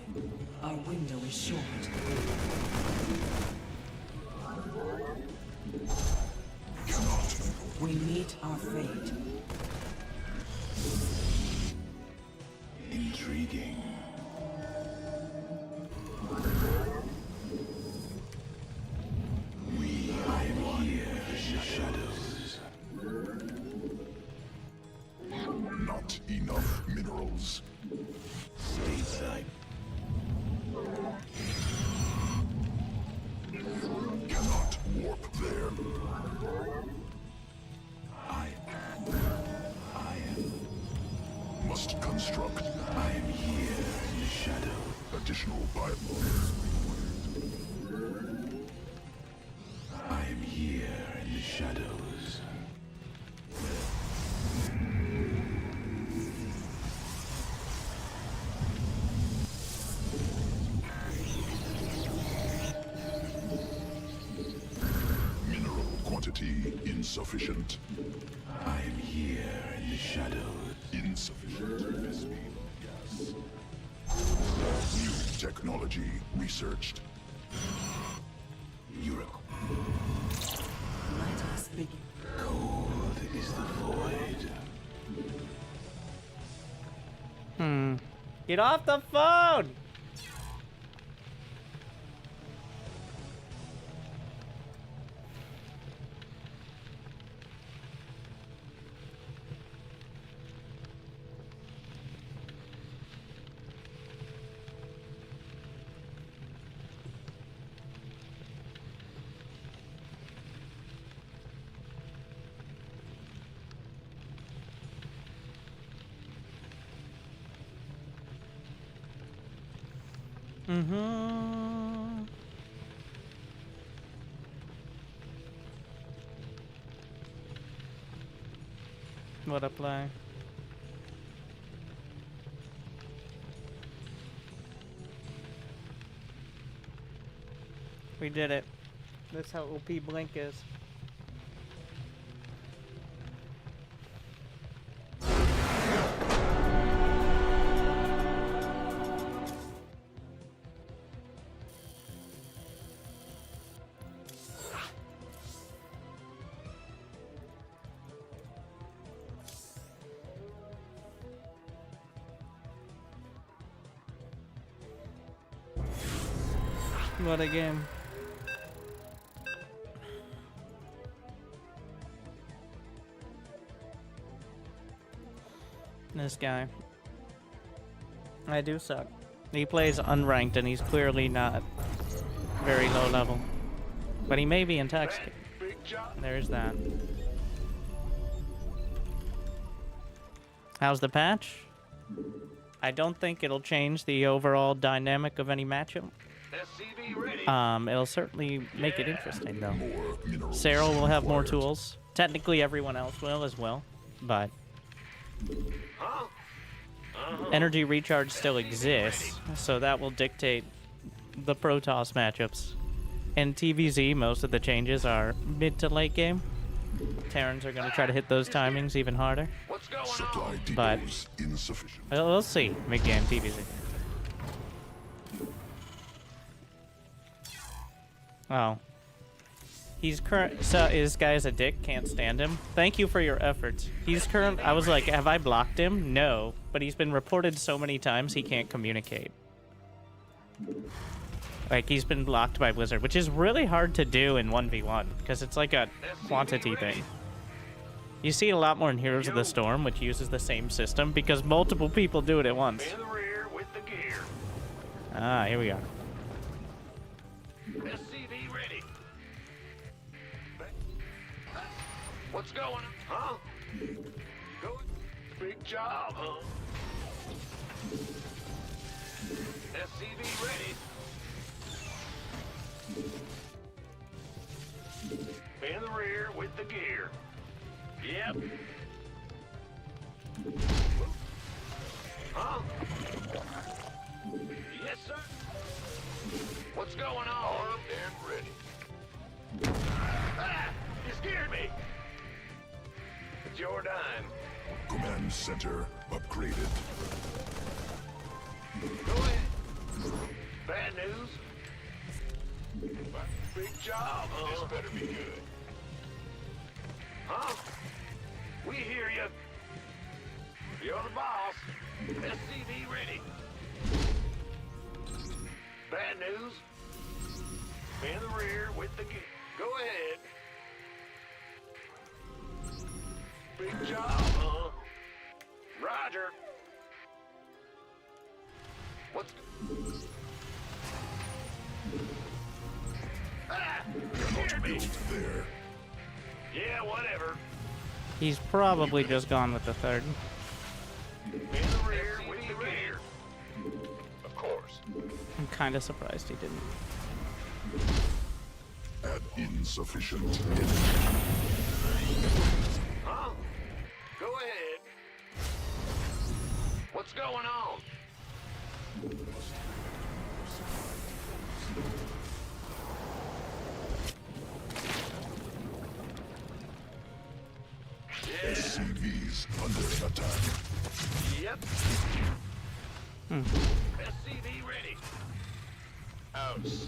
Our window is short. Cannot. We meet our fate. Intriguing. We are one here in the shadows. Not enough minerals. Stateside. Cannot warp there. I am shadows. Mineral quantity insufficient. I am here in the shadows. Insufficient. This means yes. New technology researched. Let us begin. Cold is the void. Get off the phone! What a play. We did it. That's how OP Blink is. What a game. This guy. I do suck. He plays unranked and he's clearly not very low level. But he may be intoxicated. There's that. How's the patch? I don't think it'll change the overall dynamic of any matchup. It'll certainly make it interesting, though. Cyril will have more tools. Technically, everyone else will as well, but energy recharge still exists, so that will dictate the Protoss matchups. In TVZ, most of the changes are mid to late game. Terrans are going to try to hit those timings even harder. But we'll see mid-game TVZ. Oh. He's current. So this guy is a dick. Can't stand him. Thank you for your efforts. He's current. I was like, have I blocked him? No. But he's been reported so many times he can't communicate. Like, he's been blocked by Blizzard, which is really hard to do in 1v1, because it's like a quantity thing. You see a lot more in Heroes of the Storm, which uses the same system, because multiple people do it at once. Ah, here we are. SCV ready. What's going on? Huh? Go. Big job, huh? SCV ready. In the rear with the gear. Yep. Huh? Yes, sir. What's going on? Armed and ready. Ah! You scared me! It's your dime. Command center upgraded. Go ahead. Bad news? Big job, huh? This better be good. Huh? We hear you. You're the boss. SCV ready. Bad news? In the rear with the gear. Go ahead. Big job, huh? Roger. What's... Ah! Scared me. There. Yeah, whatever. He's probably just gone with the third. In the rear with the gear. Of course. I'm kind of surprised he didn't. Add insufficient. Huh? Go ahead. What's going on? Yeah. SCVs under attack. Yep. SCV ready. Outs.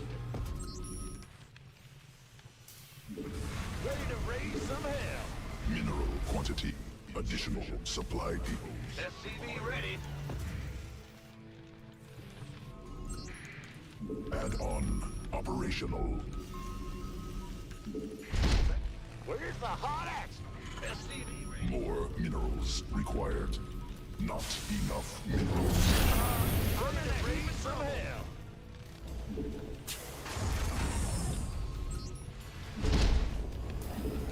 Ready to raise some hell. Mineral quantity. Additional supply depots. SCV ready. Add-on operational. Where's the hot action? SCV ready. More minerals required. Not enough minerals. Ready to raise some hell.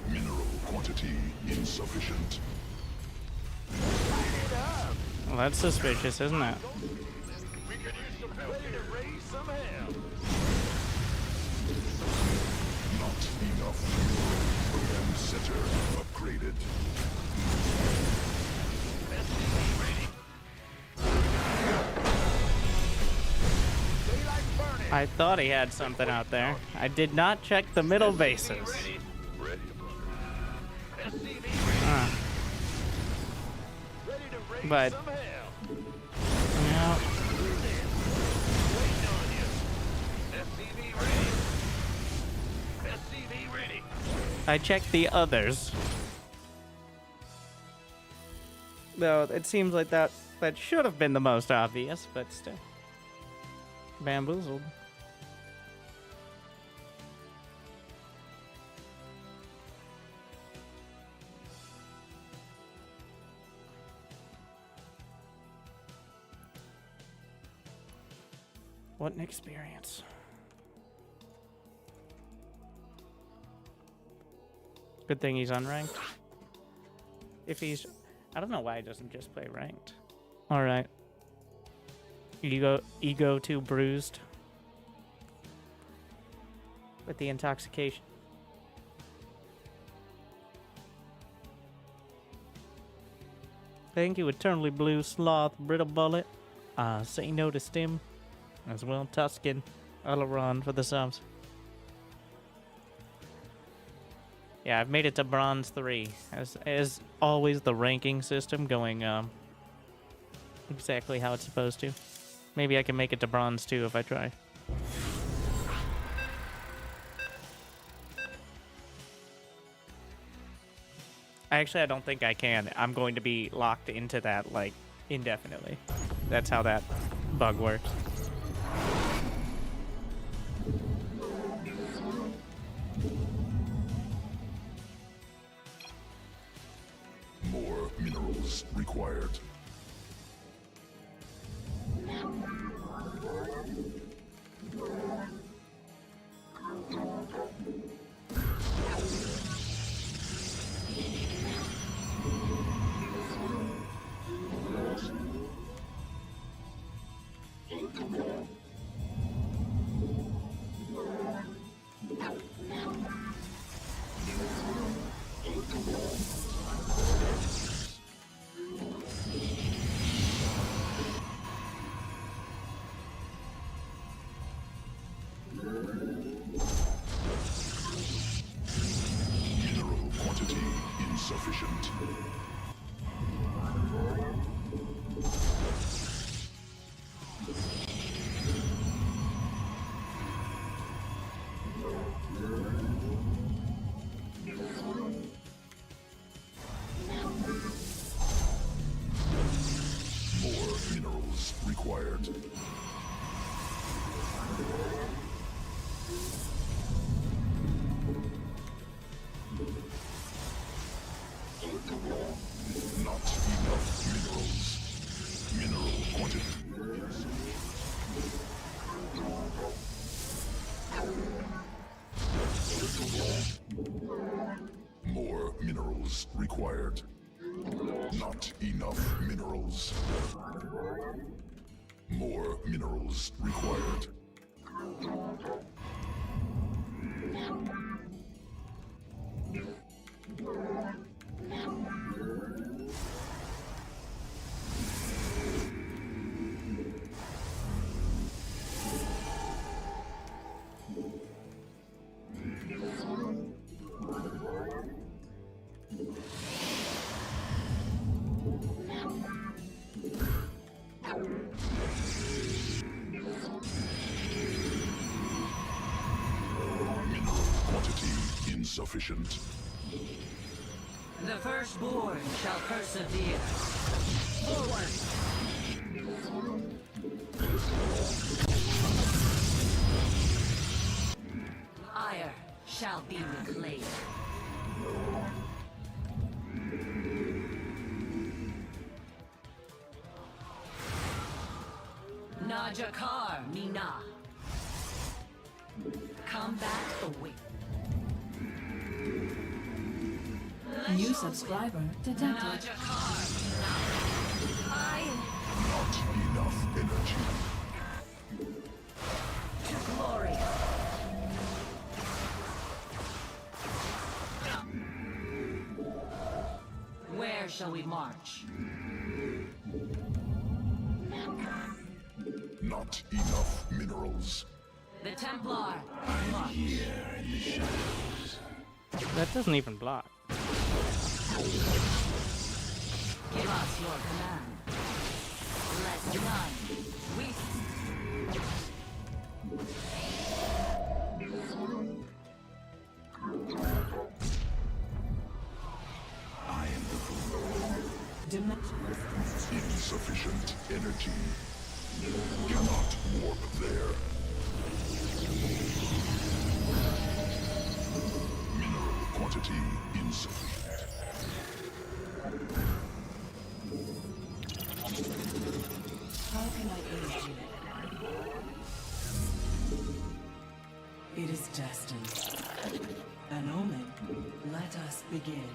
Mineral quantity insufficient. Well, that's suspicious, isn't it? We could use some help. Ready to raise some hell. Not enough minerals. Program center upgraded. SCV ready. Daylight burning. I thought he had something out there. I did not check the middle bases. Ready. Ready. SCV ready. Ready to raise But- some hell. Yeah. Waiting on you. SCV ready. SCV ready. I checked the others. Though it seems like that should have been the most obvious, but still. Bamboozled. What an experience. Good thing he's unranked. If he's... I don't know why he doesn't just play ranked. Alright. Ego too bruised. With the intoxication. Thank you, Eternally Blue, Sloth, Brittle Bullet. Say no to Stim. As well, Tuscan, Aileron for the subs. Yeah, I've made it to Bronze 3. As always, the ranking system going exactly how it's supposed to. Maybe I can make it to Bronze 2 if I try. Actually, I don't think I can. I'm going to be locked into that, like, indefinitely. That's how that bug works. More minerals required. Mineral quantity insufficient. More minerals required. Not enough minerals. Mineral quantity insufficient. More minerals required. Not enough minerals. More minerals required. insufficient. The firstborn shall persevere. Forward! Ire shall be reclaimed. Najakar Mina. Combat away. New subscriber detected. Najakar Mina. Not enough energy. Glory. Where shall we march? Not enough minerals. The Templar. March. Here in the shadows. That doesn't even block. Give us your command. Let none. We. I am the Insufficient energy. Cannot warp there. Mineral quantity insufficient. How can I aid you? It is destined. An omen. Let us begin.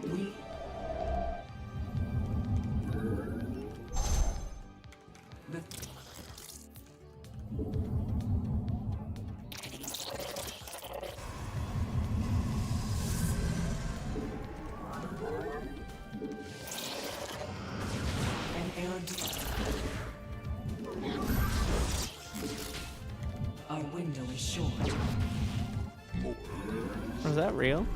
We... The... An AOD. Our window is short. Was that real?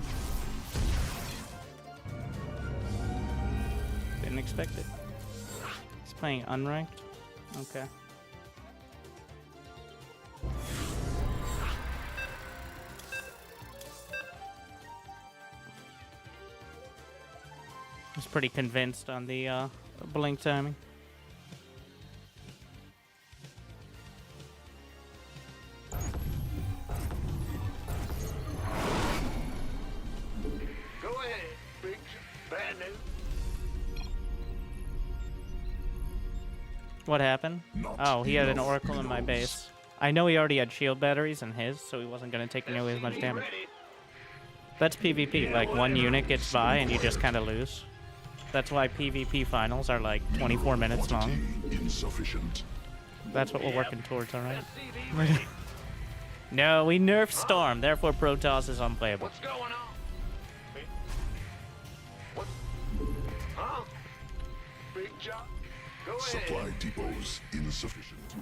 Didn't expect it. He's playing unranked? Okay. I was pretty convinced on the blink timing. Go ahead, big bad news. What happened? Oh, he had an oracle in my base. I know he already had shield batteries in his, so he wasn't going to take nearly as much damage. That's PvP. Like, one unit gets by and you just kind of lose. That's why PvP finals are like 24 minutes long. Insufficient. That's what we're working towards, alright? No, we nerfed Storm, therefore Protoss is unplayable. What's going on? What? Huh? Big job? Go ahead. Supply depots insufficient.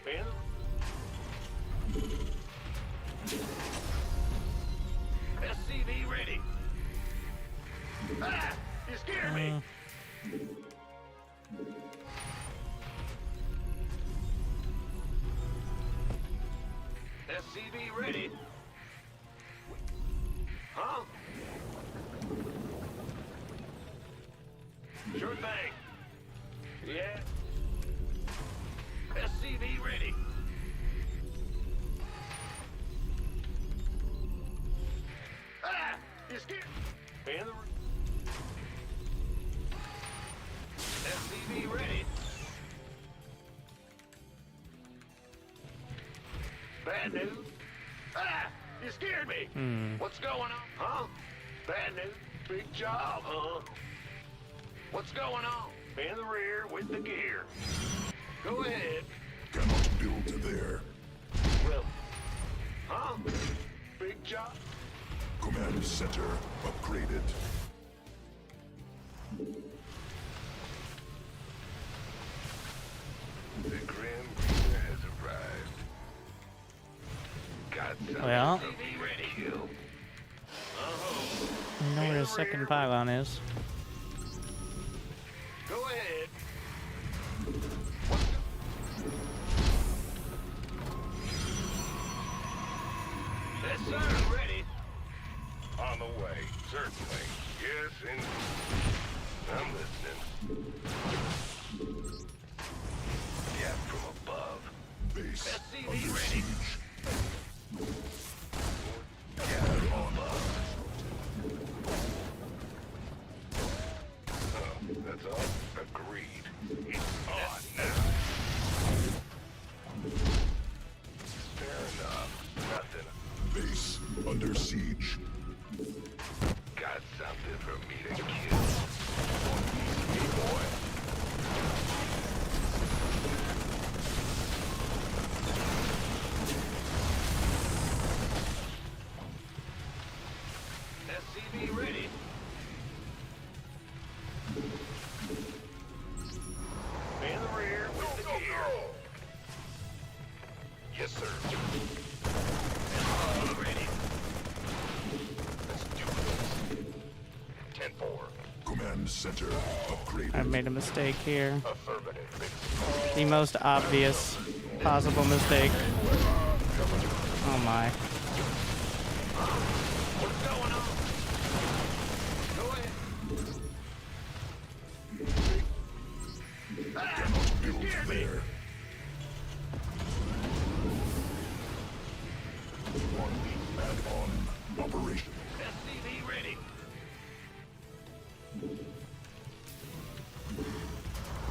Ben? SCV ready. Ah! You scared me. SCV ready. Huh? Sure thing. Yeah. SCV ready. Ah! You scared? In the room. SCV ready. Bad news. Ah! You scared me. What's going on? Huh? Bad news. Big job, huh? What's going on? In the rear with the gear. Go ahead. Cannot build there. Well, huh? Big job. Command center upgraded. The Grim Reaper has arrived. Got some Well. SCV ready, kill. I know where his second pylon is. Go ahead. sir. Ready. On the way, certainly. Yes, indeed. I'm listening. Yeah, from above. Base SCV under ready. siege. Yeah, above. Oh, that's all? Agreed. It's on now. Fair enough. Nothing. Base under siege. Got something for me to kill. Hey, boy. SCV ready. Man the rear with the gear. Yes, sir. SCV ready. Let's do this. 10-4. Command center upgraded. I made a mistake here. Affirmative. The most obvious possible mistake. Oh my. What's going on? Go ahead. Cannot build there. Add-on operation. SCV ready.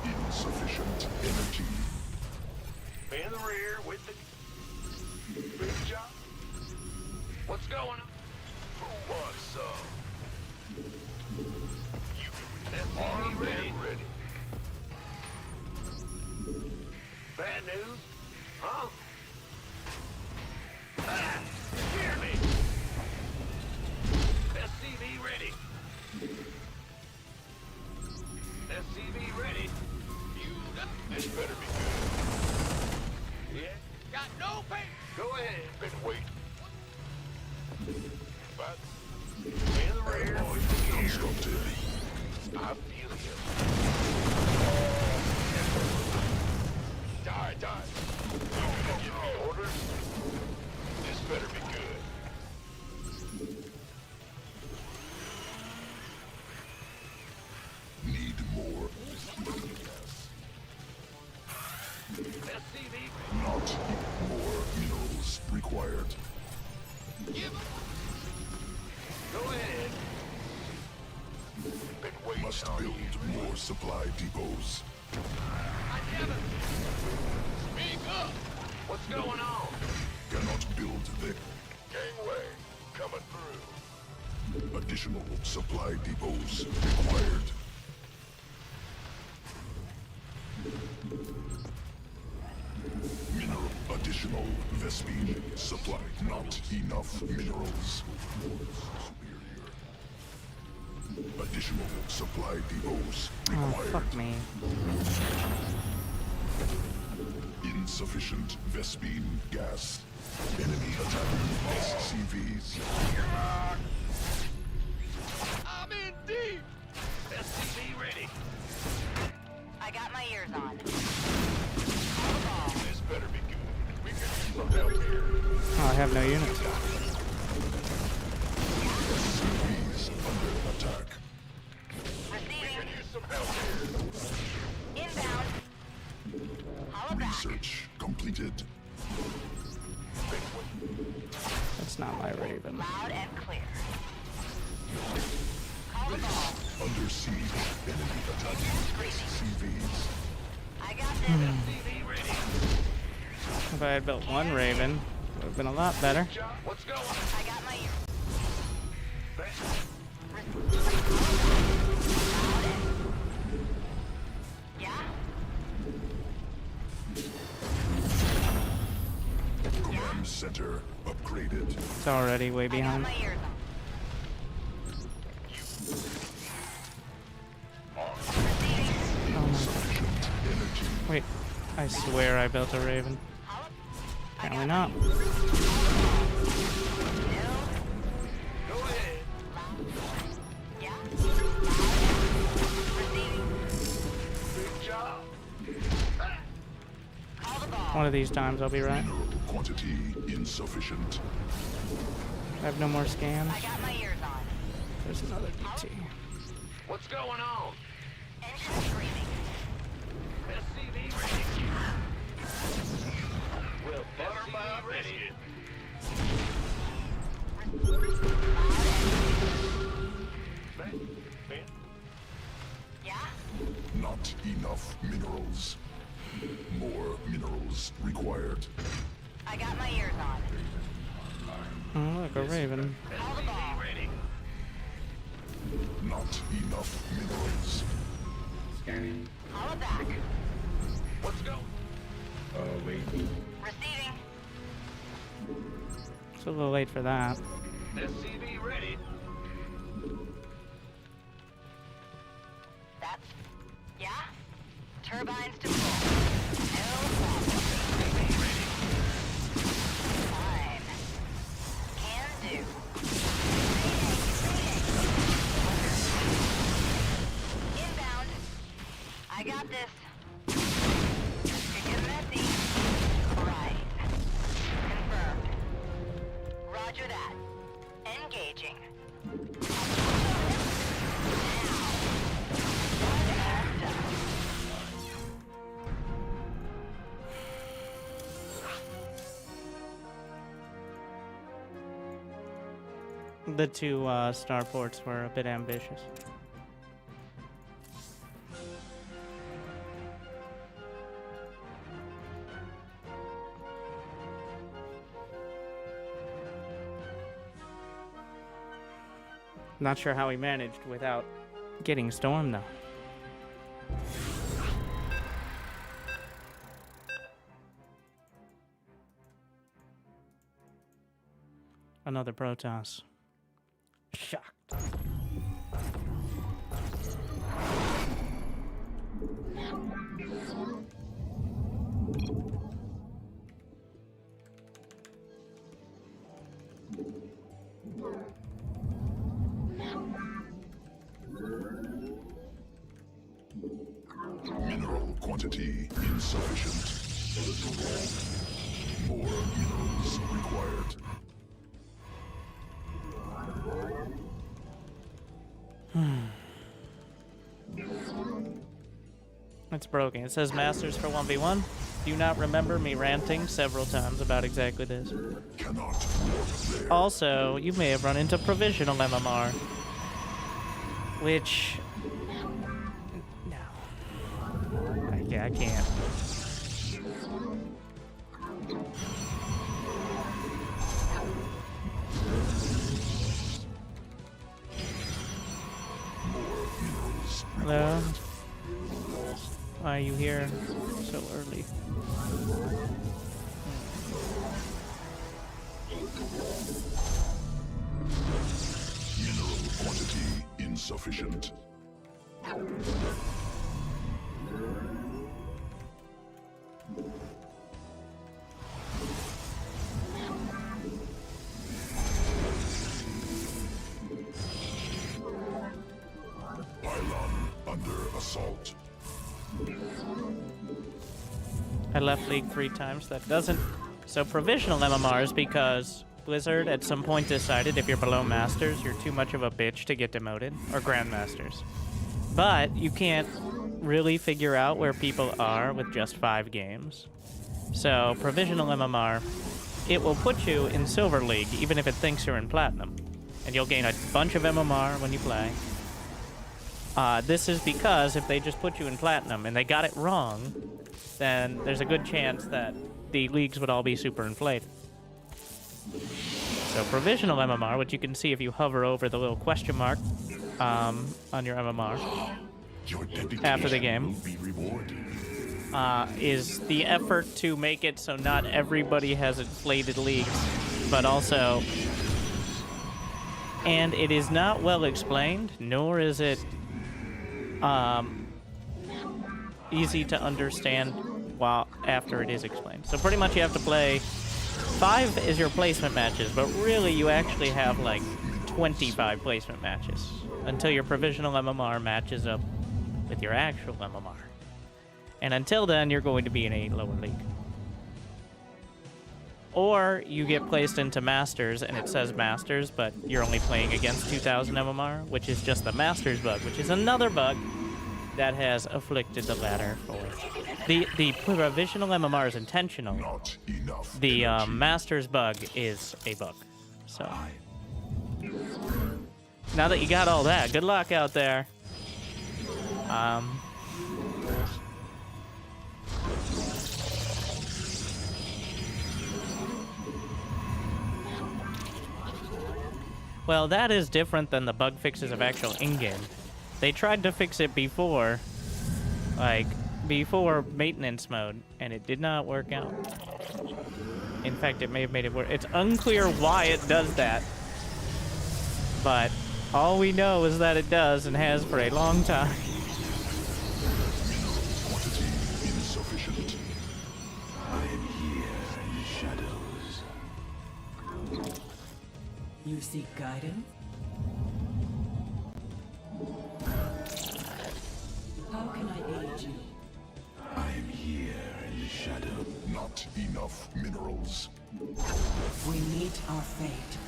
Insufficient energy. Man the rear with the big job. What's going on? Who wants some? You SCV ready. ready. Bad news? Huh? Ah! Hear me! SCV ready. SCV ready. This better be good. Yeah. Got no pain. Go ahead. Been waiting. But Man the rear with the gear. Constructed. I feel him. Die, die. You gonna give me orders? This better be good. Need more. SCV. Not more minerals required. Go ahead. Been waiting Must on build you. more supply depots. Speak up. What's going on? Cannot build the Gangway coming through. additional supply depots required. Mineral additional Vespine supply. Not enough minerals. Superior. Additional supply depots Oh, required. fuck me. Insufficient Vespine gas. Enemy attacking SCVs. I'm in deep. SCV ready. I got my ears on. This better be good. We could use some help here. Oh, I have no units. SCVs under attack. We Receiving. could use some help here. Inbound. Hollow back. Research completed. That's not my Raven. Loud and clear. Call the ball. Under siege. Enemy attacking SCVs. I got this. SCV ready. If I had built one Raven, it would have been a lot better. Job. What's going on? I got my ears. Yeah? Command center upgraded. It's already way I got behind. my ears on. Insufficient energy. Wait, I swear I built a Raven. Hollow. Apparently not. Go ahead. Yeah? Receiving. Big job. Call the ball. One of these times I'll be right. Mineral quantity insufficient. have no more scans. I got my ears on. There's another DT. What's going on? Engine screaming. SCV ready. Well, SCV ready. Yeah? Not enough minerals. More minerals required. I got my ears on. Oh, look, a raven. Call the ball. Ready. Not enough minerals. Call it back. Let's go. Receiving. It's a little late for that. SCV ready. That's... Yeah? Turbines to full. No problem. Fine. Can do. Inbound. I got this. Could get messy. Right. Confirmed. Roger that. Engaging. The two starports were a bit ambitious. Not sure how he managed without getting stormed, though. Another Protoss. Shocked. Mineral quantity insufficient. More minerals required. It's broken. It says Masters for 1v1. Do you not remember me ranting several times about exactly this? Cannot. Also, you may have run into provisional MMR. Which... No. I can't. Hello? Why are you here so early? Mineral quantity insufficient. Pylon under assault. I left League 3 times. That doesn't... So provisional MMR is because Blizzard at some point decided if you're below Masters, you're too much of a bitch to get demoted, or Grandmasters. But you can't really figure out where people are with just 5 games. So provisional MMR, it will put you in Silver League even if it thinks you're in Platinum. And you'll gain a bunch of MMR when you play. This is because if they just put you in Platinum and they got it wrong, then there's a good chance that the leagues would all be super inflated. So provisional MMR, which you can see if you hover over the little question mark on your MMR after the game, is the effort to make it so not everybody has inflated leagues, but also... And it is not well explained, nor is it easy to understand while after it is explained. So pretty much you have to play 5 is your placement matches, but really you actually have like 25 placement matches until your provisional MMR matches up with your actual MMR. And until then, you're going to be in a lower league. Or you get placed into Masters, and it says Masters, but you're only playing against 2000 MMR, which is just the Masters bug, which is another bug that has afflicted the ladder for... The provisional MMR is intentional. Not enough. The Masters bug is a bug. So... Now that you got all that, good luck out there. Well, that is different than the bug fixes of actual in-game. They tried to fix it before, like, before maintenance mode, and it did not work out. In fact, it may have made it work. It's unclear why it does that. But all we know is that it does and has for a long time. Quantity insufficient. I am here in the shadows. You seek guidance? How can I aid you? I am here in the shadow. Not enough minerals. We meet our fate.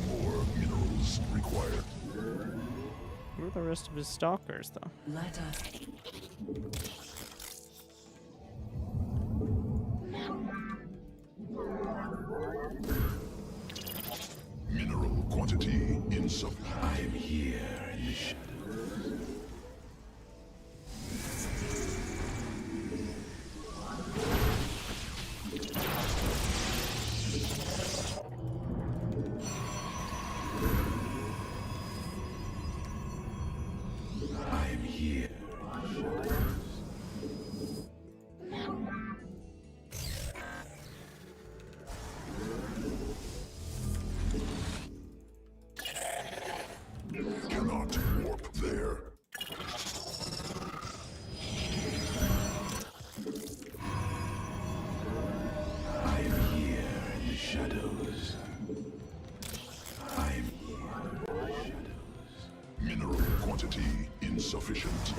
More minerals required. Where are the rest of his stalkers, though? Let us... Mineral quantity insufficient. I am here in the shadows. I am here in the shadows. Cannot warp there. I am here in the shadows. I am here in the shadows. Mineral quantity insufficient.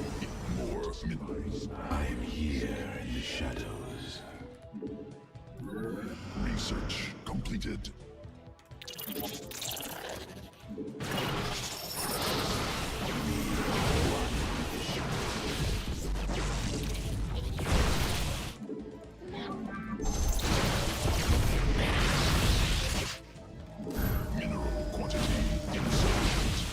More minerals. I am here in the shadows. Research completed. Mineral quantity insufficient.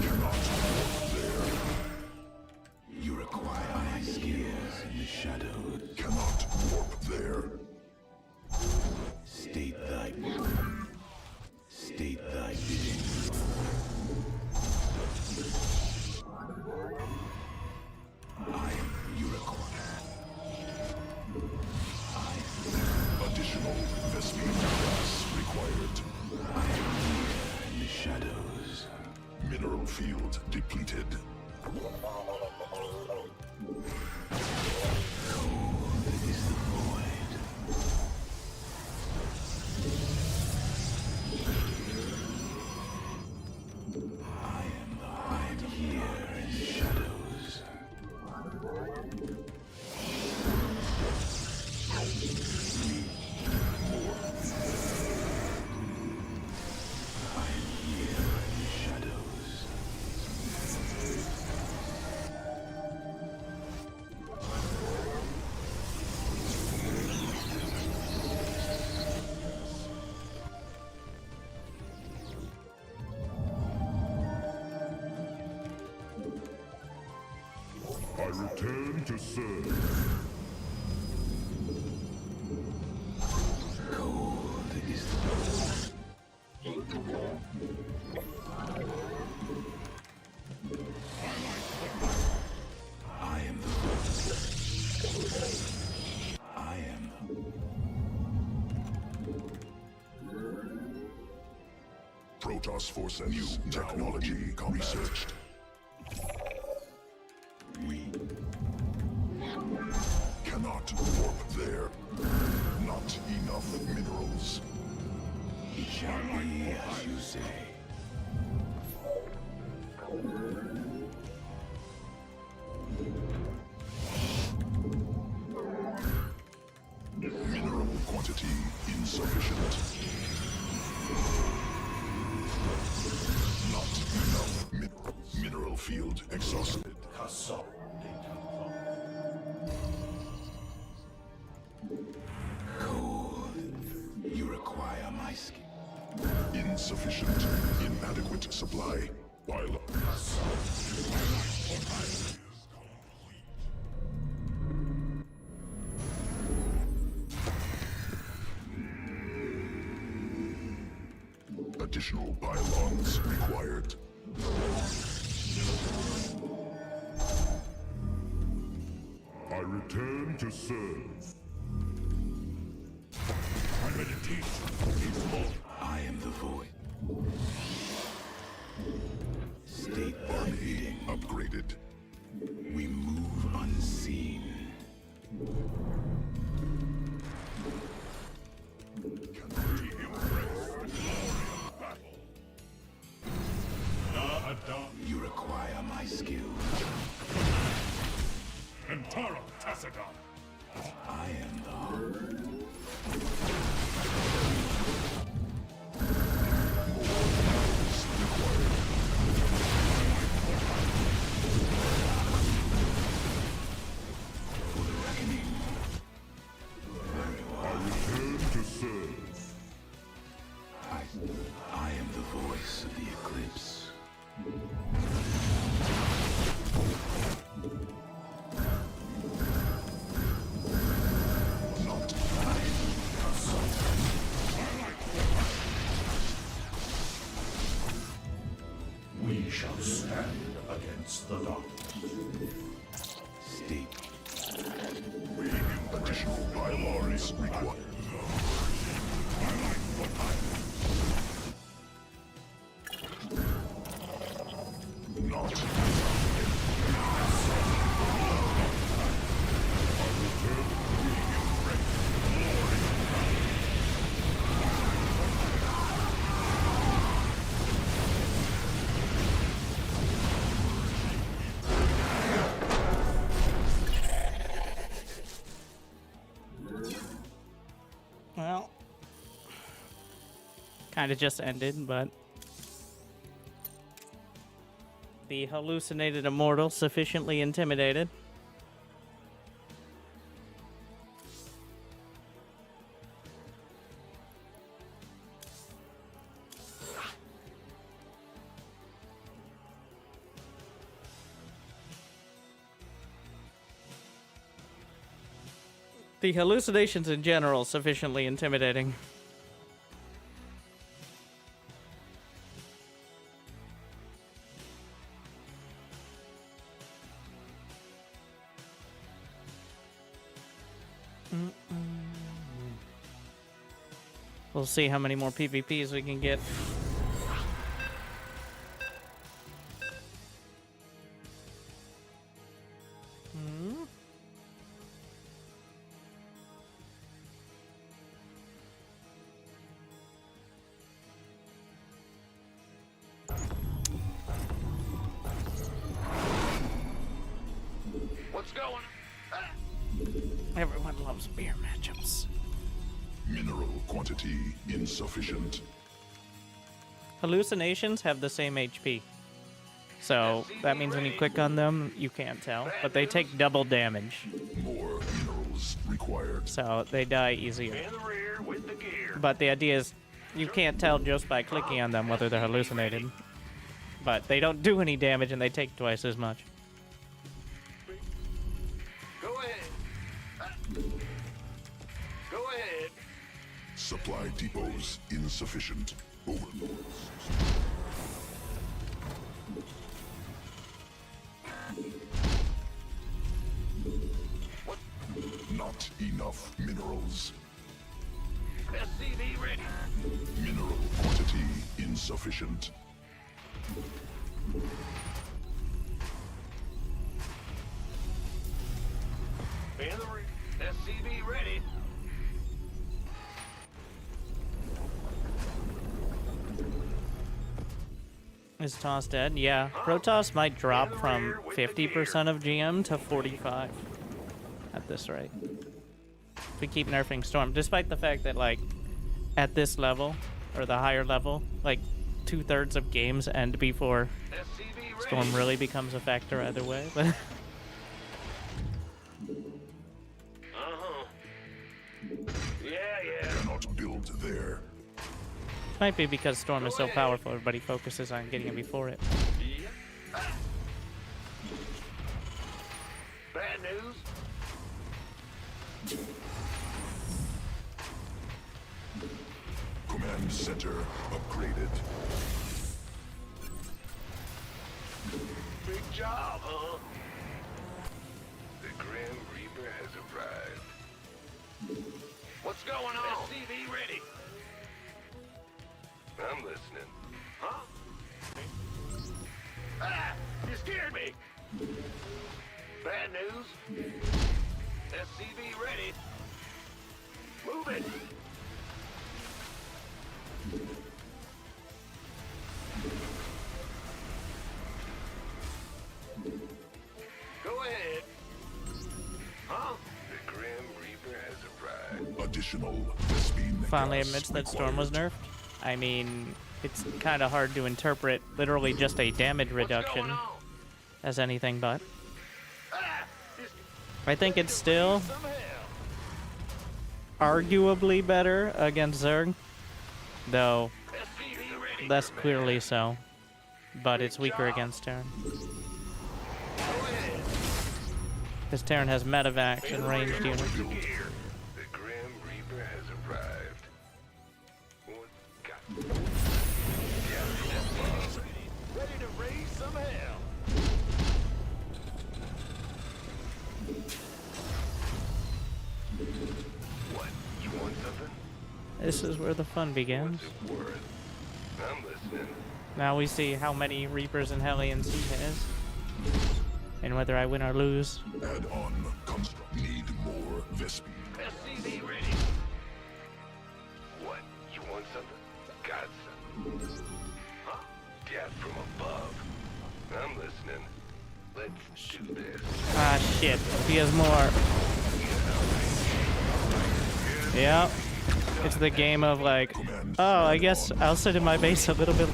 Cannot warp there. You require my skills in the shadows. Cannot warp there. State thy bidding. You require. Additional Vespine gas required. I am here in the shadows. Mineral field depleted. Cold is the void. I am here in the shadows. I am here in the shadows. I return to serve. Cold is the void. Protoss forces. New technology researched. We cannot warp there. Not enough minerals. It shall be as you say. Mineral quantity insufficient. Not enough minerals. Mineral field exhausted. Cold. You require my skill. Insufficient. Inadequate supply. While additional pylons required. I return to serve. My meditation is more. I am the void. State meeting Upgraded. We move unseen. You require my skill. And Terran Tassadar. I am the heart. For the reckoning. Very well. I return to serve. I am the voice of the eclipse. Not We shall stand against the darkness. State. additional pylons required. Not Well, kind of just ended, but the hallucinated immortal sufficiently intimidated. The hallucinations in general sufficiently intimidating. We'll see how many more PvPs we can get. What's going on? Everyone loves beer matchups. mineral quantity insufficient. Hallucinations have the same HP. So that means when you click on them, you can't tell. But they take double damage. More minerals required. So they die easier. In the rear with the gear. But the idea is you can't tell just by clicking on them whether they're hallucinated. But they don't do any damage and they take twice as much. Go ahead. Go ahead. Supply depots insufficient. Overlords. What? Not enough minerals. SCV ready. Mineral quantity insufficient. Man the rear. SCV ready. Is Toss dead? Yeah. Protoss might drop from 50% of GM to 45 at this rate. If we keep nerfing Storm, despite the fact that, like, at this level, or the higher level, like, 2/3 of games end before Storm really becomes a factor either way. But Yeah. Cannot build there. might be because Storm is so powerful, everybody focuses on getting it before it. Bad news. Command center upgraded. Big job, huh? The Grim Reaper has arrived. What's going on? SCV ready. I'm listening. Huh? Ah! You scared me! Bad news. SCV ready. Move it! Go ahead. Huh? The Grim Reaper has arrived. Additional Vespene Finally gas admits that Storm was required. nerfed. I mean, it's kind of hard to interpret literally just a damage reduction What's going on? as anything but. Ah! I think it's still Some hell. arguably better against Zerg, though SCV ready. less clearly so. But it's weaker against Terran. Go ahead. Because Terran has medevacs and ranged units. Gear. The Grim Reaper has arrived. What? God. Ready to raise some hell. What? You want something? This is where the fun begins. What's it worth? I'm listening. Now we see how many Reapers and Hellions he has. And whether I win or lose. Add on construct. Need more Vespene. SCV ready. What? You want something? Got something. Huh? Death from above. I'm listening. Let's do this. Ah, shit. He has more. Yep. It's the game of like, oh, I guess I'll sit in my base a little bit.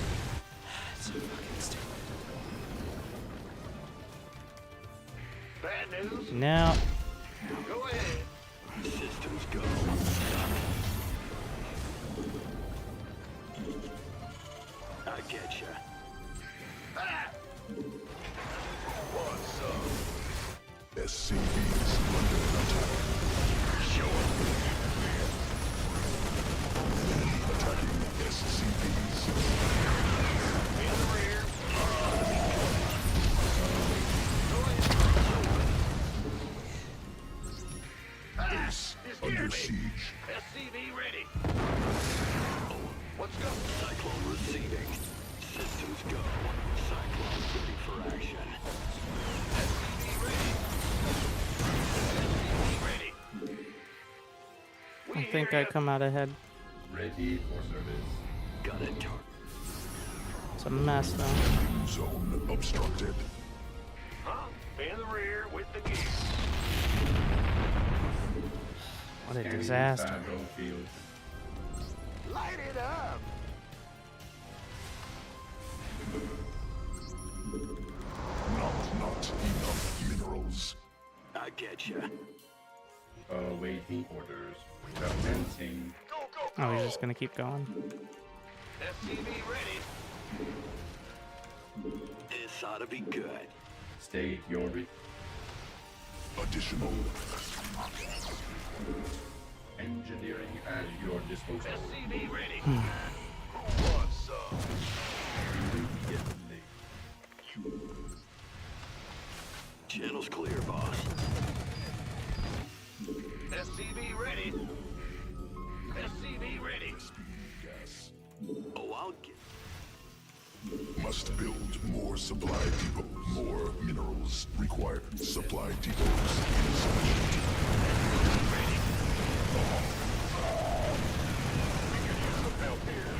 It's so fucking stupid. Bad news. Now, Go ahead. Systems go. I get ya. Ah! What's up? SCVs under attack. Show up. Attacking SCVs. In the rear. Base under siege. SCV ready. Let's go. Cyclone receiving. Systems go. Cyclone ready for action. SCV ready. SCV ready. I think I come out ahead. Ready for service. Got it. It's a mess though. Zone obstructed. Huh? In the rear with the gear. What a Scanning disaster. battle field. Light it up. Not enough minerals. I get ya. Awaiting orders. Commencing. Go, go, Oh, go. he's just gonna keep going. SCV ready. This ought to be good. State your Additional engineering at your disposal. SCV ready. What's up? Immediately. Channel's clear, boss. SCV ready. SCV ready. Gas. Oh, I'll get... Must build more supply depot. More minerals required. Supply depots insufficient. Ready. We could use some help here.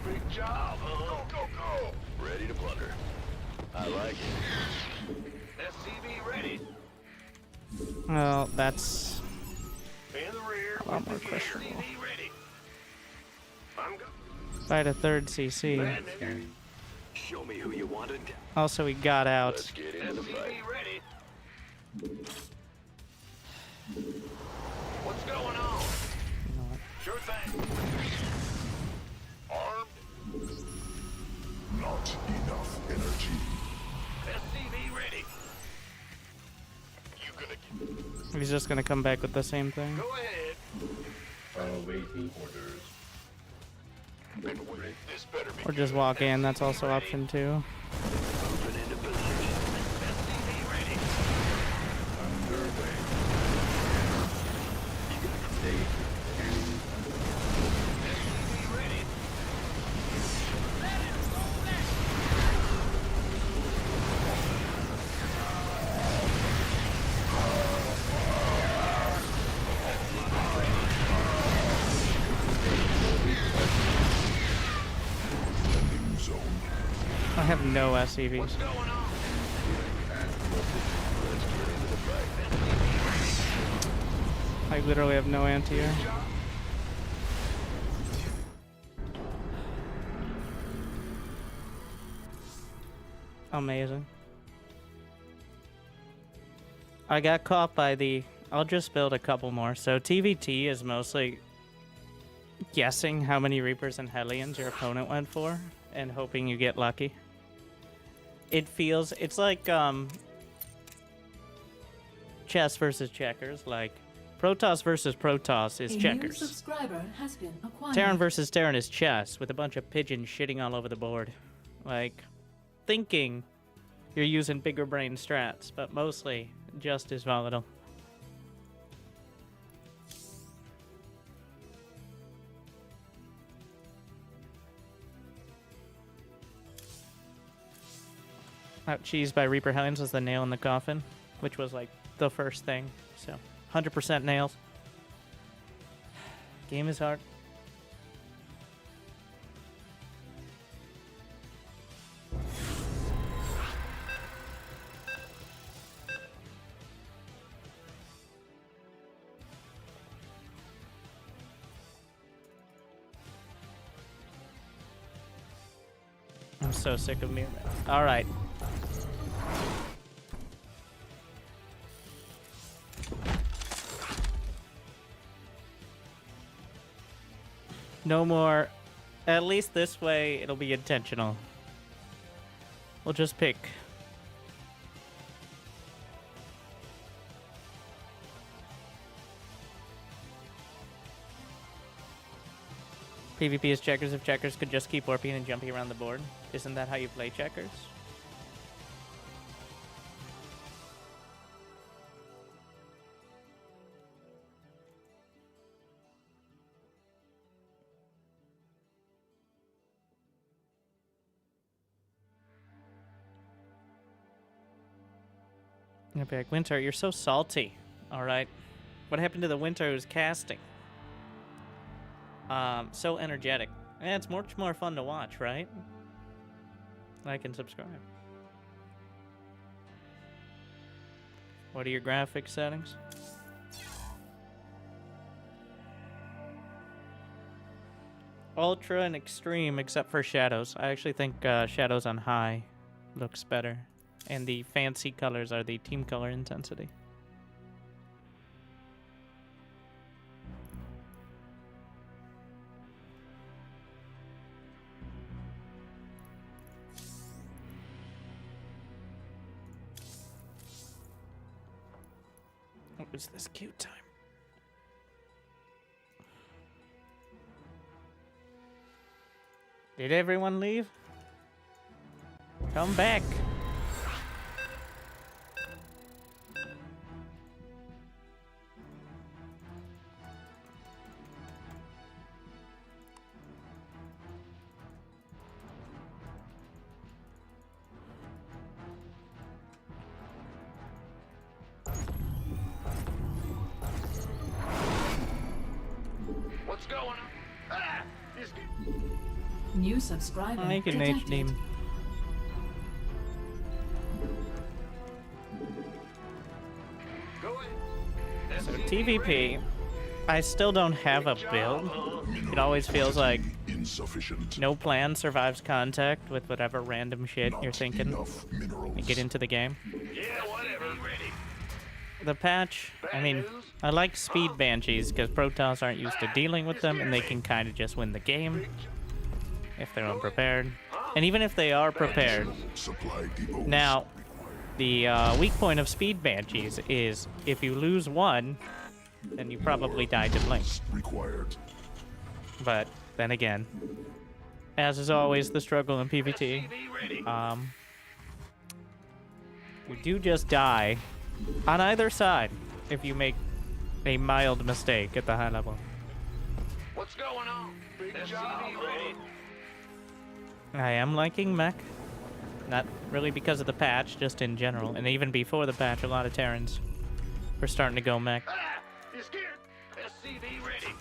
Big job, huh? Go, go, go! Ready to plunder. I like it. SCV ready. Well, that's In the rear. a lot more with the questionable. SCV ready. I'm go. Fight a third CC. Bad news. Show me who you wanted. Also, we got out. Let's get into the fight. SCV ready. What's going on? Sure thing. Armed. Not enough energy. SCV ready. You gonna He's just gonna come back with the same thing. go ahead? Awaiting orders. Been waiting. This better be Or just walk in, that's also option 2. Moving into position. SCV ready. Underway. State scanning. SCV ready. Landing zone. I have no SCVs. What's going on? I literally have no anti-air. Amazing. I got caught by the... I'll just build a couple more. So TVT is mostly guessing how many Reapers and Hellions your opponent went for and hoping you get lucky. It feels... It's like chess versus checkers. Like Protoss versus Protoss is A new checkers. subscriber has been acquired. Terran versus Terran is chess with a bunch of pigeons shitting all over the board. Like, thinking you're using bigger brain strats, but mostly just as volatile. Out cheese by Reaper Hellions was the nail in the coffin, which was like the first thing. So, 100% nails. Game is hard. I'm so sick of mirror. All right. No more. At least this way, it'll be intentional. We'll just pick. PvP is checkers if checkers could just keep warping and jumping around the board. Isn't that how you play checkers? I'm gonna be like, Winter, you're so salty. Alright. What happened to the Winter who's casting? So energetic. Yeah, it's much more fun to watch, right? Like and subscribe. What are your graphics settings? Ultra and extreme, except for shadows. I actually think shadows on high looks better. And the fancy colors are the team color intensity. Who's this cute time? Did everyone leave? Come back. What's going on? Ah! This New subscriber I can detected. name. Go ahead. So TVP, I still don't have a build. It always feels like Insufficient. no plan survives contact with whatever random shit Not you're thinking enough minerals. and get into the game. Yeah, whatever. Ready. The patch, I mean, I like speed banshees because Protoss aren't used to dealing with them and they can kind of just win the game if they're unprepared. And even if they are prepared, Supply depots. now, the weak point of speed banshees is if you lose one, then you probably die to blink. Required. But then again, as is always the struggle in PvT, you do just die on either side if you make a mild mistake at the high level. What's going on? Big job. Ready. I am liking mech. Not really because of the patch, just in general. And even before the patch, a lot of Terrans were starting to go mech. Ah! You scared? SCV ready.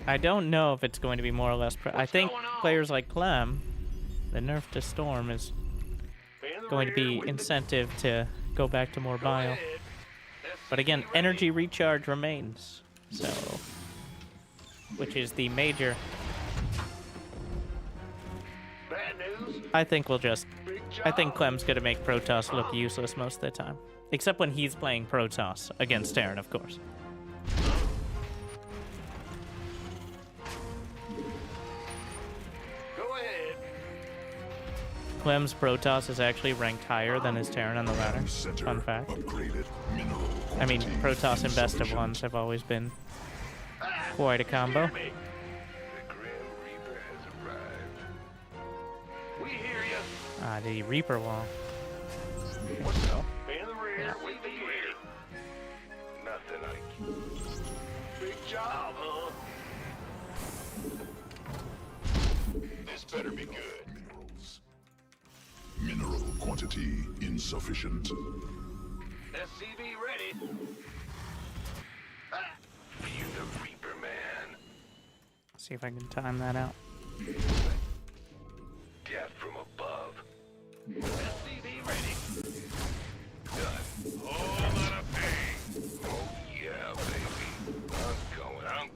I don't know if it's going to be more or less... I think going on? players like Clem, the nerf to Storm is In the going to rear be with the- incentive to go back to more Go bio. ahead. But again, SCV ready. energy recharge remains. So... which is the major... Bad news. I think we'll just... Big job. I think Clem's going to make Protoss look useless most of the time. Except when he's playing Protoss against Terran, of course. Go ahead. Clem's Protoss is actually ranked higher than his Terran on the ladder. Center Fun fact. upgraded. Mineral I mean, quantity Protoss and Best of insufficient. Ones have always been quite a combo. Hear me. The Grim Reaper has arrived. We hear you. Ah, the Reaper wall. What's up? In the rear with the gear. Nothing I can. Big job, huh? This better be good. Minerals. Mineral quantity insufficient. SCV ready. Fear the Reaper Man. See if I can time that out. Death from above. SCV ready. Done. Whole lot of pain. Oh yeah, baby. I'm going.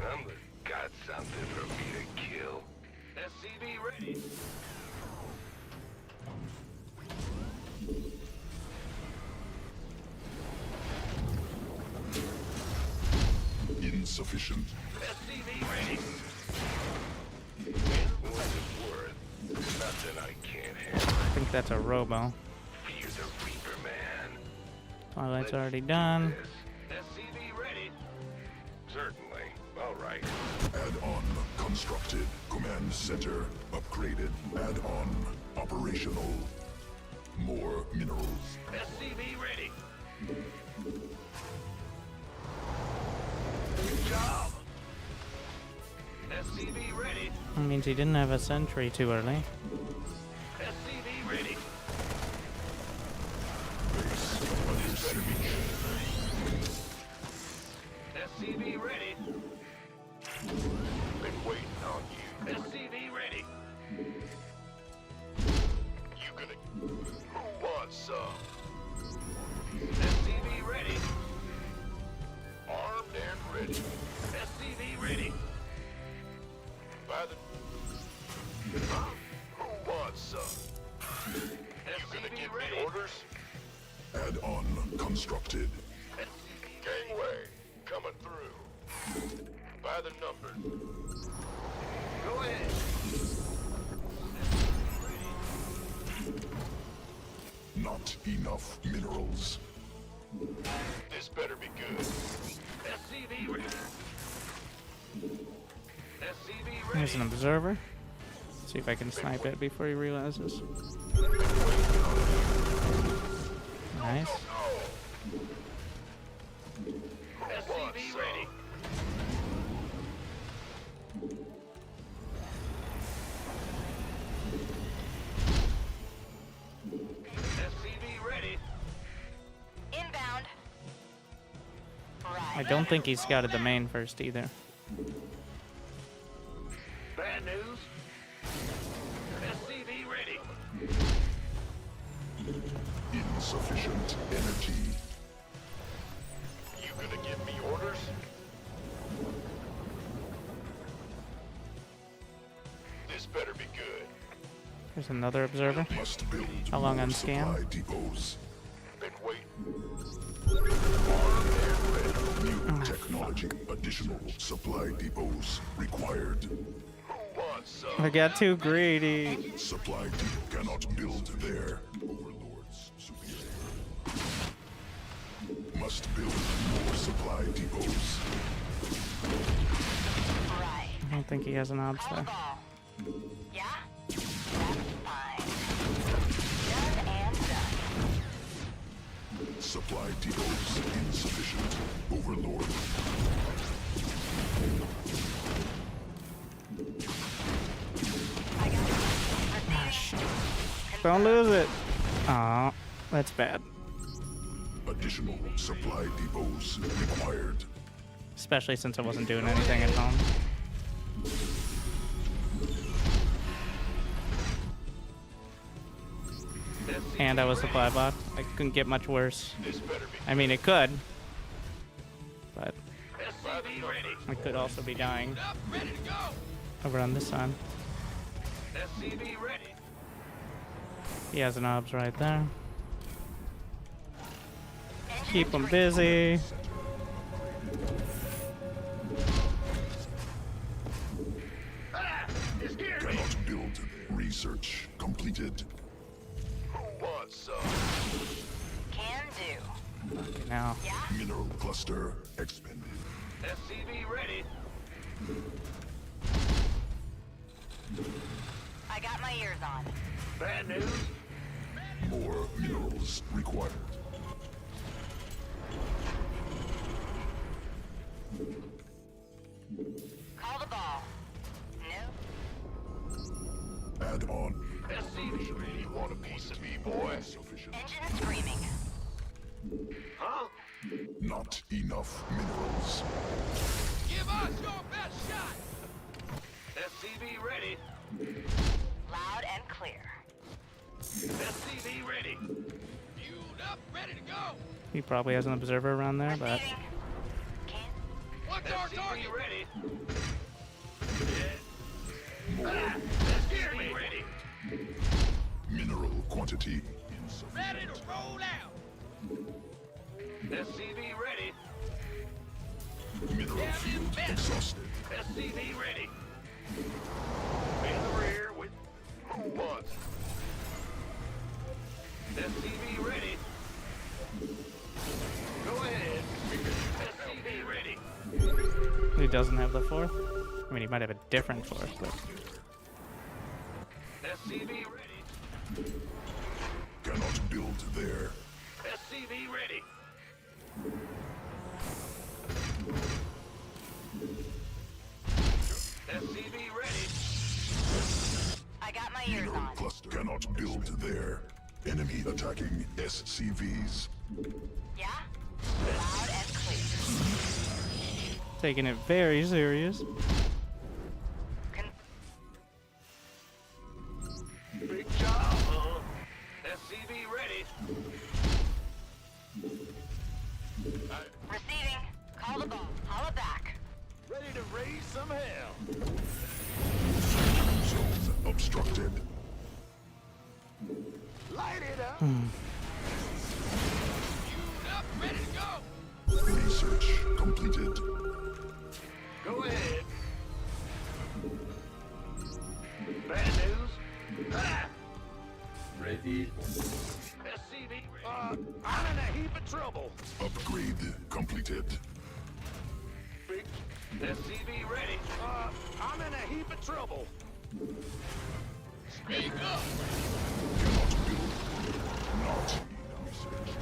I'm got something for me to kill. SCV ready. Insufficient. SCV ready. What's it worth? Nothing I can't handle. I think that's a Robo. Fear the Reaper Man. Twilight's already done. SCV ready. Certainly. All right. Add-on constructed. Command center upgraded. Add-on operational. More minerals. SCV ready. Good job. SCV ready. That means he didn't have a sentry too early. SCV ready. SCV ready. Been waiting on you. SCV ready. You gonna... Who wants some? SCV ready. Armed and ready. SCV ready. By the... Who wants some? You gonna SCV give ready. me orders? Add-on constructed. Gangway, coming through. By the number. Go ahead. Not enough minerals. This better be good. There's an observer. See if I can snipe it before he realizes. Nice. SCV ready. SCV ready. Inbound. I Right. don't think he scouted the main first either. Bad news. SCV ready. Insufficient energy. You gonna give me orders? This better be good. There's another observer. Must build How long more on scan? supply depots. Been waiting. New technology. Additional supply depots required. Who wants some? I got too greedy. Supply depot cannot build there. Overlords superior. Must build more supply depots. Right. I don't think he has an obs Call the there. ball. Yeah? That's fine. Done and done. Supply depots insufficient. Overlord. I got it. Receiving. Don't lose it. Aw, that's bad. Additional supply depots required. Especially since I wasn't doing anything at home. And I was supply bot. I couldn't get much worse. This better be. I mean, it could. But SCV ready. I could also be dying Up, ready to go. over on this side. SCV ready. He has an obs right there. Engine Keep him screen. busy. Ah! You scared me. Cannot build. Research completed. Who wants some? Can do. Now, Yeah? Mineral cluster expanded. SCV ready. I got my ears on. Bad news. More minerals required. Call the ball. No. Add on. SCV ready. You want a piece of me, boy? Insufficient. Engine screaming. Huh? Not enough minerals. Give us your best shot. SCV ready. Loud and clear. SCV ready. Fueled up, ready to go. he probably has an observer around there, but Receiving. Can. What's our target? Ready. Ah, SCV ready. Mineral quantity Ready to roll out. SCV ready. Mineral field exhausted. SCV ready. In the rear with who wants? SCV ready. Go ahead. SCV ready. he doesn't have the fourth. I mean, he might have a different fourth, but SCV ready. Cannot build there. SCV ready. SCV ready. I got my ears Mineral on. cluster cannot build there. Enemy attacking SCVs. Yeah? Loud and clear. taking it very serious. Con- Big job, huh? SCV ready. Receiving. Call the ball. Holla back. Ready to raise some hell. Zone obstructed. Light it up. Fueled up, ready to go. Research completed. Go ahead. Bad news. Ah! Ready. SCV. I'm in a heap of trouble. Upgrade completed. Big SCV ready. I'm in a heap of trouble. Speak up. Cannot build. Not researched.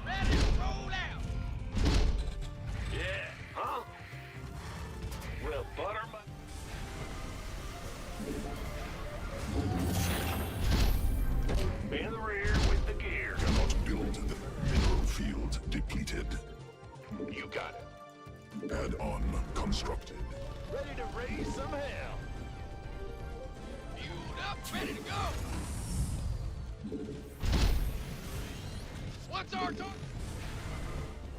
Ready to roll out. Yeah, huh? Well, butter my... In the rear with the gear. Cannot build. The mineral field depleted. You got it. Add-on constructed. Ready to raise some hell. Fueled up, ready to go. What's our target?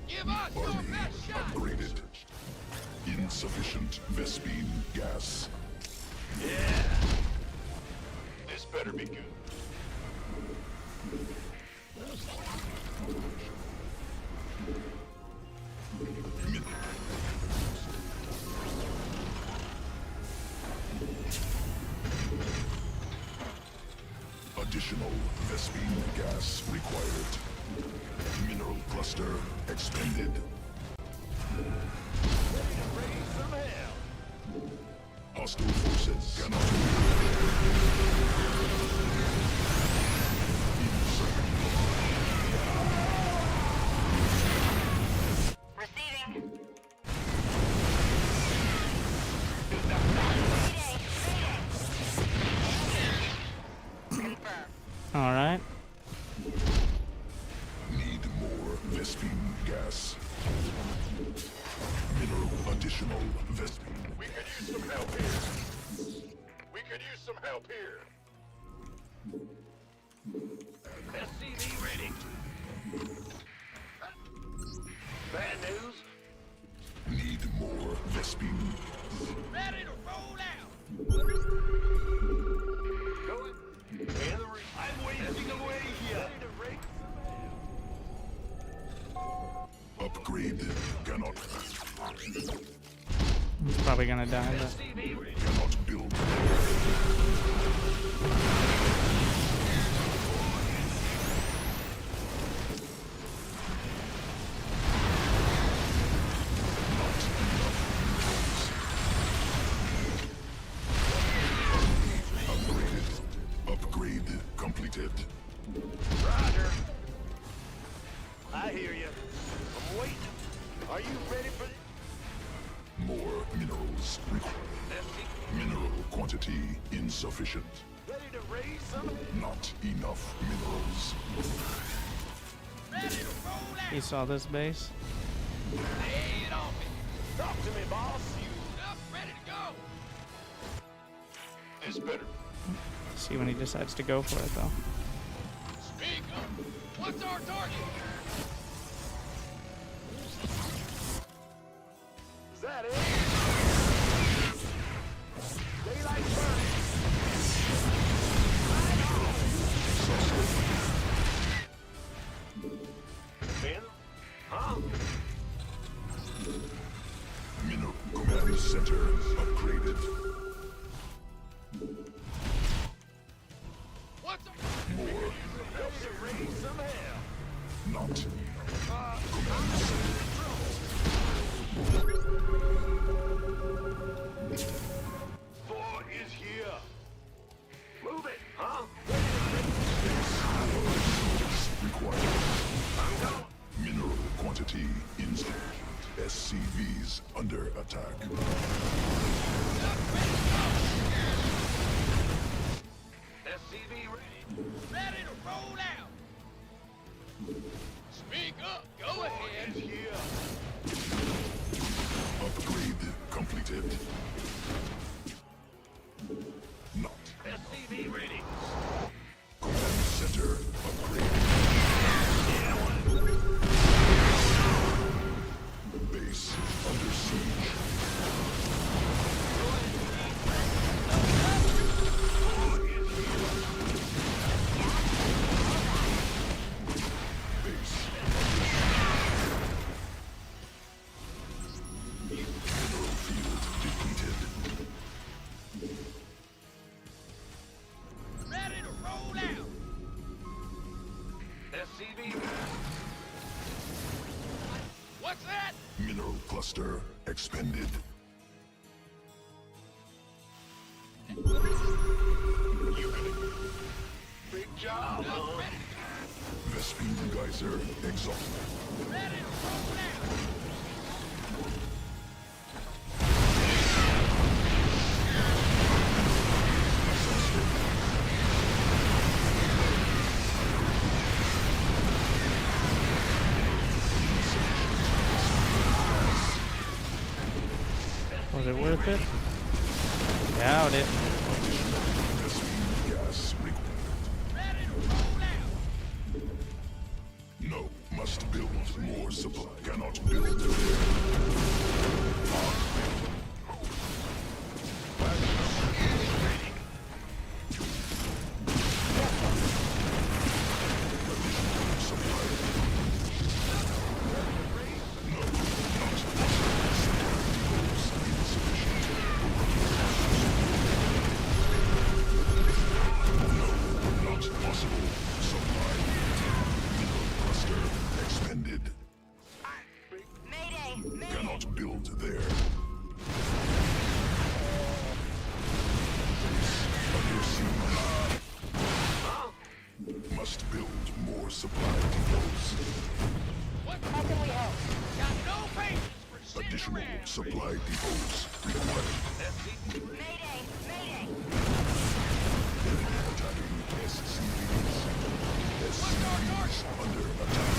Give us your Army best shot. upgraded. Insufficient Vespine gas. Yeah. This better be good. Additional Vespine gas required. Mineral cluster expanded. Ready to raise some hell. Hostile forces cannot. Receiving. Confirm. All right. Need more Vespine gas. Mineral additional Vespine. We could use some help here. We could use some help here. SCV ready. Bad news. Need more Vespine. Ready to roll out. Go it. In the ring. I'm wasting away here. Ready to raise some hell. Upgrade cannot. He's probably gonna die, but SCV ready. Cannot build. Upgrade completed. Roger. I hear you. I'm waiting. Are you ready for this? More minerals required. Mineral quantity insufficient. Ready to raise some? Not enough minerals. Ready to roll out. he saw this base. Lay it on me. Talk to me, boss. You up, ready to go. This better. See when he decides to go for it, though. Speak up. What's our target? Is that it? Daylight burning. Ben? Huh? Mineral command center upgraded. What's our... More. Ready to raise some hell. Not. Thor is here. Move it, huh? Required. Mineral quantity insufficient. SCVs under attack. SCV ready. Ready to roll out. Speak up. Go ahead. Is here. Upgrade completed. Not. SCV ready. Command center upgrade. Base under siege. Base. Mineral field depleted. Cluster expended. Big job, huh? Vespene geyser exhausted. Was it worth it? Doubt it. Gas no, must build more supply. Cannot build. Supply depots required. Mayday! Mayday! Attacking SCVs. SCVs under attack.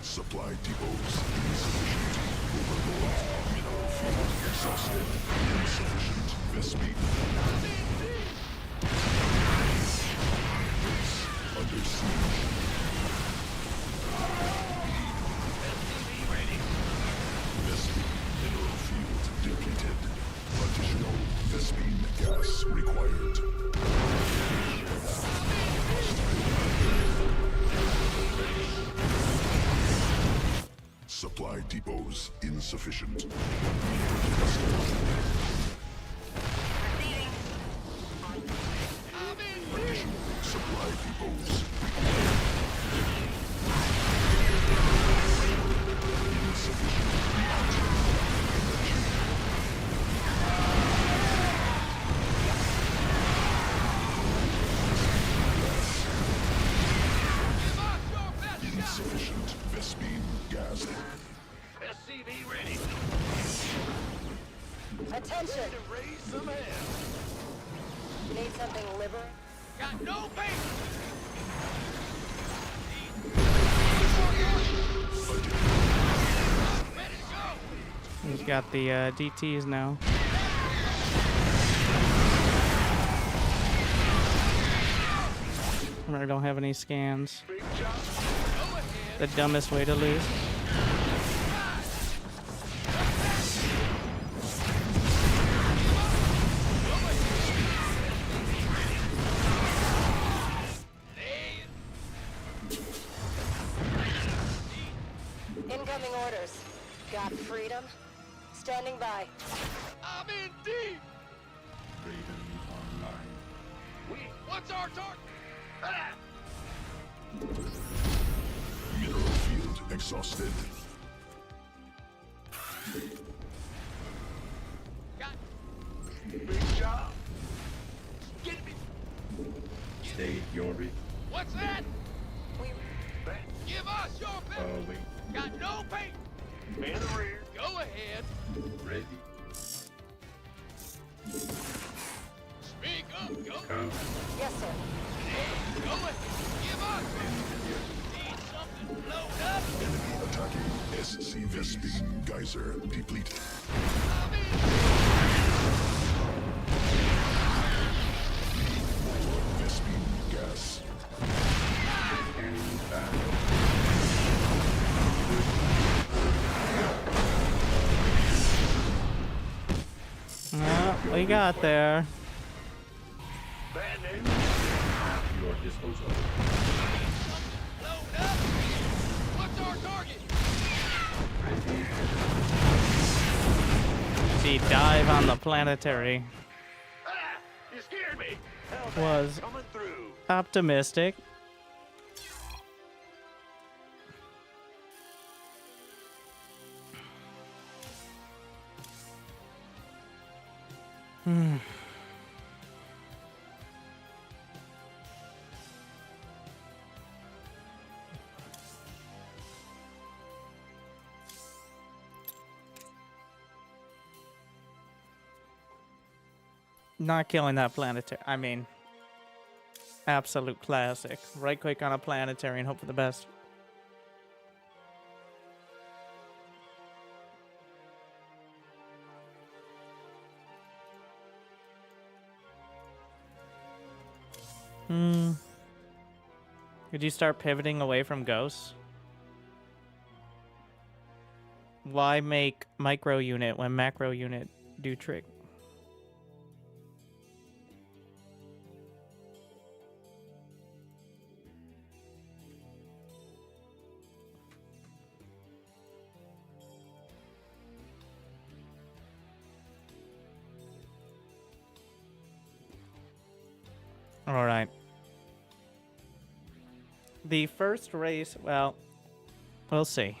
Supply depots insufficient. Overload. Mineral field exhausted. Insufficient. Vespene. Base under siege. Mineral field depleted. Additional Vespene gas required. Supply depots insufficient. Additional supply depots insufficient Vespene gas. SCV ready. Attention! To raise some hell. Need something liber? Got no base. Ready to go. He's got the DTs now. I don't have any scans. Big job. Go ahead. The dumbest way to lose. Incoming orders. Got freedom? Standing by. I'm in deep. Raven online. What's our target? Ah! Mineral field exhausted. Got big job. Get me. State your read. What's that? Give us your best. Wait. Got no paint. Man in the rear. Go ahead. Ready. Speak up. Go. Come. Yes, sir. Go ahead. Give us. Need something blown up. Enemy attacking SC Vespene geyser depleted. I'm in. Vespene gas. Scanning back. We got there. Bad news. Your disposal. Load up. What's our target? The dive on the planetary Ah! You scared me. was Coming through. optimistic. Not killing that planetary. I mean, absolute classic. Right click on a planetary and hope for the best. Could you start pivoting away from ghosts? Why make micro unit when macro unit do trick? All right. The first race, well, we'll see.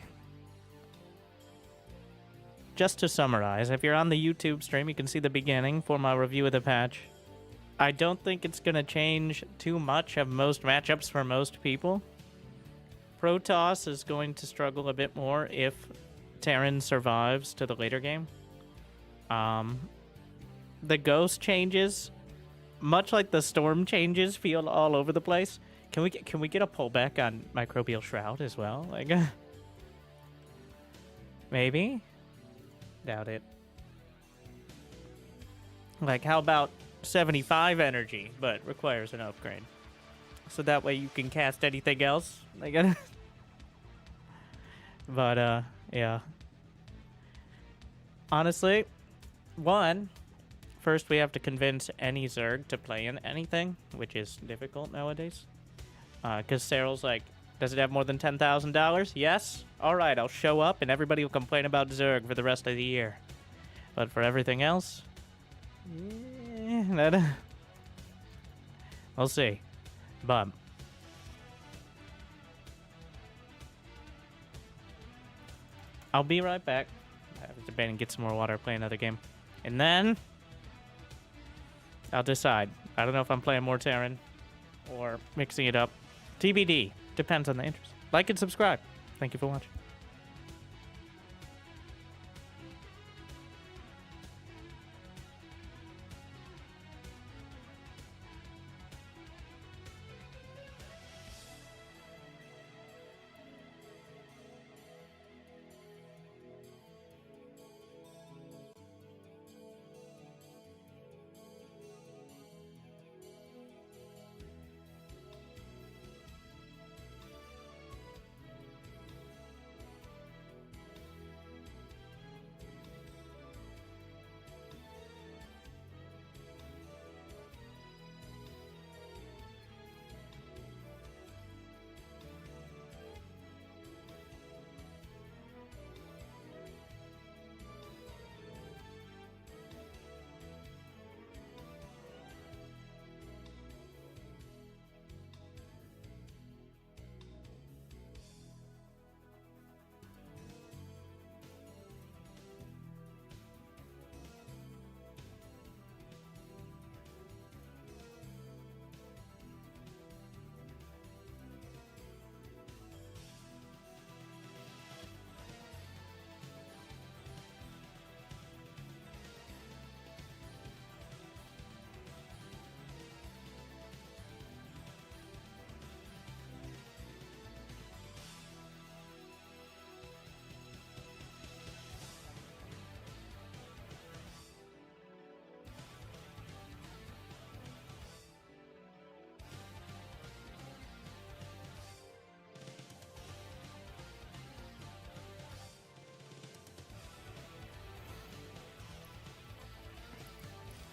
Just to summarize, if you're on the YouTube stream, you can see the beginning for my review of the patch. I don't think it's going to change too much of most matchups for most people. Protoss is going to struggle a bit more if Terran survives to the later game. The ghost changes, much like the storm changes, feel all over the place. Can we get a pullback on Microbial Shroud as well? Like, maybe? Doubt it. Like, how about 75 energy, but requires an upgrade? So that way you can cast anything else. Like, but, yeah. Honestly, first we have to convince any Zerg to play in anything, which is difficult nowadays. Because Cyril's like, does it have more than $10,000? Yes? Alright, I'll show up and everybody will complain about Zerg for the rest of the year. But for everything else, we'll see. But I'll be right back. I have to debate and get some more water, play another game. And then I'll decide. I don't know if I'm playing more Terran or mixing it up. TBD. Depends on the interest. Like and subscribe. Thank you for watching.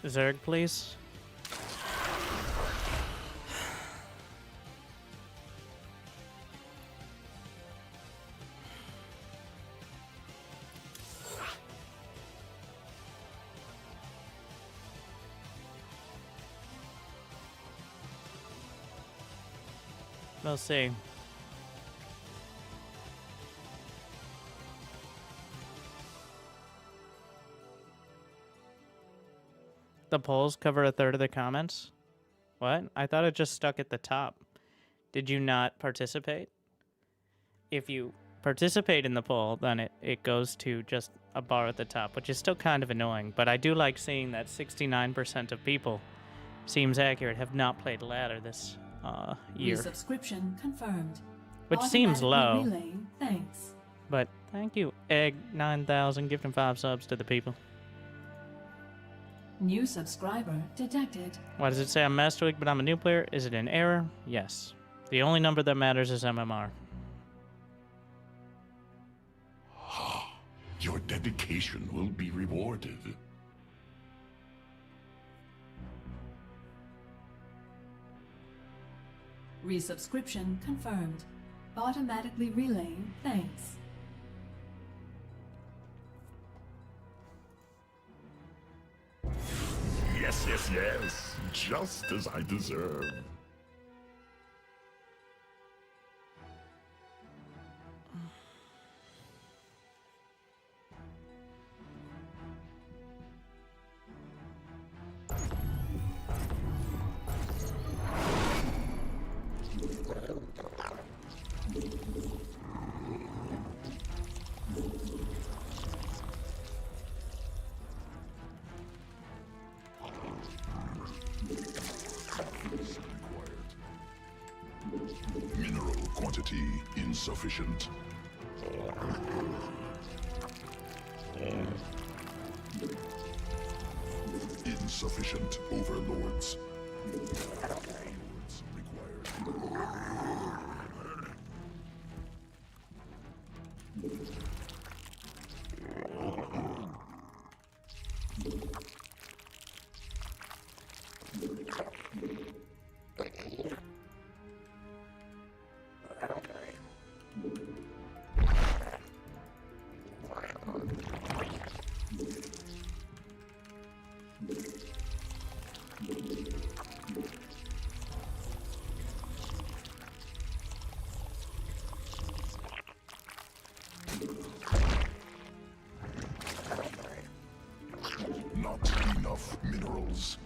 Zerg, please. We'll see. The polls cover a third of the comments? What? I thought it just stuck at the top. Did you not participate? If you participate in the poll, then it goes to just a bar at the top, which is still kind of annoying. But I do like seeing that 69% of people, seems accurate, have not played ladder this year. Resubscription confirmed. Which seems low. Relaying thanks. But thank you, Egg9000, gifting 5 subs to the people. New subscriber detected. Why does it say I'm Master League, but I'm a new player? Is it an error? Yes. The only number that matters is MMR. Your dedication will be rewarded. Resubscription confirmed. Automatically relaying thanks. Yes, yes, yes. Just as I deserve. Mineral quantity insufficient. Insufficient overlords. Overlords required. Not enough minerals.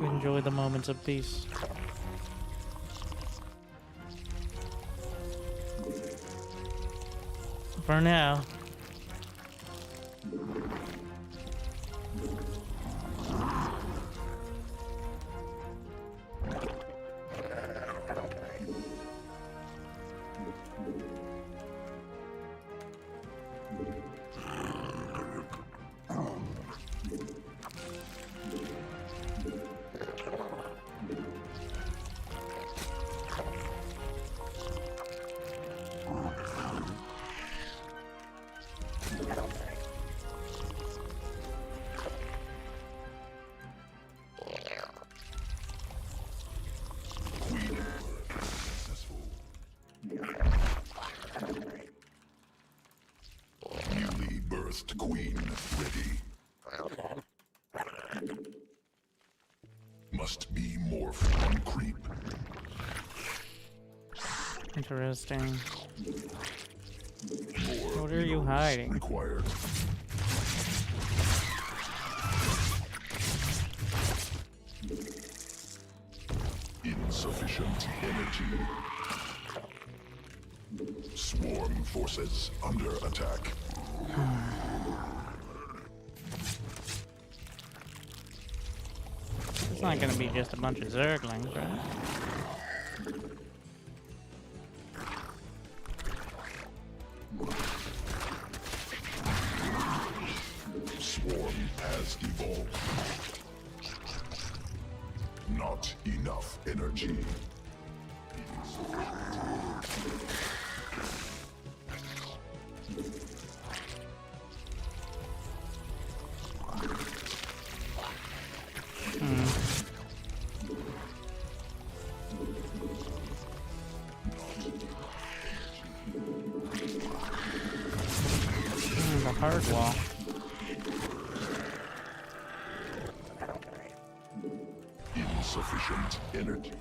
Enjoy the moments of peace. For now. Queen ready. Must be morphed on creep. Interesting. More What are you hiding? Required. Insufficient energy. Swarm forces under attack. It's not gonna be just a bunch of Zerglings, right? Swarm has evolved. Not enough energy. Zerg wall. Insufficient energy.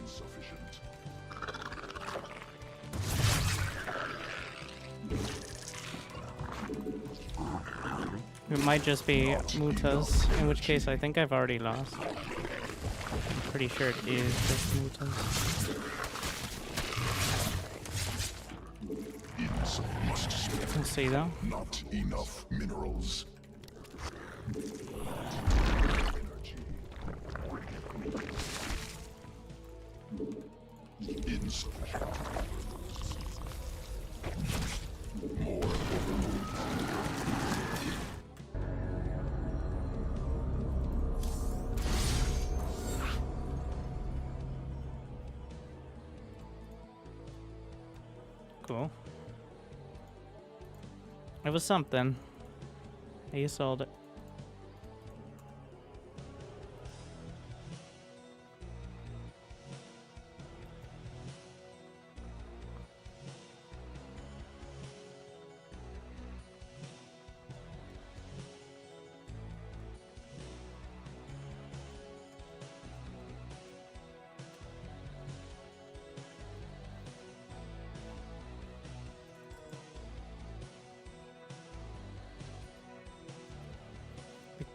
Insufficient. It might just be Mutas, in which case I think I've already lost. I'm pretty sure it is just Mutas. We'll see though. Not enough minerals. Insufficient. More. Cool. It was something. You sold it.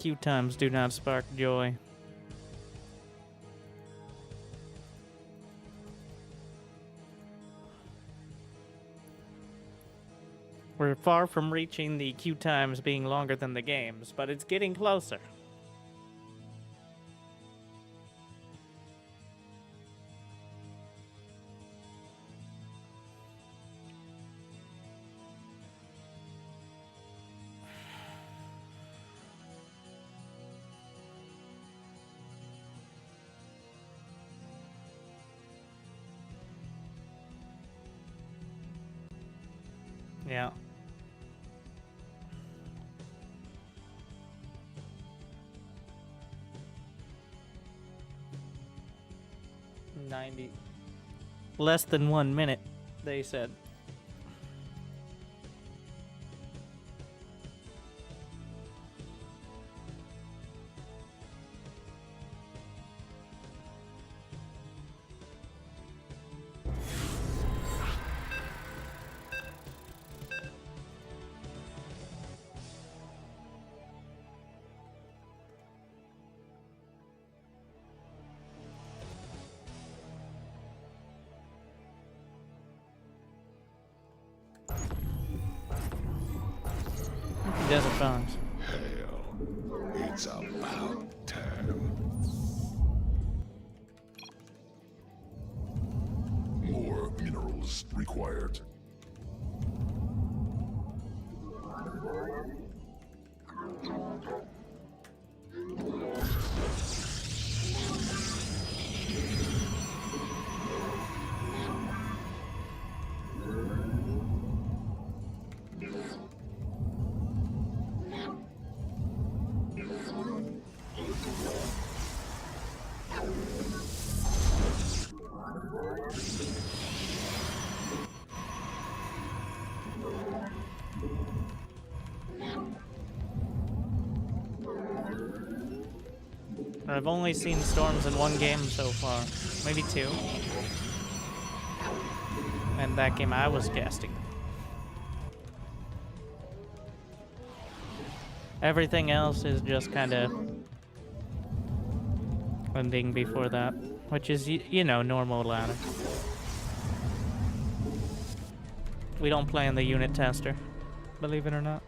Q times do not spark joy. We're far from reaching the queue times being longer than the games, but it's getting closer. Yeah. Less than 1 minute, they said. Desert bones. Hell, it's about time. More minerals required. I've only seen storms in one game so far, maybe two. And that game I was casting. Everything else is just kind of ending before that, which is, you know, normal ladder. We don't play in the unit tester, believe it or not.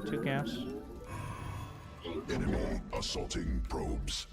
Two gaps. Enemy assaulting probes.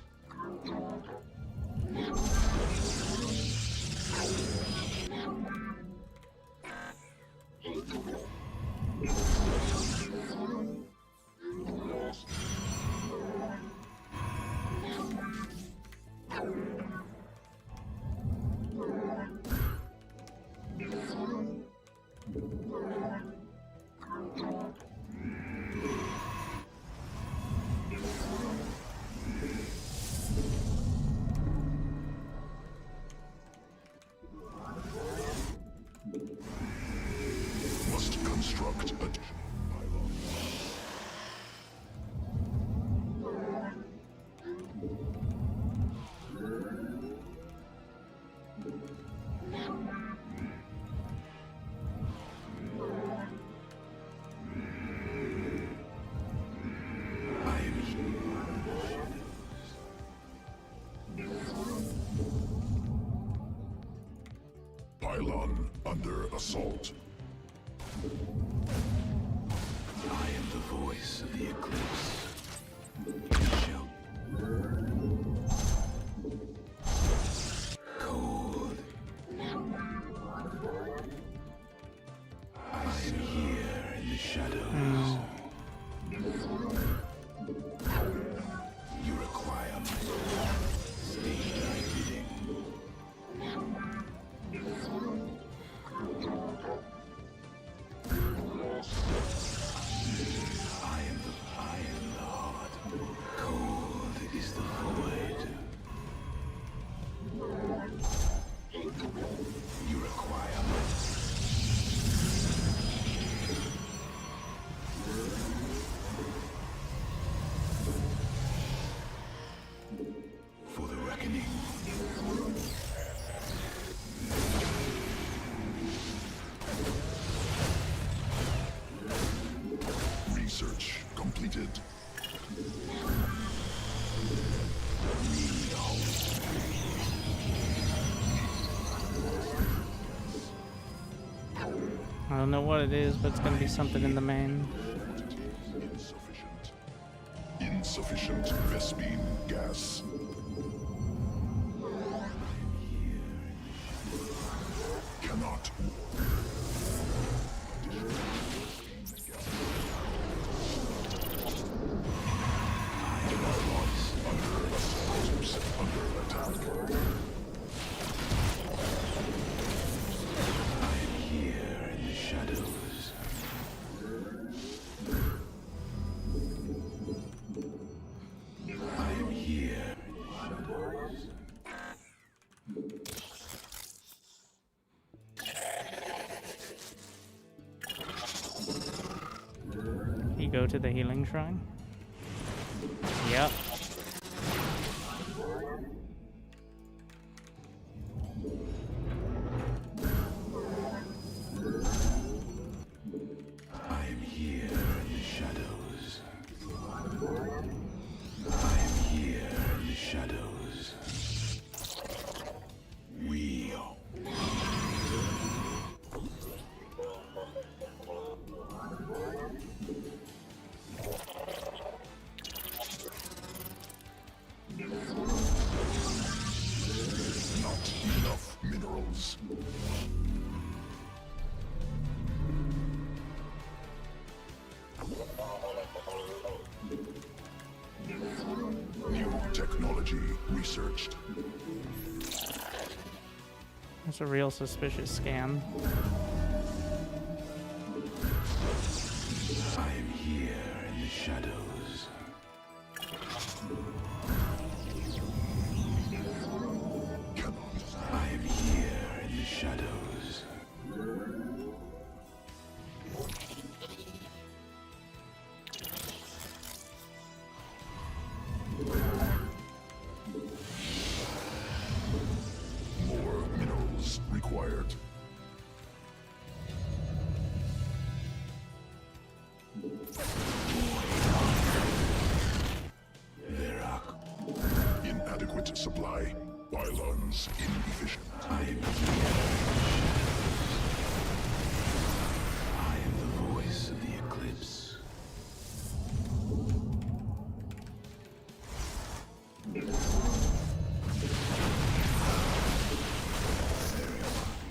under assault. I am the voice of the eclipse. Shall cold. I am here in the shadows. You require my stay thy bidding. I am the heart. Cold is the void. You require my for the reckoning. Research completed. I don't know what it is, but it's gonna be something in the main. Insufficient Vespine gas. Cannot. Under attack. I am here in the shadows. I am here. You go to the healing shrine? Yep. I am here in the shadows. I am here in the shadows. Real. Not enough minerals. New technology researched. That's a real suspicious scan. I am here in the shadows. I am here in the shadows. More minerals required. Inadequate supply. Pylons inefficient. I am here. I am the voice of the eclipse.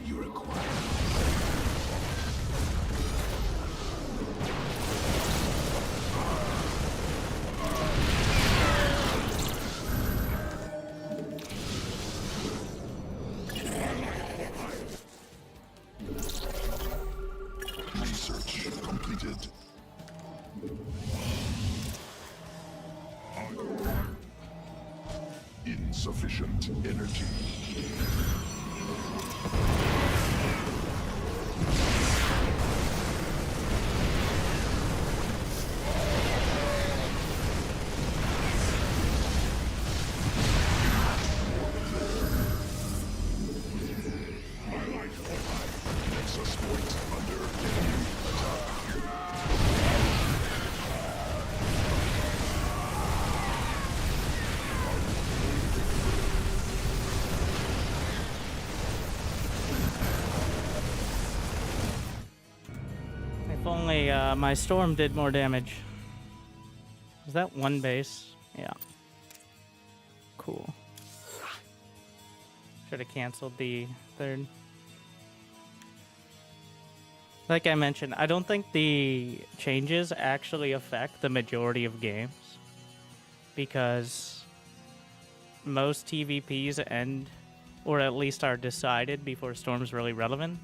You require Research completed. Insufficient energy. Nexus point under enemy attack. my storm did more damage. Is that one base? Yeah. Cool. Should have canceled the third. Like I mentioned, I don't think the changes actually affect the majority of games, because most TVPs end, or at least are decided before Storm's really relevant.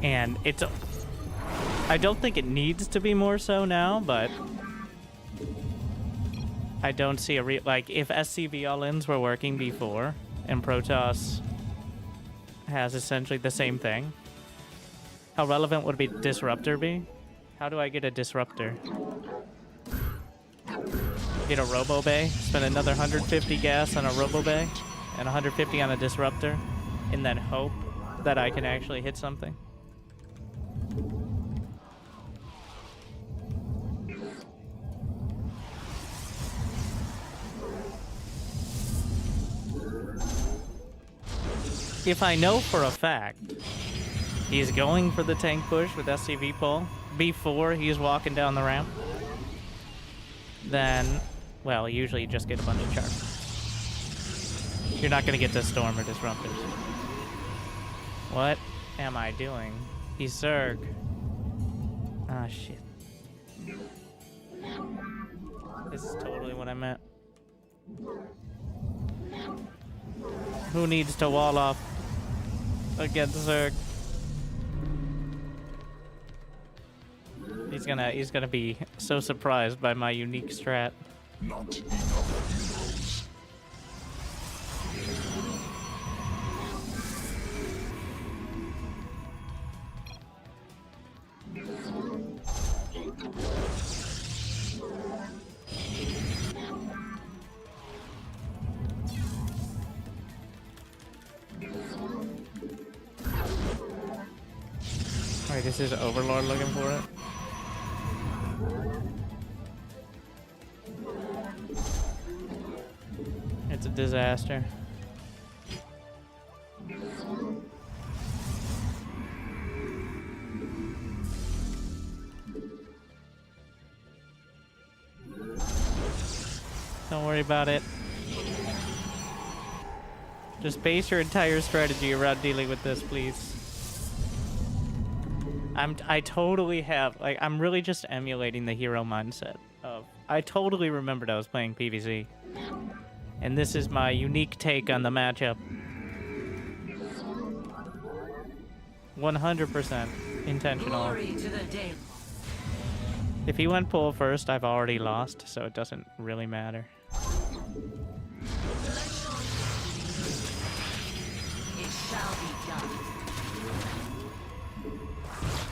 And it's... I don't think it needs to be more so now, but... I don't see a like, if SCV all-ins were working before, and Protoss has essentially the same thing, how relevant would Disruptor be? How do I get a Disruptor? Get a Robo Bay, spend another 150 gas on a Robo Bay, and 150 on a Disruptor, and then hope that I can actually hit something? If I know for a fact he's going for the tank push with SCV pull before he's walking down the ramp, then, well, usually you just get a bunch of charges. You're not going to get to Storm or Disruptors. What am I doing? He's Zerg. Ah, shit. This is totally what I meant. Who needs to wall off against Zerg? He's gonna be so surprised by my unique strat. Not enough Alright, this is Overlord looking for it. It's a disaster. Don't worry about it. Just base your entire strategy around dealing with this, please. I totally have, like, I'm really just emulating the hero mindset of, I totally remembered I was playing PvZ. And this is my unique take on the matchup. 100% intentional. If he went pull first, I've already lost, so it doesn't really matter. It shall be done.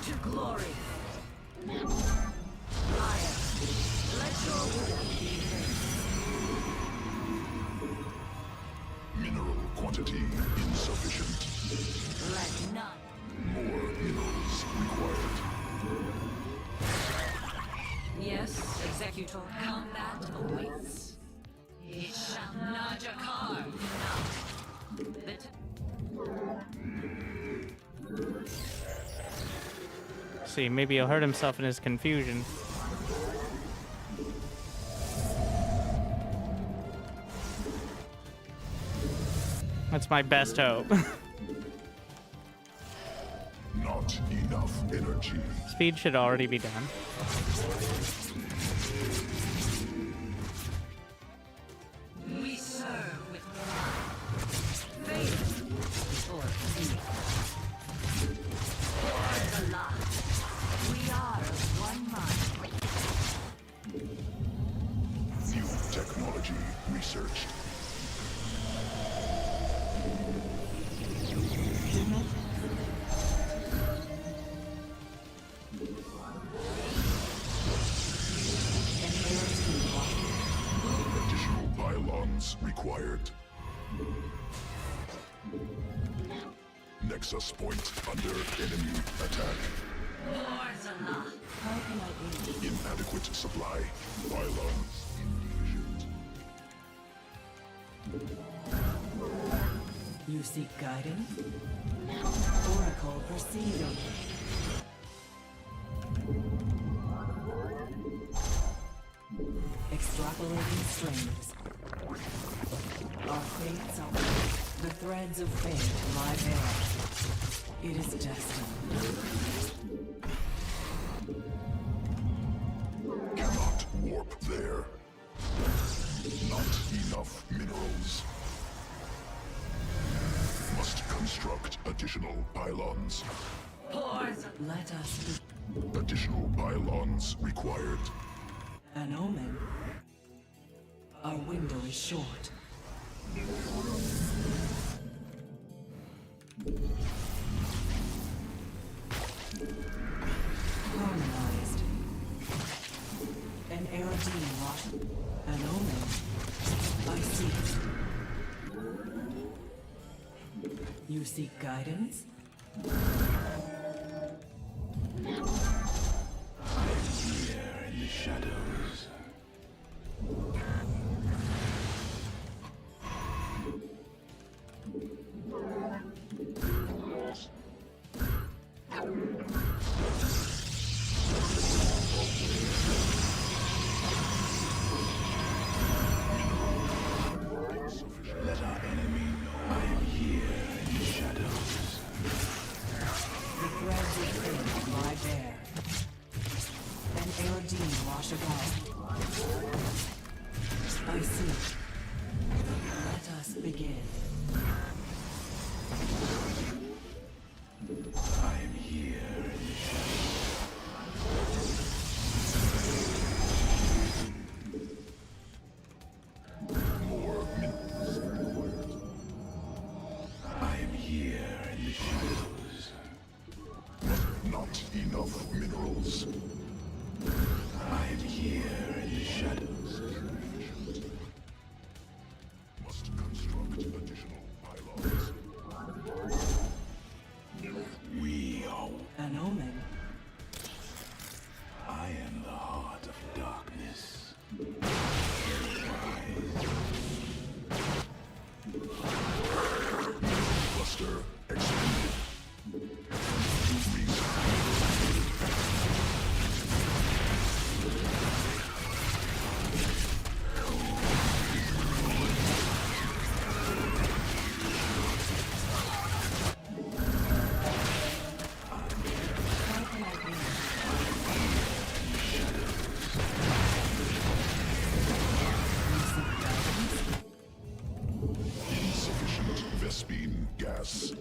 To glory. Fire. Let your will be heard. mineral quantity insufficient. Let none. More minerals required. Yes, Executor. Combat awaits. It shall not a card. See, maybe he'll hurt himself in his confusion. That's my best hope. Not enough energy. Speed should already be done. We serve with faith or fear. The lot. We are of one mind. New technology researched. Additional pylons required. Nexus point under enemy attack. How can I aid you? Inadequate supply. Pylons insufficient. You seek guidance? Oracle proceeding. Extrapolating strings. Our fates are the threads of fate lie bare. It is destined. Cannot warp there. Not enough minerals. Must construct additional pylons. Let us be Additional pylons required. an omen. Our window is short. Harmonized. An aerodine lock. An omen. I see. You seek guidance? Here in the shadows. Let our enemy know I am here in the shadows. The threads of fate lie bare. An aerodine wash above. I see. Let us begin. I am here in the shadows. More minerals required. I am here in the shadows. Not enough minerals. I am here in the shadows. Must construct additional pylons. We are. An omen. I am the heart of darkness. Cluster expanded. Insufficient Vespine gas.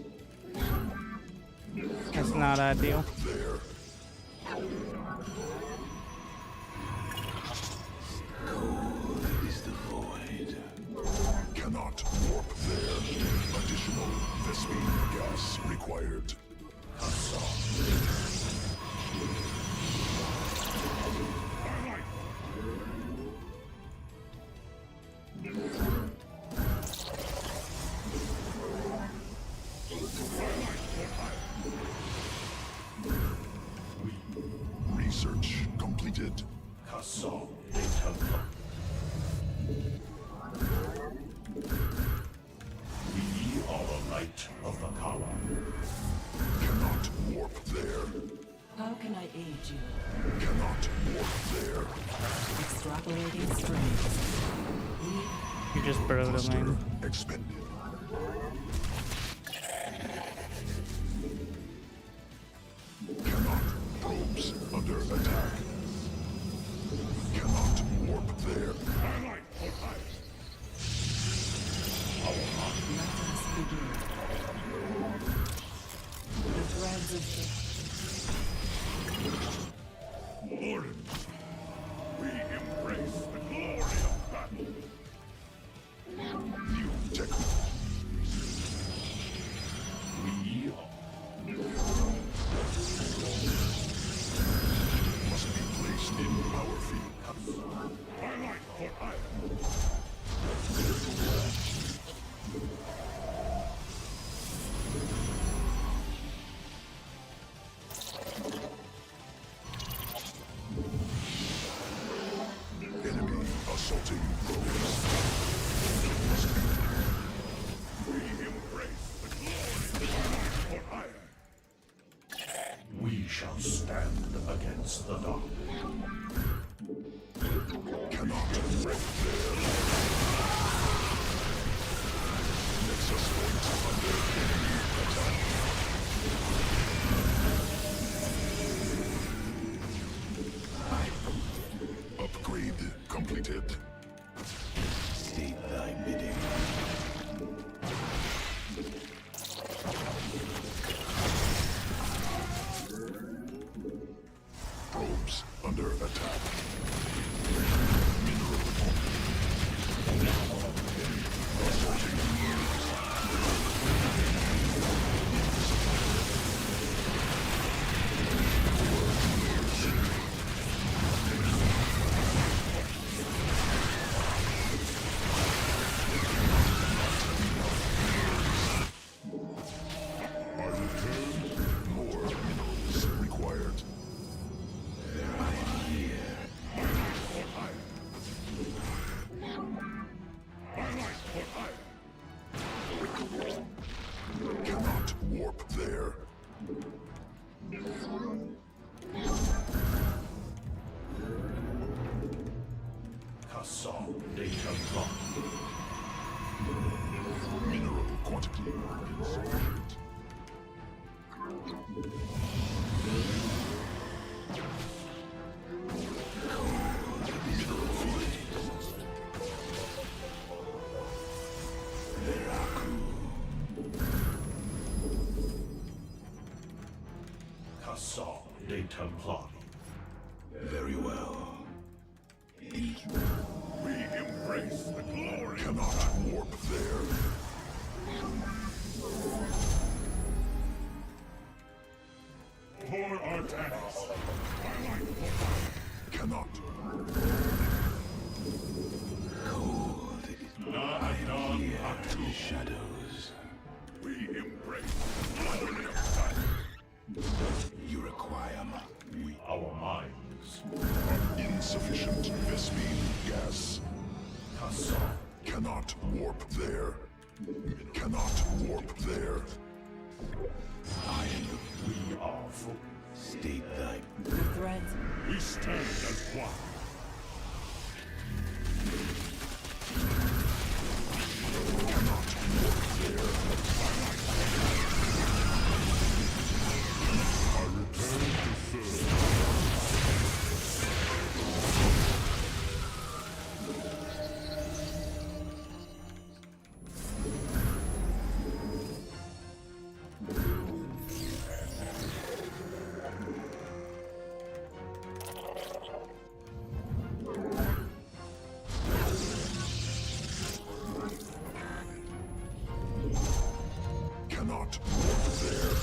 That's not ideal. There. Cold is the void. Cannot warp there. Additional Vespine gas required. Research completed. We are the light of the Kala. Cannot warp there. How can I aid you? Cannot warp there. Extrapolating strings. You just broke him, Cluster man. expended. Cannot probes under attack. Cannot warp there. Let us begin. The threads of fate. Lord, we embrace the glory of battle. New tech. We are Must be Assaulting probes. We embrace the glory of iron. We shall stand against the dark. Cannot break there. Nexus point under enemy attack. Upgrade completed. State thy bidding. Probes under attack. Mineral. Assaulting more minerals required. Cannot warp there. Kassaw data block. Mineral quantity insufficient. Mineral field. Kassaw data block. Very well. We embrace the glory. Cannot warp there. For Artanis. Cannot. Cold. Non The shadows. We embrace the glory of time. You require Our minds. Insufficient Vespine gas. Kassaw. Cannot warp there. Cannot warp there. We are full. state thy The threads. We stand as one. I return to serve. Cannot walk there.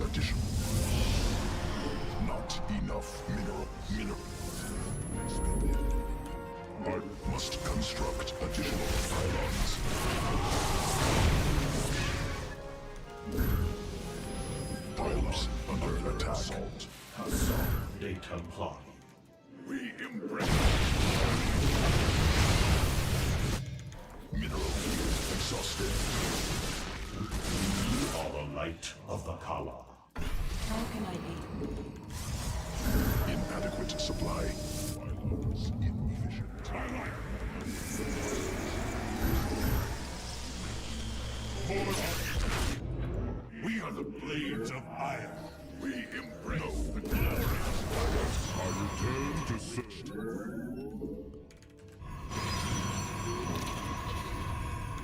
Addition. Not enough mineral. Expended. I must construct additional pylons. Pylons under attack. Kassaw data block. We embrace. Mineral field exhausted. We are the light of the Kala. How can I aid? Inadequate supply. Pylons inefficient. We are the blades of iron. We embrace the glory of fire. I return to serve.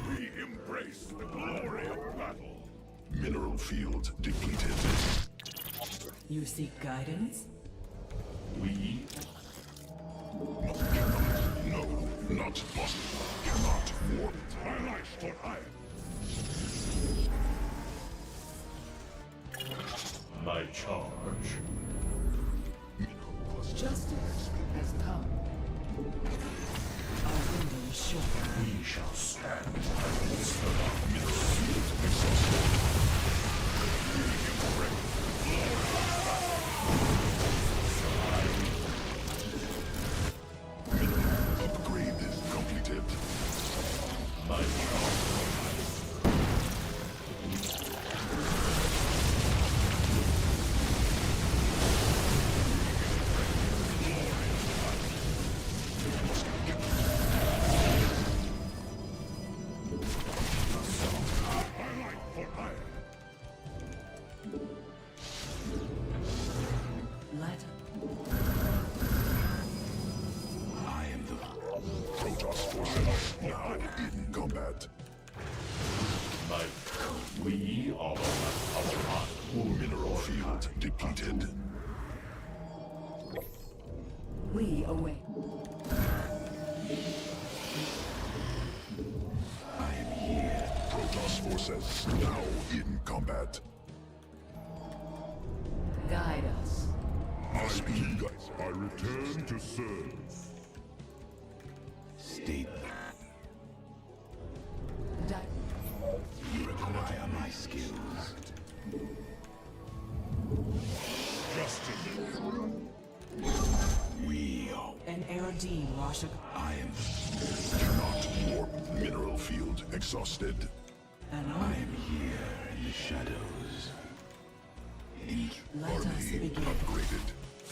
We embrace the glory of battle. Mineral field depleted. You seek guidance? We No, not possible. Cannot warp. twilight for iron. My charge. Justice has come. Our window is short. We shall stand against the dark. Mineral field exhausted. Let I am the Protoss forces now in combat. We are our Mineral field depleted. we await. I am here. Protoss forces now in combat. Guide us. I return to serve. State Di- you require my skills. We are. An Aerodine Rashik. I am. Cannot warp mineral field exhausted. And I am here in the shadows. let us Army begin. upgraded.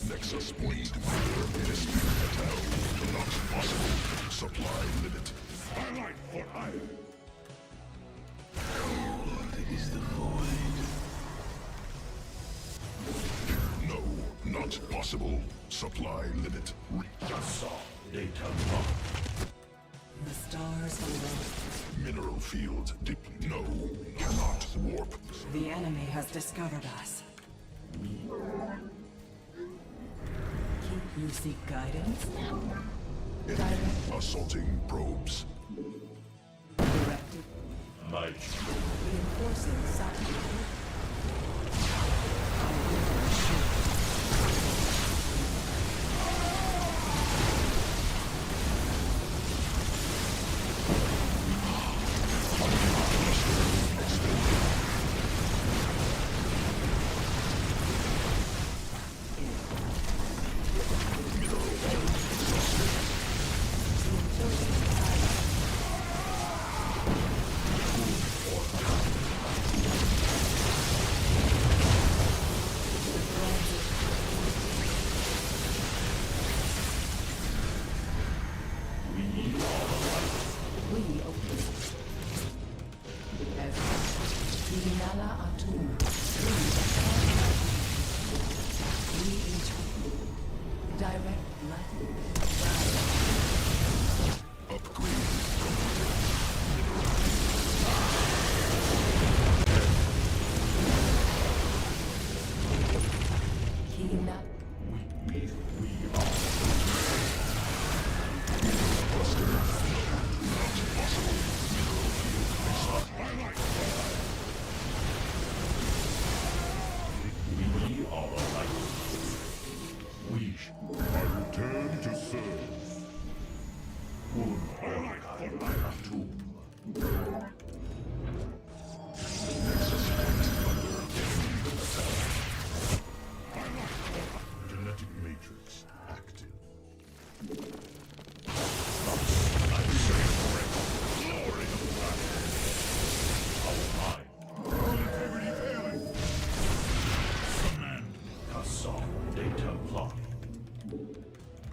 Nexus point. Dispute attack. Not possible. Supply limit. Highlight for iron. Cold is the void. No, not possible. Supply limit. Data The stars await. Mineral field depleted. No, cannot warp. The enemy has discovered us. Keep you seek guidance. Enemy assaulting probes. Directed. my Reinforcing satellite.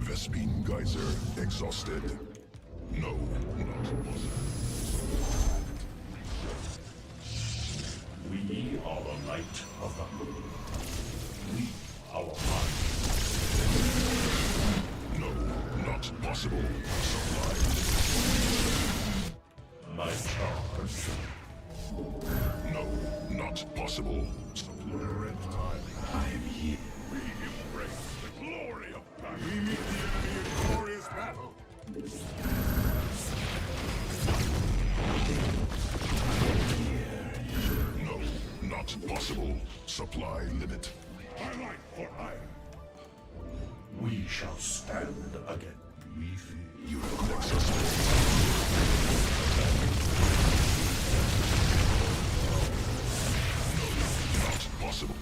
Vespine geyser exhausted. No, not possible. we are the light of the we our heart. No, not possible. Supply. My charge. No, not possible. Supply. Red time. I am here. We embrace the glory of battle. We meet the enemy in glorious battle. No, not possible. Supply limit. Highlight for iron. We shall stand again. We fear you. Not possible.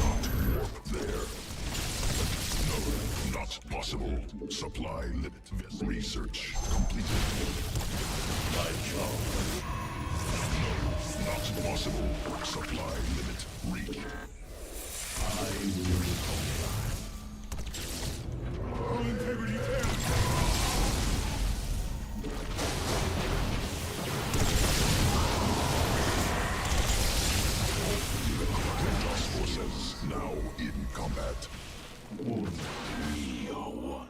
Not warp there. No, not possible. possible. Supply limit. Research completed. My job. No, not possible. Supply limit reached. I will comply. All integrity 10. Protoss forces now in combat. We are one.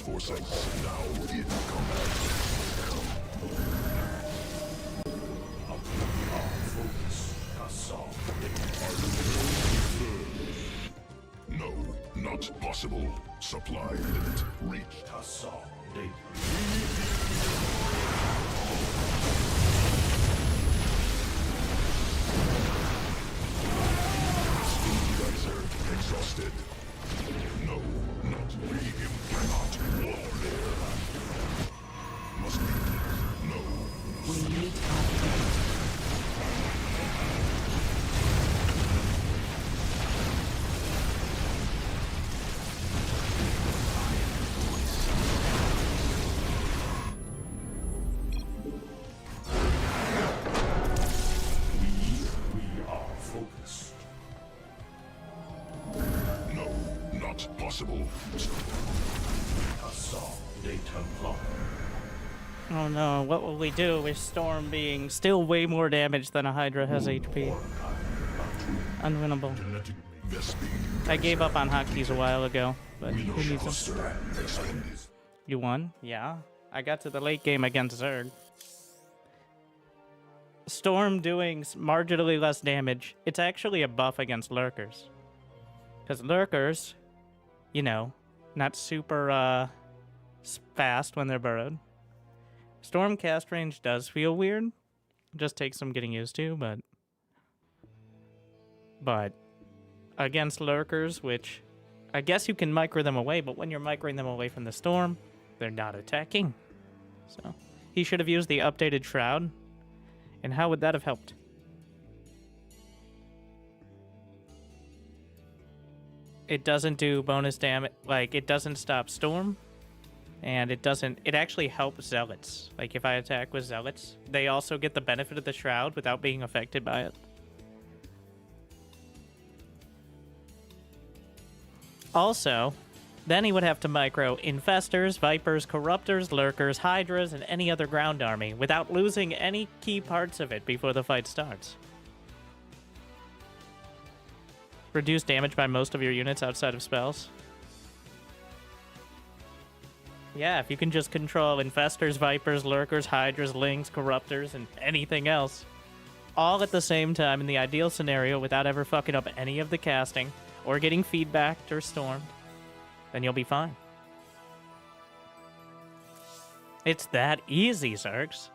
Forces now in combat. No, not possible. Supply limit reached. Geyser exhausted. No, not we cannot war there. Must be. No. We need confidence. We are focused. No, not possible. Assault de Templar. Oh no, what will we do with Storm being still way more damage than a Hydra has HP? Unwinnable. I gave up on hotkeys a while ago, but who needs them? You won? Yeah. I got to the late game against Zerg. Storm doing marginally less damage. It's actually a buff against Lurkers. Because Lurkers, you know, not super fast when they're burrowed. Storm cast range does feel weird. Just takes some getting used to, but against Lurkers, which I guess you can micro them away, but when you're microing them away from the Storm, they're not attacking. So he should have used the updated Shroud. And how would that have helped? It doesn't do bonus damage, like it doesn't stop Storm. And it actually helps Zealots. Like if I attack with Zealots, they also get the benefit of the Shroud without being affected by it. Also, then he would have to micro Infestors, Vipers, Corruptors, Lurkers, Hydras, and any other ground army without losing any key parts of it before the fight starts. Reduce damage by most of your units outside of spells. Yeah, if you can just control Infestors, Vipers, Lurkers, Hydras, Lings, Corruptors, and anything else, all at the same time in the ideal scenario without ever fucking up any of the casting, or getting feedbacked or stormed, then you'll be fine. It's that easy, Zergs.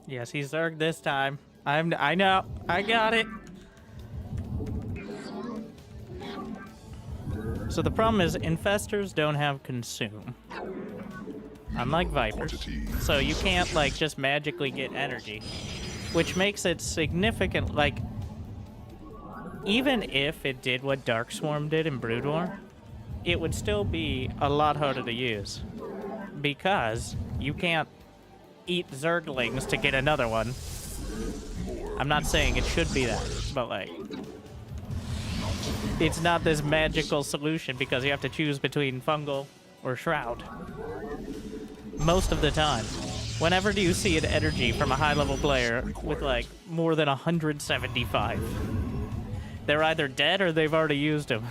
Yes, he's Zerg this time. I know. I got it. So the problem is Infestors don't have Consume. Unlike Vipers. So you can't, like, just magically get energy. Which makes it significant, like... Even if it did what Dark Swarm did in Brood War, it would still be a lot harder to use. Because you can't eat Zerglings to get another one. I'm not saying it should be that, but like... It's not this magical solution because you have to choose between Fungal or Shroud. Most of the time. Whenever do you see an energy from a high-level player with, like, more than 175? They're either dead or they've already used them.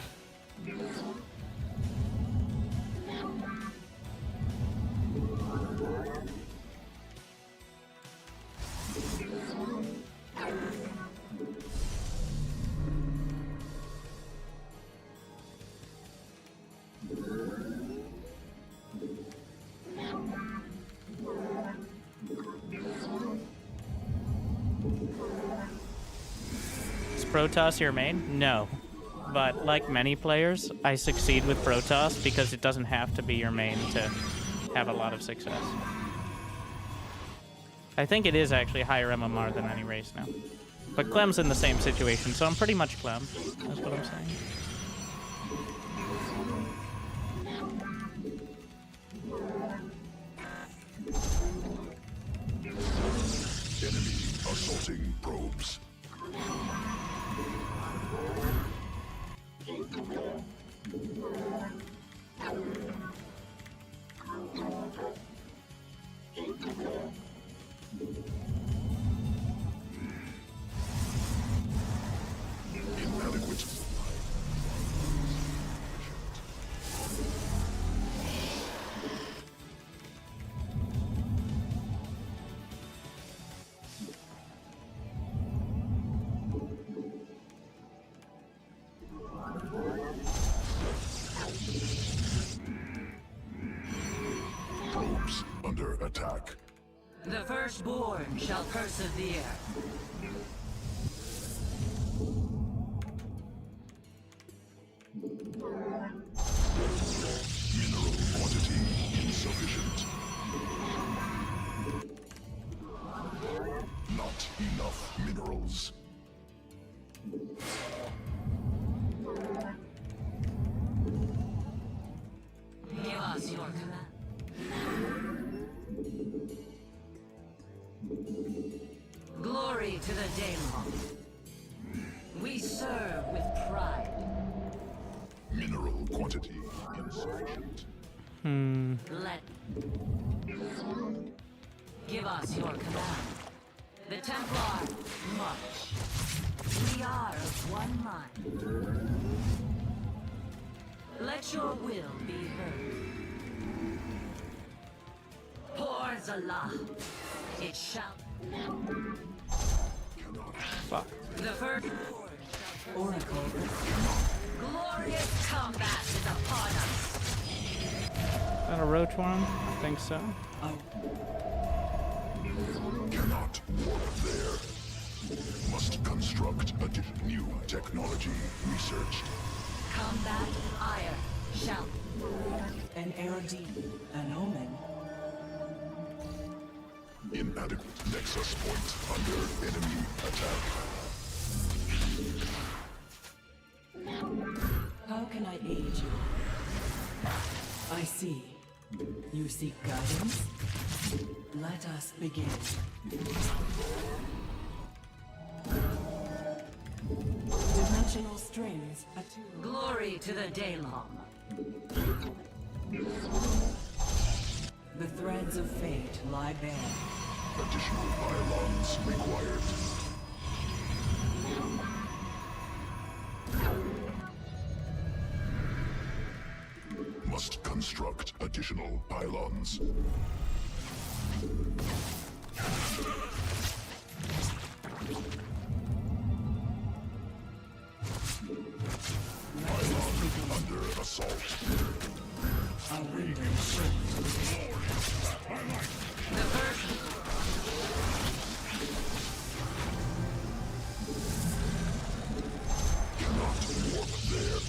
Protoss your main? No. But like many players, I succeed with Protoss because it doesn't have to be your main to have a lot of success. I think it is actually higher MMR than any race now. But Clem's in the same situation, so I'm pretty much Clem. That's what I'm saying. Enemy assaulting probes. Inadequate. Probes under attack. The firstborn shall persevere. Mineral quantity insufficient. Not enough minerals. Give us your command. Glory to the Daemon. We serve with pride. Mineral quantity insufficient. Let. Give us your command. The Templar, march. We are of one mind. Let your will be heard. Pour Zalah. It shall. Fuck. The first Oracle. glorious combat is upon us. Is that a roach one? I think so. Cannot warp there. Must construct a new technology researched. Combat ire shall. An Erudite. An omen. Inadequate nexus point under enemy attack. How can I aid you? I see. You seek guidance? Let us begin. Dimensional strings attuned. Glory to the Daylong. The threads of fate lie bare. Additional pylons required. Must construct additional pylons. Pylon under assault. A window shift. The first. Cannot warp there.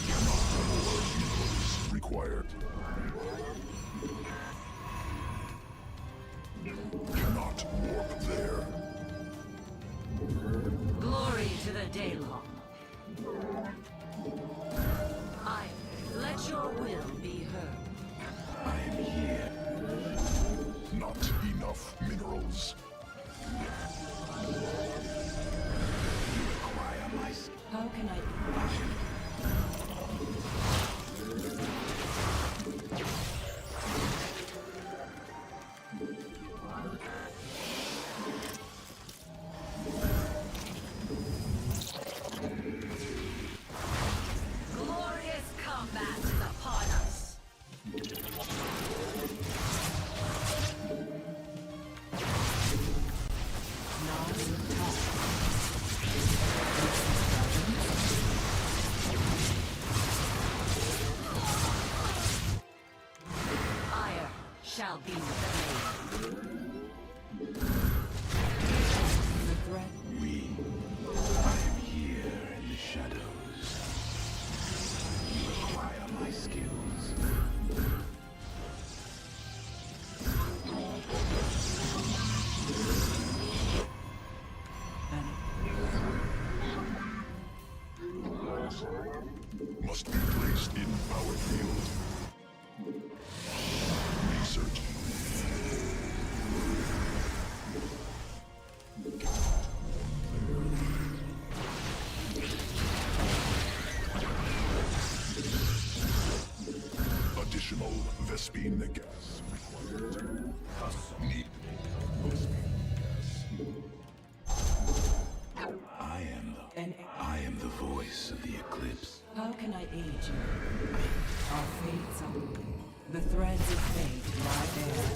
Cannot more minerals required. Cannot warp there. Glory to the Daylong. minerals. Require my How can I... Glorious combat is upon us. Ire shall be the The threat... I am here in the shadows. You require my skills. Must be placed in power field. Research. Additional Vespine gas required. Need I am the voice of the eclipse. How can I aid you? Our fates are... The threads of fate lie bare.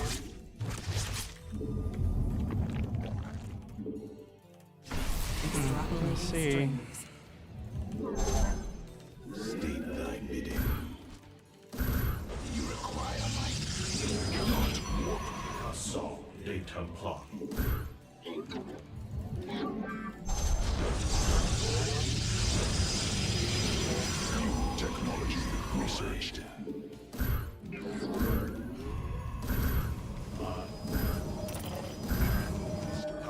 Extrapolating see. strings. State thy bidding. You require my cannot warp. Assault de Templar. new technology researched.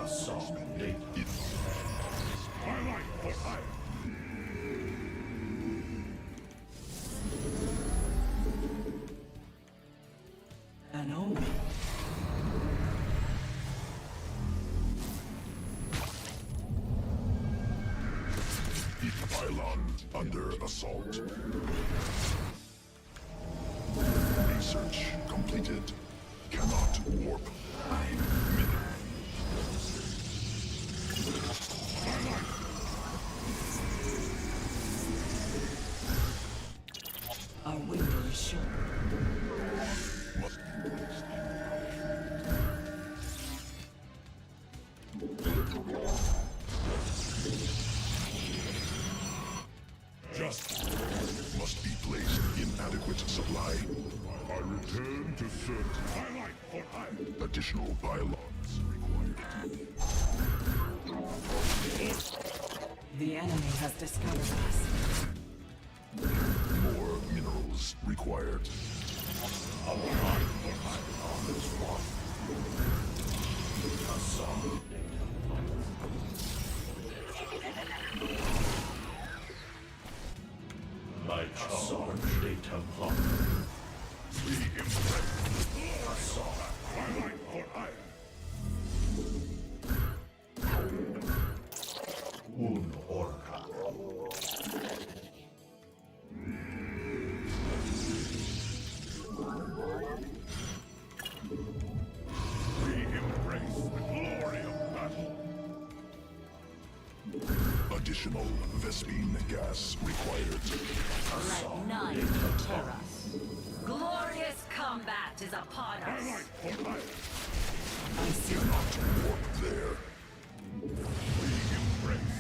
Assault de Twilight for hire. An omen. Each pylon under assault. Research completed. Cannot warp. Our window is short. Must be placed must be placed in adequate supply. I return to search. Twilight for hire. Additional pylons required. The enemy has discovered us. More minerals required. My charge de Templar. We impress. Assault. Twilight for hire. Un orca. We embrace the glory of battle. Additional Vespine gas required. Let none deter us. Glorious combat is upon us. Twilight for hire. I see. Cannot warp there. We embrace.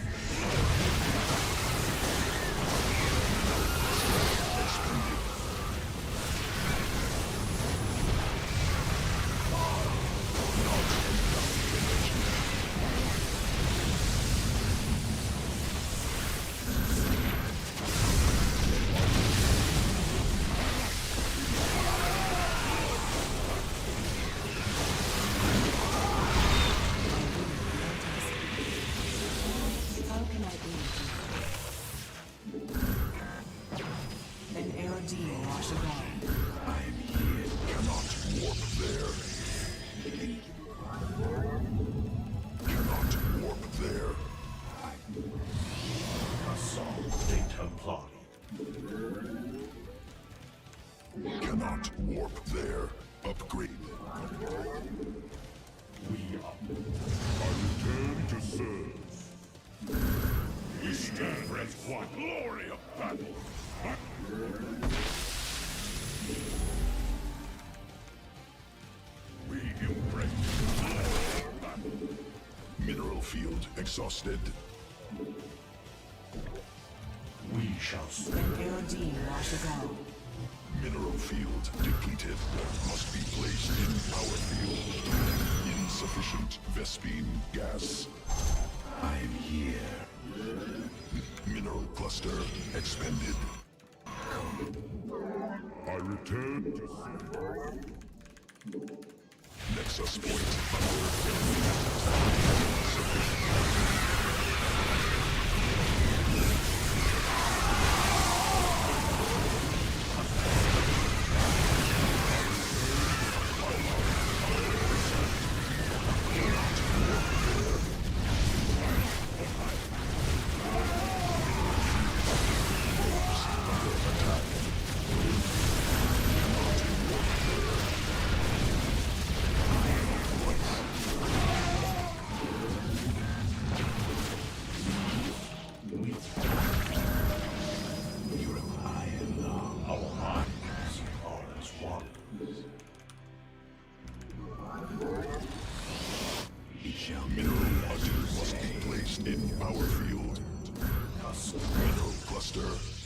How can I aid you? An Aerodine Washagal. I am here. Cannot warp there. cannot warp there. Upgrade. I return to serve. We stand for what glory of battle. We embrace the glory of battle. Mineral field exhausted. We shall An AOD lash ago. Mineral field depleted. Must be placed in power field. Insufficient Vespine gas. I am here. Mineral cluster expended. I return to serve. Nexus point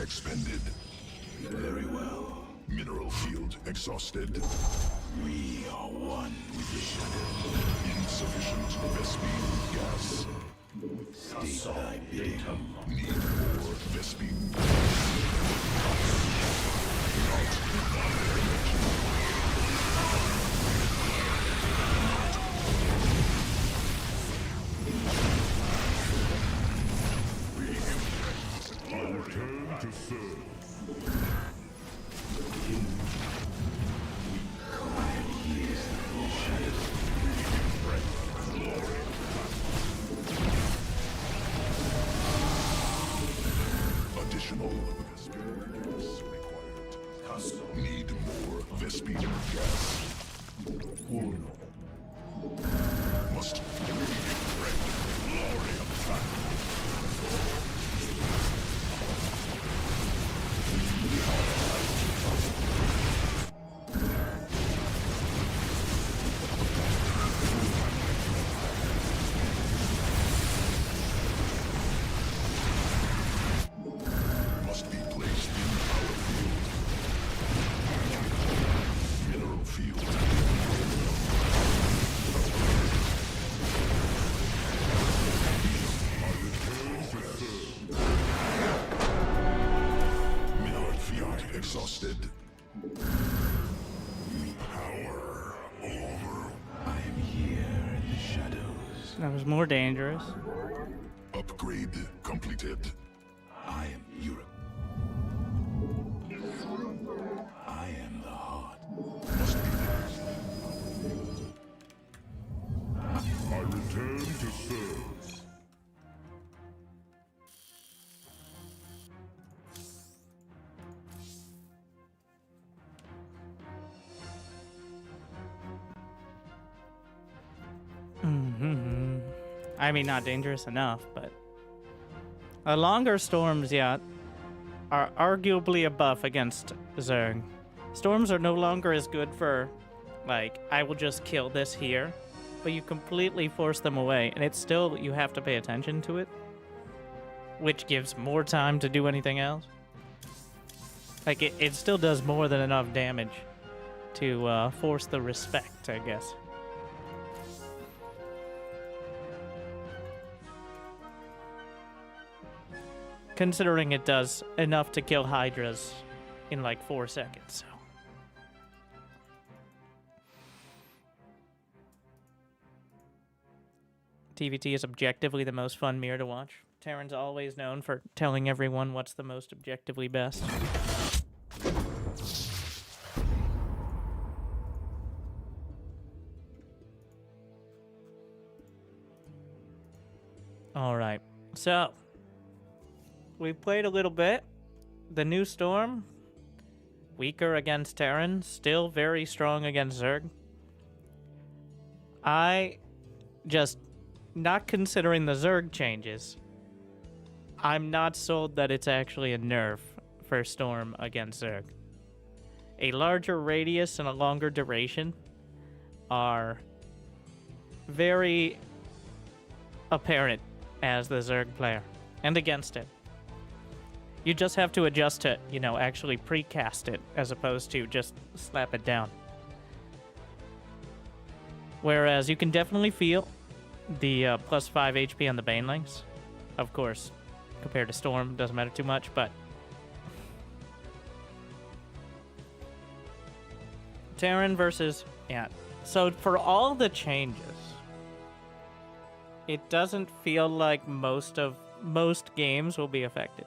expended. Very well. Mineral field exhausted. We are one with the shadow. Insufficient Vespine gas. State thy bidding. Need more Vespine. I return to serve. Additional Vespine gas required. Need more Vespine gas. Must re-imprint the glory of battle. Must be placed in power field. Mineral field. Mineral field exhausted. Power over. I am here in the shadows. That was more dangerous. Upgrade completed. I am Europe. I am the heart. Must be I return to serve. I mean, not dangerous enough, but the longer storms, yeah, are arguably a buff against Zerg. Storms are no longer as good for, like, I will just kill this here, but you completely force them away, and it's still, you have to pay attention to it, which gives more time to do anything else. Like, it still does more than enough damage to force the respect, I guess. Considering it does enough to kill Hydras in like 4 seconds, so. TVT is objectively the most fun mirror to watch. Terran's always known for telling everyone what's the most objectively best. Alright, so we played a little bit. The new storm, weaker against Terran, still very strong against Zerg. I just, not considering the Zerg changes, I'm not sold that it's actually a nerf for Storm against Zerg. A larger radius and a longer duration are very apparent as the Zerg player, and against it. You just have to adjust to, you know, actually precast it, as opposed to just slap it down. Whereas you can definitely feel the plus 5 HP on the Banelings. Of course, compared to Storm, doesn't matter too much, but Terran versus, yeah. So for all the changes, it doesn't feel like most games will be affected,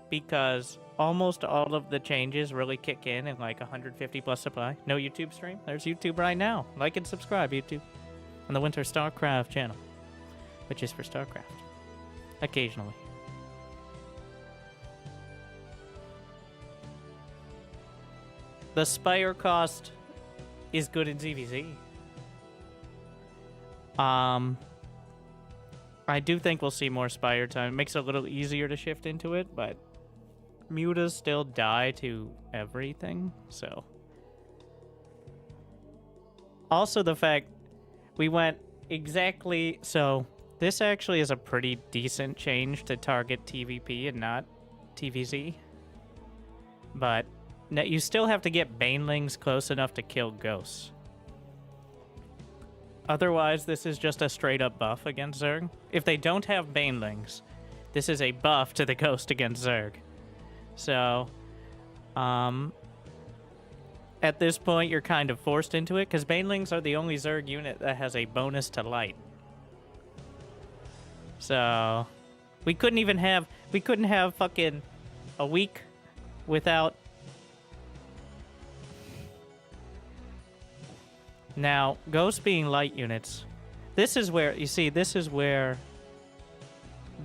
because almost all of the changes really kick in like 150 plus supply. No YouTube stream? There's YouTube right now. Like and subscribe, YouTube, on the Winterstarcraft channel, which is for StarCraft. Occasionally. The Spire cost is good in ZVZ. I do think we'll see more Spire time. It makes it a little easier to shift into it, but mutas still die to everything, so. Also the fact we went exactly, so this actually is a pretty decent change to target TVP and not TVZ. But you still have to get Banelings close enough to kill Ghosts. Otherwise, this is just a straight-up buff against Zerg. If they don't have Banelings, this is a buff to the Ghost against Zerg. So, at this point, you're kind of forced into it, because Banelings are the only Zerg unit that has a bonus to light. So, we couldn't have fucking a week without. Now, Ghosts being light units, this is where, you see, this is where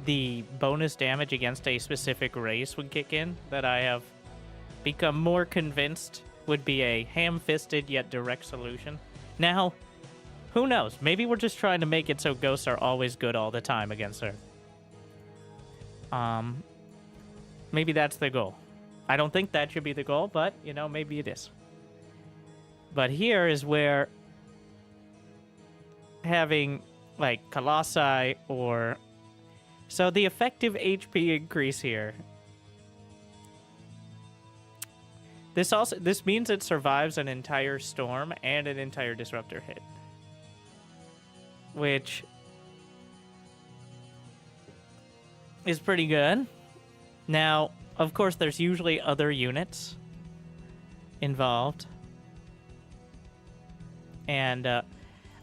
the bonus damage against a specific race would kick in, that I have become more convinced would be a ham-fisted yet direct solution. Now, who knows? Maybe we're just trying to make it so Ghosts are always good all the time against her. Maybe that's the goal. I don't think that should be the goal, but, you know, maybe it is. But here is where having, like, Colossi or... So the effective HP increase here. This means it survives an entire Storm and an entire Disruptor hit. Which is pretty good. Now, of course, there's usually other units involved. And,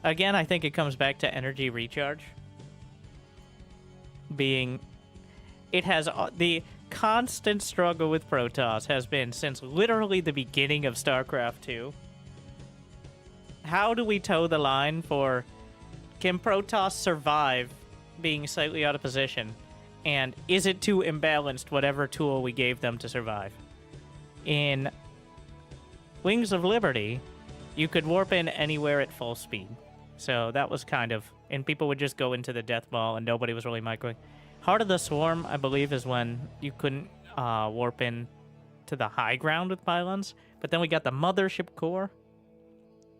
again, I think it comes back to energy recharge. It has the constant struggle with Protoss has been since literally the beginning of StarCraft 2. How do we toe the line for, can Protoss survive being slightly out of position? And is it too imbalanced, whatever tool we gave them to survive? In Wings of Liberty, you could warp in anywhere at full speed. So that was kind of... And people would just go into the death ball and nobody was really microing. Heart of the Swarm, I believe, is when you couldn't warp in to the high ground with pylons. But then we got the Mothership Core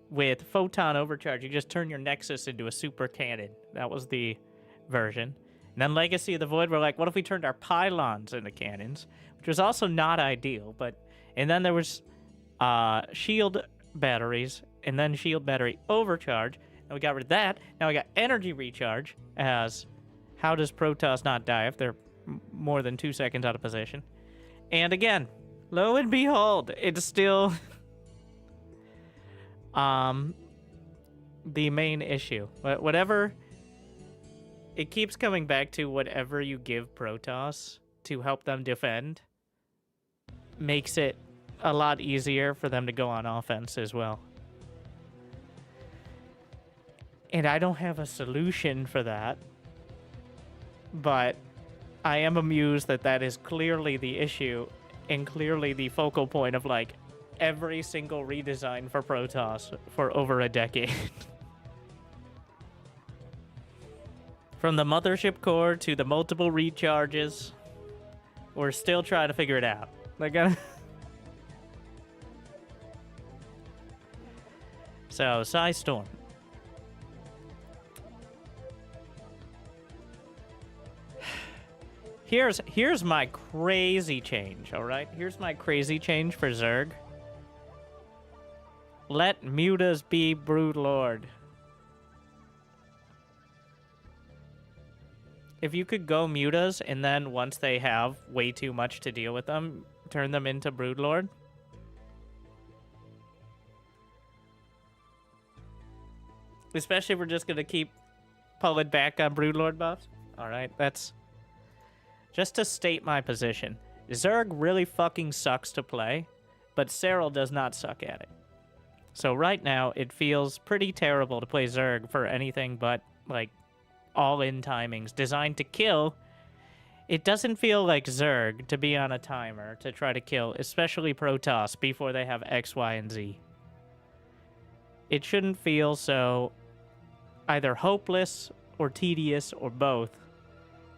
with Photon Overcharge. You just turn your Nexus into a super cannon. That was the version. And then Legacy of the Void, we're like, what if we turned our pylons into cannons? Which was also not ideal. And then there was shield batteries, and then shield battery overcharge. And we got rid of that. Now we got energy recharge as how does Protoss not die if they're more than 2 seconds out of position? And again, lo and behold, it's still the main issue. Whatever, it keeps coming back to whatever you give Protoss to help them defend makes it a lot easier for them to go on offense as well. And I don't have a solution for that, but I am amused that that is clearly the issue, and clearly the focal point of like every single redesign for Protoss for over a decade. From the mothership core to the multiple recharges, we're still trying to figure it out. Like, so, Psy Storm. Here's my crazy change, all right? Here's my crazy change for Zerg. Let Mutas be Broodlord. If you could go Mutas, and then once they have way too much to deal with them, turn them into Broodlord. Especially if we're just going to keep pulling back on Broodlord buffs. Alright, that's... Just to state my position. Zerg really fucking sucks to play, but Serral does not suck at it. So right now, it feels pretty terrible to play Zerg for anything but, like, all-in timings designed to kill. It doesn't feel like Zerg to be on a timer to try to kill, especially Protoss, before they have X, Y, and Z. It shouldn't feel so either hopeless or tedious or both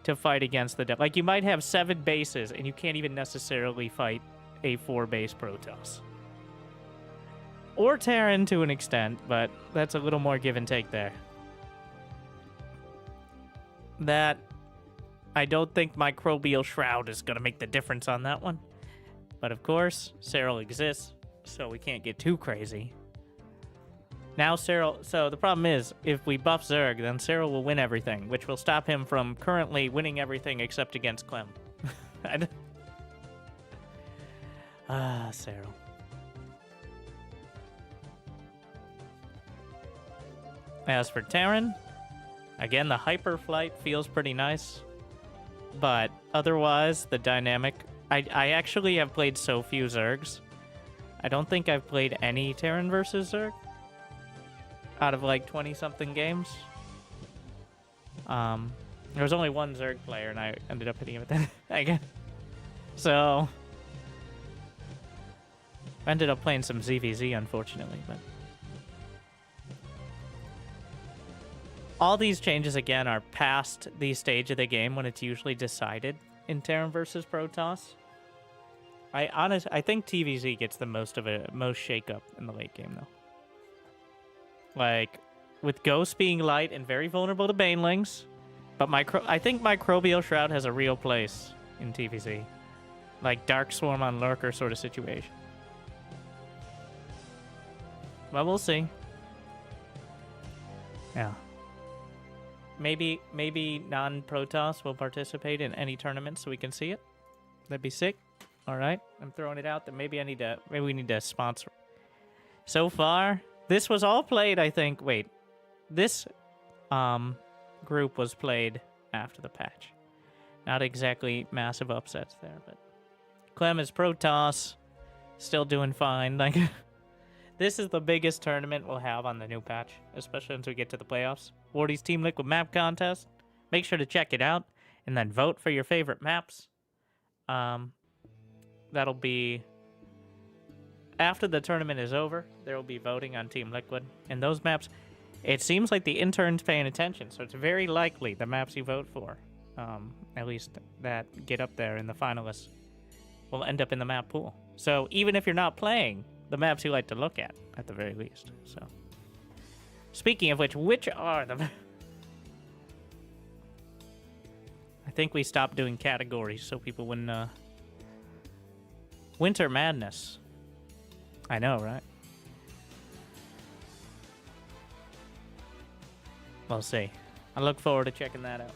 to fight against the... Like, you might have 7 bases, and you can't even necessarily fight a 4-base Protoss. Or Terran to an extent, but that's a little more give and take there. That... I don't think Microbial Shroud is going to make the difference on that one. But of course, Serral exists, so we can't get too crazy. Now Serral... So the problem is, if we buff Zerg, then Serral will win everything, which will stop him from currently winning everything except against Clem. Serral. As for Terran, again, the hyper flight feels pretty nice. But otherwise, the dynamic... I actually have played so few Zergs. I don't think I've played any Terran versus Zerg out of like 20-something games. There was only one Zerg player, and I ended up hitting him with that again. So... I ended up playing some ZVZ, unfortunately, but... All these changes, again, are past the stage of the game when it's usually decided in Terran versus Protoss. I think TVZ gets the most shakeup in the late game, though. Like, with Ghost being light and very vulnerable to Banelings, but I think Microbial Shroud has a real place in TVZ. Like, Dark Swarm on Lurker sort of situation. Well, we'll see. Yeah. Maybe non-Protoss will participate in any tournament so we can see it. That'd be sick. All right, I'm throwing it out that maybe we need to sponsor. So far, this was all played, I think. Wait, this group was played after the patch. Not exactly massive upsets there, but Clem is Protoss, still doing fine. Like, this is the biggest tournament we'll have on the new patch, especially once we get to the playoffs. Wardy's Team Liquid map contest. Make sure to check it out, and then vote for your favorite maps. That'll be after the tournament is over. There will be voting on Team Liquid, and those maps. It seems like the intern's paying attention, so it's very likely the maps you vote for, at least that get up there in the finalists, will end up in the map pool. So even if you're not playing, the maps you like to look at the very least. So, speaking of which are the... I think we stopped doing categories so people wouldn't, Winter Madness. I know, right? We'll see. I look forward to checking that out.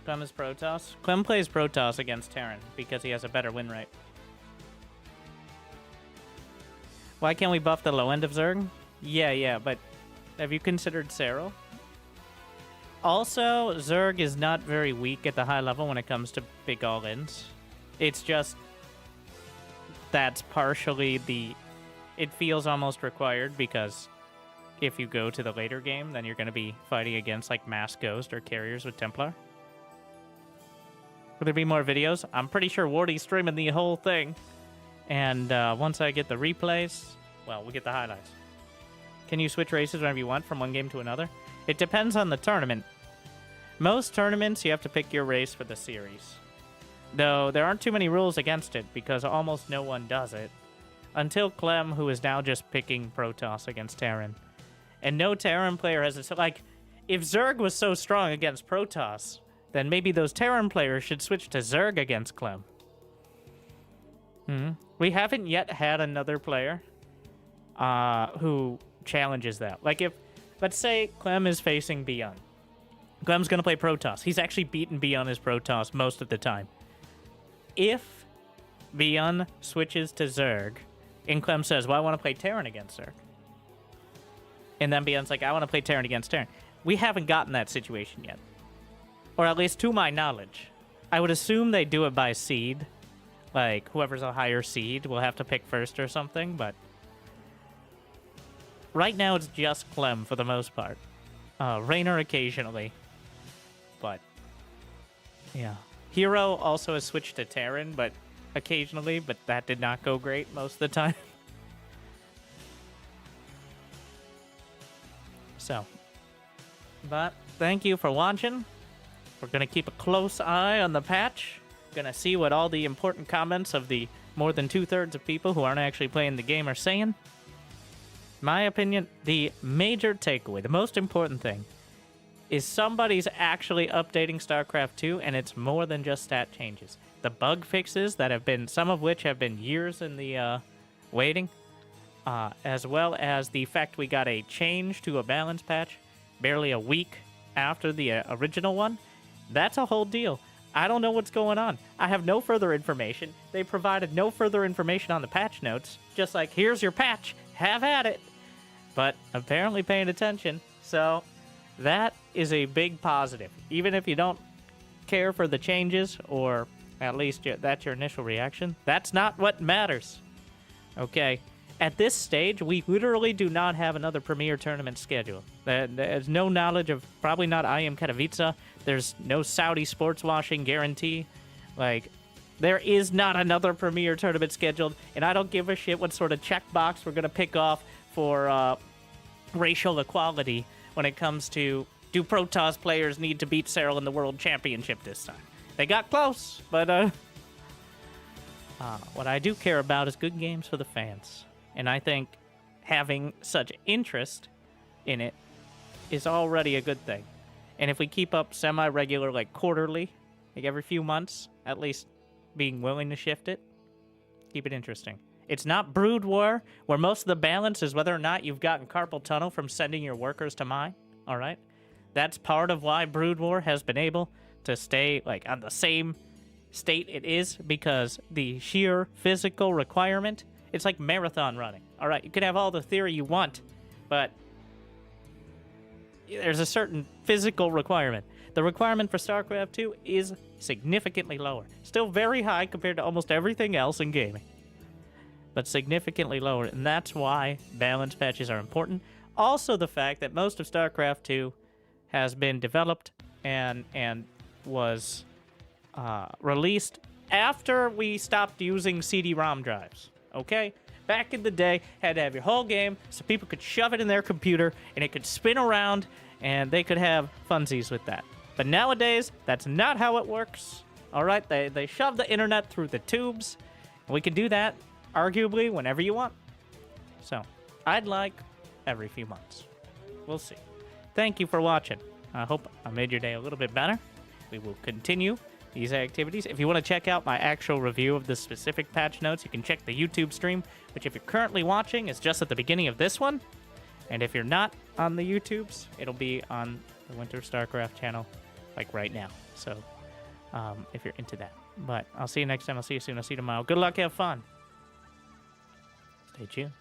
Clem is Protoss. Clem plays Protoss against Terran because he has a better win rate. Why can't we buff the low end of Zerg? Yeah, but have you considered Serral? Also, Zerg is not very weak at the high level when it comes to big all-ins. It's just... that's partially the... It feels almost required because if you go to the later game, then you're going to be fighting against like Mass Ghost or Carriers with Templar. Will there be more videos? I'm pretty sure Wardy's streaming the whole thing. And once I get the replays, well, we'll get the highlights. Can you switch races whenever you want from one game to another? It depends on the tournament. Most tournaments, you have to pick your race for the series. Though there aren't too many rules against it because almost no one does it. Until Clem, who is now just picking Protoss against Terran. And no Terran player has it. So, like, if Zerg was so strong against Protoss, then maybe those Terran players should switch to Zerg against Clem. We haven't yet had another player who challenges that. Like, if, let's say Clem is facing Beyond. Clem's going to play Protoss. He's actually beaten Beyond as Protoss most of the time. If Beyond switches to Zerg, and Clem says, well, I want to play Terran against Zerg. And then Beyond's like, I want to play Terran against Terran. We haven't gotten that situation yet. Or at least to my knowledge. I would assume they do it by seed. Like, whoever's a higher seed will have to pick first or something, but... Right now, it's just Clem for the most part. Raynor occasionally. But, yeah. Hero also has switched to Terran, but occasionally, but that did not go great most of the time. So, but thank you for watching. We're going to keep a close eye on the patch. Going to see what all the important comments of the more than 2/3 of people who aren't actually playing the game are saying. My opinion, the major takeaway, the most important thing, is somebody's actually updating StarCraft 2, and it's more than just stat changes. The bug fixes that have been, some of which have been years in the waiting, as well as the fact we got a change to a balance patch barely a week after the original one. That's a whole deal. I don't know what's going on. I have no further information. They provided no further information on the patch notes. Just like, here's your patch, have at it. But apparently paying attention. So that is a big positive. Even if you don't care for the changes, or at least that's your initial reaction, that's not what matters. Okay. At this stage, we literally do not have another Premier tournament scheduled. There's no knowledge of, probably not IM Katowice. There's no Saudi sports washing guarantee. Like, there is not another Premier tournament scheduled, and I don't give a shit what sort of checkbox we're going to pick off for racial equality when it comes to, do Protoss players need to beat Cyril in the World Championship this time? They got close, but what I do care about is good games for the fans. And I think having such interest in it is already a good thing. And if we keep up semi-regular, like quarterly, like every few months, at least being willing to shift it, keep it interesting. It's not Brood War, where most of the balance is whether or not you've gotten carpal tunnel from sending your workers to mine, all right? That's part of why Brood War has been able to stay like on the same state it is, because the sheer physical requirement, it's like marathon running. All right, you can have all the theory you want, but there's a certain physical requirement. The requirement for StarCraft 2 is significantly lower. Still very high compared to almost everything else in gaming, but significantly lower, and that's why balance patches are important. Also, the fact that most of StarCraft 2 has been developed and was released after we stopped using CD-ROM drives. Okay? Back in the day, had to have your whole game so people could shove it in their computer and it could spin around and they could have funsies with that. But nowadays, that's not how it works. All right? They shove the internet through the tubes. And we can do that, arguably, whenever you want. So, I'd like every few months. We'll see. Thank you for watching. I hope I made your day a little bit better. We will continue these activities. If you want to check out my actual review of the specific patch notes, you can check the YouTube stream, which if you're currently watching is just at the beginning of this one. And if you're not on the YouTubes, it'll be on the Winterstarcraft channel, like right now. So, if you're into that. But I'll see you next time. I'll see you soon. I'll see you tomorrow. Good luck. Have fun. Stay tuned.